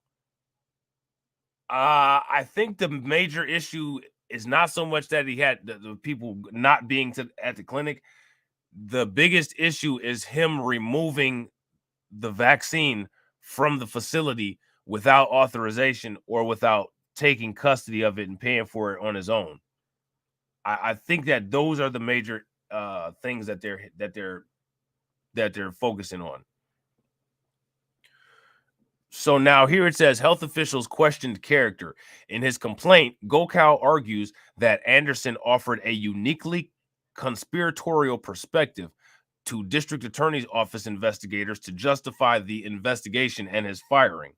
I think the major issue is not so much that he had the people not being at the clinic. The biggest issue is him removing the vaccine from the facility without authorization or without taking custody of it and paying for it on his own. I think that those are the major things that they're focusing on. So now here it says health officials questioned character. In his complaint, Gokal argues that Anderson offered a uniquely conspiratorial perspective to district attorney's office investigators to justify the investigation and his firing.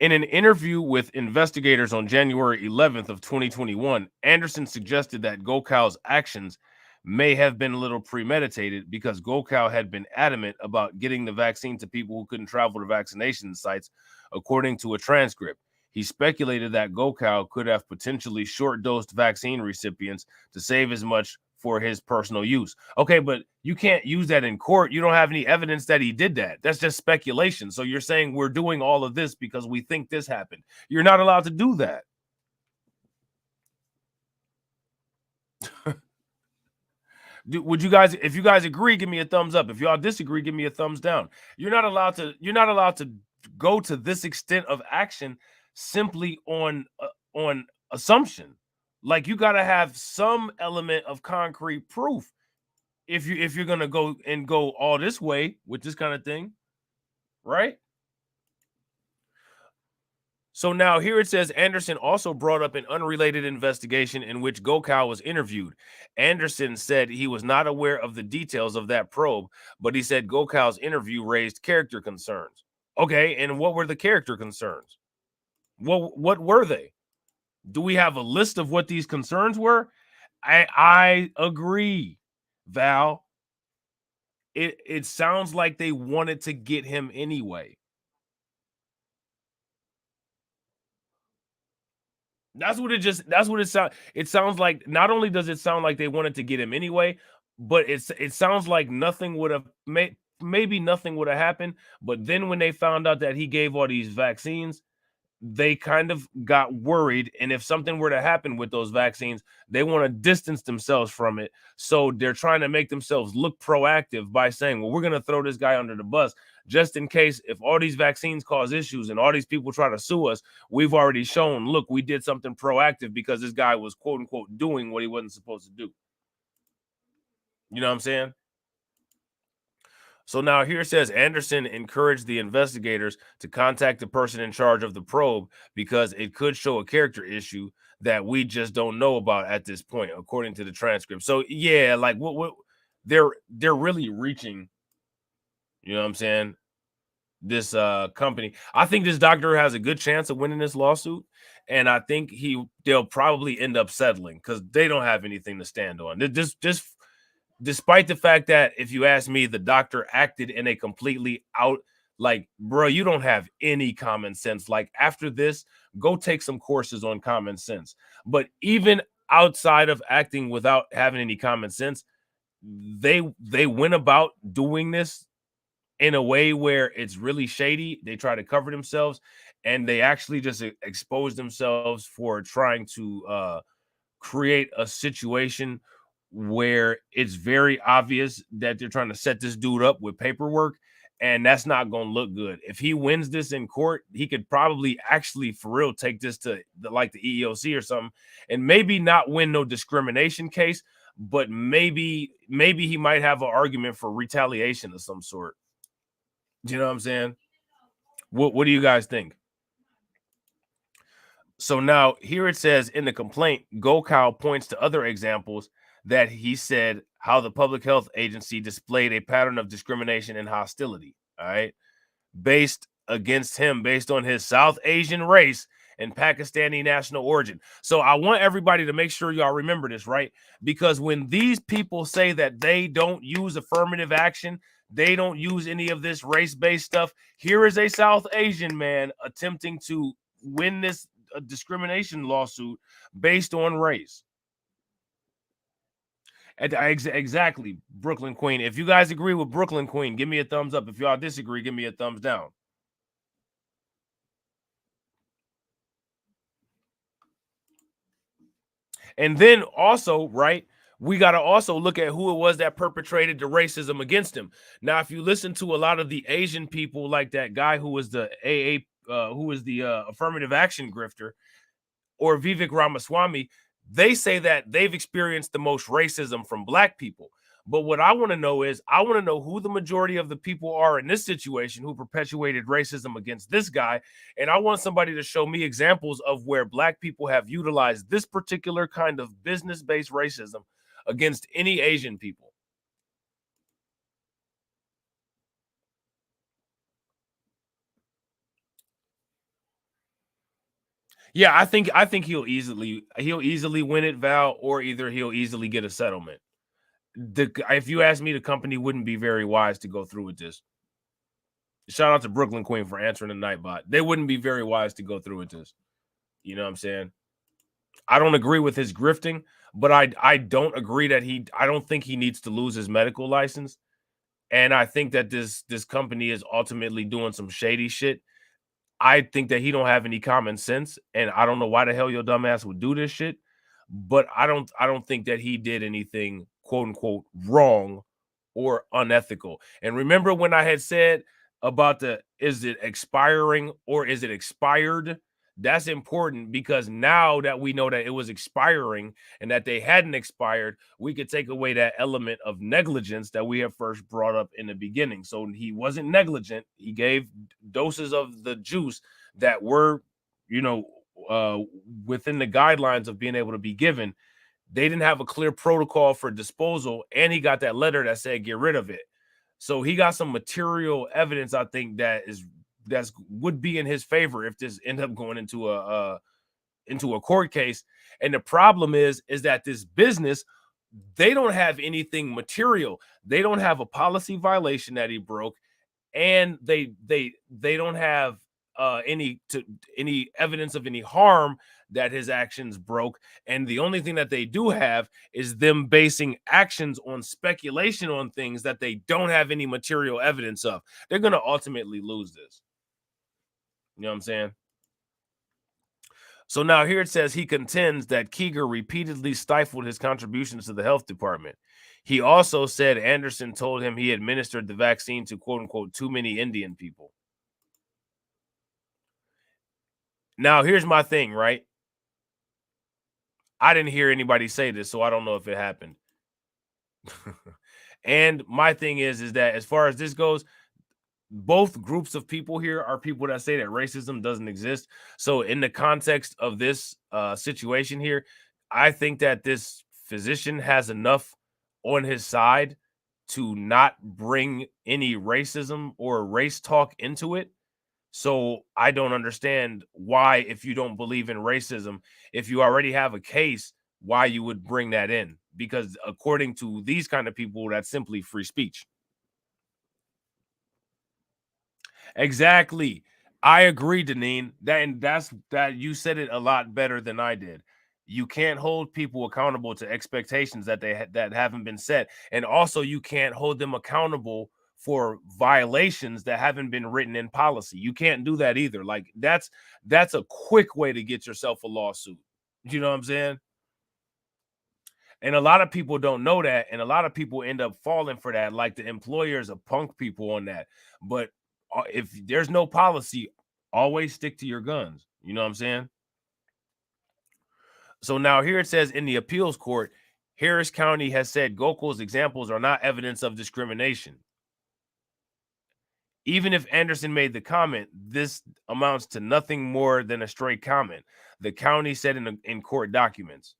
In an interview with investigators on January 11th of 2021, Anderson suggested that Gokal's actions may have been a little premeditated because Gokal had been adamant about getting the vaccine to people who couldn't travel to vaccination sites, according to a transcript. He speculated that Gokal could have potentially short-dosed vaccine recipients to save as much for his personal use. Okay, but you can't use that in court. You don't have any evidence that he did that. That's just speculation. So you're saying we're doing all of this because we think this happened. You're not allowed to do that. Would you guys, if you guys agree, give me a thumbs up. If y'all disagree, give me a thumbs down. You're not allowed to go to this extent of action simply on assumption. Like, you got to have some element of concrete proof if you're going to go all this way with this kind of thing, right? So now here it says Anderson also brought up an unrelated investigation in which Gokal was interviewed. Anderson said he was not aware of the details of that probe, but he said Gokal's interview raised character concerns. Okay, and what were the character concerns? What were they? Do we have a list of what these concerns were? I agree, Val. It sounds like they wanted to get him anyway. That's what it sounds. It sounds like, not only does it sound like they wanted to get him anyway, but it sounds like nothing would have maybe nothing would have happened. But then when they found out that he gave all these vaccines, they kind of got worried. And if something were to happen with those vaccines, they want to distance themselves from it. So they're trying to make themselves look proactive by saying, well, we're going to throw this guy under the bus just in case if all these vaccines cause issues and all these people try to sue us, we've already shown, look, we did something proactive because this guy was quote unquote doing what he wasn't supposed to do. You know what I'm saying? So now here it says Anderson encouraged the investigators to contact the person in charge of the probe because it could show a character issue that we just don't know about at this point, according to the transcript. So yeah, like what they're really reaching, you know what I'm saying? This company. I think this doctor has a good chance of winning this lawsuit, and I think they'll probably end up settling because they don't have anything to stand on. Just despite the fact that, if you ask me, the doctor acted in a completely like, bro, you don't have any common sense. Like, after this, go take some courses on common sense. But even outside of acting without having any common sense, they went about doing this in a way where it's really shady. They try to cover themselves, and they actually just expose themselves for trying to create a situation where it's very obvious that they're trying to set this dude up with paperwork, and that's not going to look good. If he wins this in court, he could probably actually for real take this to the EEOC or something, and maybe not win no discrimination case, but maybe he might have an argument for retaliation of some sort. Do you know what I'm saying? What do you guys think? So now here it says in the complaint, Gokal points to other examples that he said how the public health agency displayed a pattern of discrimination and hostility, all right, based against him based on his South Asian race and Pakistani national origin. So I want everybody to make sure y'all remember this, right? Because when these people say that they don't use affirmative action, they don't use any of this race-based stuff, here is a South Asian man attempting to win this discrimination lawsuit based on race. Exactly, Brooklyn Queen. If you guys agree with Brooklyn Queen, give me a thumbs up. If y'all disagree, give me a thumbs down. And then also, right, we got to also look at who it was that perpetrated the racism against him. Now, if you listen to a lot of the Asian people, like that guy who was the affirmative action grifter, or Vivek Ramaswamy, they say that they've experienced the most racism from Black people. But what I want to know is, I want to know who the majority of the people are in this situation who perpetuated racism against this guy. And I want somebody to show me examples of where Black people have utilized this particular kind of business-based racism against any Asian people. Yeah, I think he'll easily win it, Val, or either he'll easily get a settlement. If you ask me, the company wouldn't be very wise to go through with this. Shout out to Brooklyn Queen for answering the Nightbot. They wouldn't be very wise to go through with this. You know what I'm saying? I don't agree with his grifting, but I don't agree that I don't think he needs to lose his medical license. And I think that this company is ultimately doing some shady shit. I think that he don't have any common sense, and I don't know why the hell your dumbass would do this shit. But I don't think that he did anything quote unquote wrong or unethical. And remember when I had said about is it expiring or is it expired? That's important, because now that we know that it was expiring and that they hadn't expired, we could take away that element of negligence that we have first brought up in the beginning. So he wasn't negligent. He gave doses of the juice that were, within the guidelines of being able to be given. They didn't have a clear protocol for disposal, and he got that letter that said get rid of it. So he got some material evidence, I think, that's would be in his favor if this end up going into a court case. And the problem is that this business, they don't have anything material. They don't have a policy violation that he broke, and they don't have any evidence of any harm that his actions broke. And the only thing that they do have is them basing actions on speculation on things that they don't have any material evidence of. They're going to ultimately lose this. You know what I'm saying? So now here it says he contends that Keeger repeatedly stifled his contributions to the health department. He also said Anderson told him he administered the vaccine to quote unquote too many Indian people. Now here's my thing, right? I didn't hear anybody say this, so I don't know if it happened. And my thing is that as far as this goes, both groups of people here are people that say that racism doesn't exist. So in the context of this situation here, I think that this physician has enough on his side to not bring any racism or race talk into it. So I don't understand why, if you don't believe in racism, if you already have a case, why you would bring that in. Because according to these kind of people, that's simply free speech. Exactly. I agree, Deneen. That you said it a lot better than I did. You can't hold people accountable to expectations that that haven't been set. And also you can't hold them accountable for violations that haven't been written in policy. You can't do that either. Like that's a quick way to get yourself a lawsuit. You know what I'm saying? And a lot of people don't know that, and a lot of people end up falling for that. Like the employers are punk people on that. But if there's no policy, always stick to your guns. You know what I'm saying? So now here it says in the appeals court, Harris County has said Gokul's examples are not evidence of discrimination. Even if Anderson made the comment, this amounts to nothing more than a stray comment, the county said in court documents.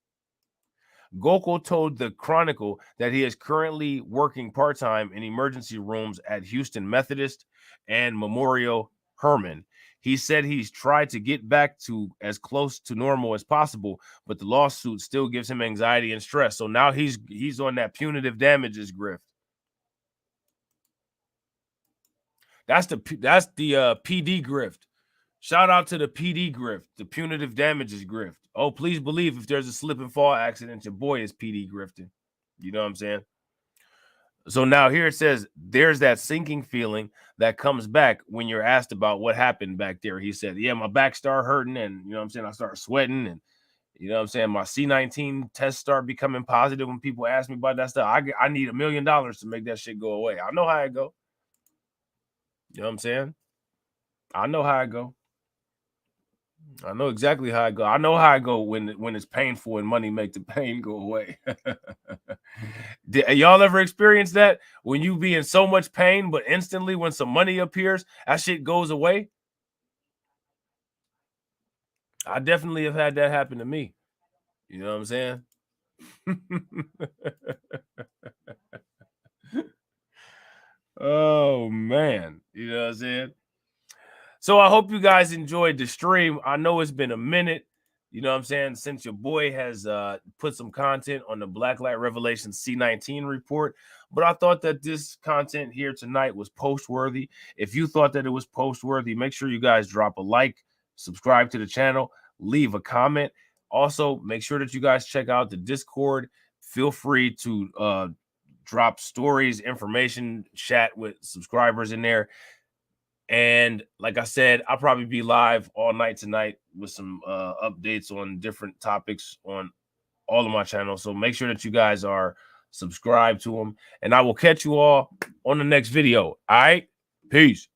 Gokul told the Chronicle that he is currently working part-time in emergency rooms at Houston Methodist and Memorial Hermann. He said he's tried to get back to as close to normal as possible, but the lawsuit still gives him anxiety and stress. So now he's on that punitive damages grift. That's the PD grift. Shout out to the PD grift, the punitive damages grift. Oh, please believe if there's a slip and fall accident, your boy is PD grifting. You know what I'm saying? So now here it says there's that sinking feeling that comes back when you're asked about what happened back there. He said, yeah, my back started hurting and, you know what I'm saying, I started sweating and, you know what I'm saying, my C19 tests start becoming positive when people ask me about that stuff. I need $1 million to make that shit go away. I know how it go. You know what I'm saying? I know how it go. I know exactly how I go. I know how I go when it's painful and money make the pain go away. Y'all ever experienced that? When you be in so much pain, but instantly when some money appears, that shit goes away? I definitely have had that happen to me. You know what I'm saying? Oh, man. You know what I'm saying? So I hope you guys enjoyed the stream. I know it's been a minute, you know what I'm saying, since your boy has put some content on the Blacklight Revelation C19 report. But I thought that this content here tonight was post-worthy. If you thought that it was post-worthy, make sure you guys drop a like, subscribe to the channel, leave a comment. Also, make sure that you guys check out the Discord. Feel free to drop stories, information, chat with subscribers in there. And like I said, I'll probably be live all night tonight with some updates on different topics on all of my channels. So make sure that you guys are subscribed to them. And I will catch you all on the next video. All right? Peace.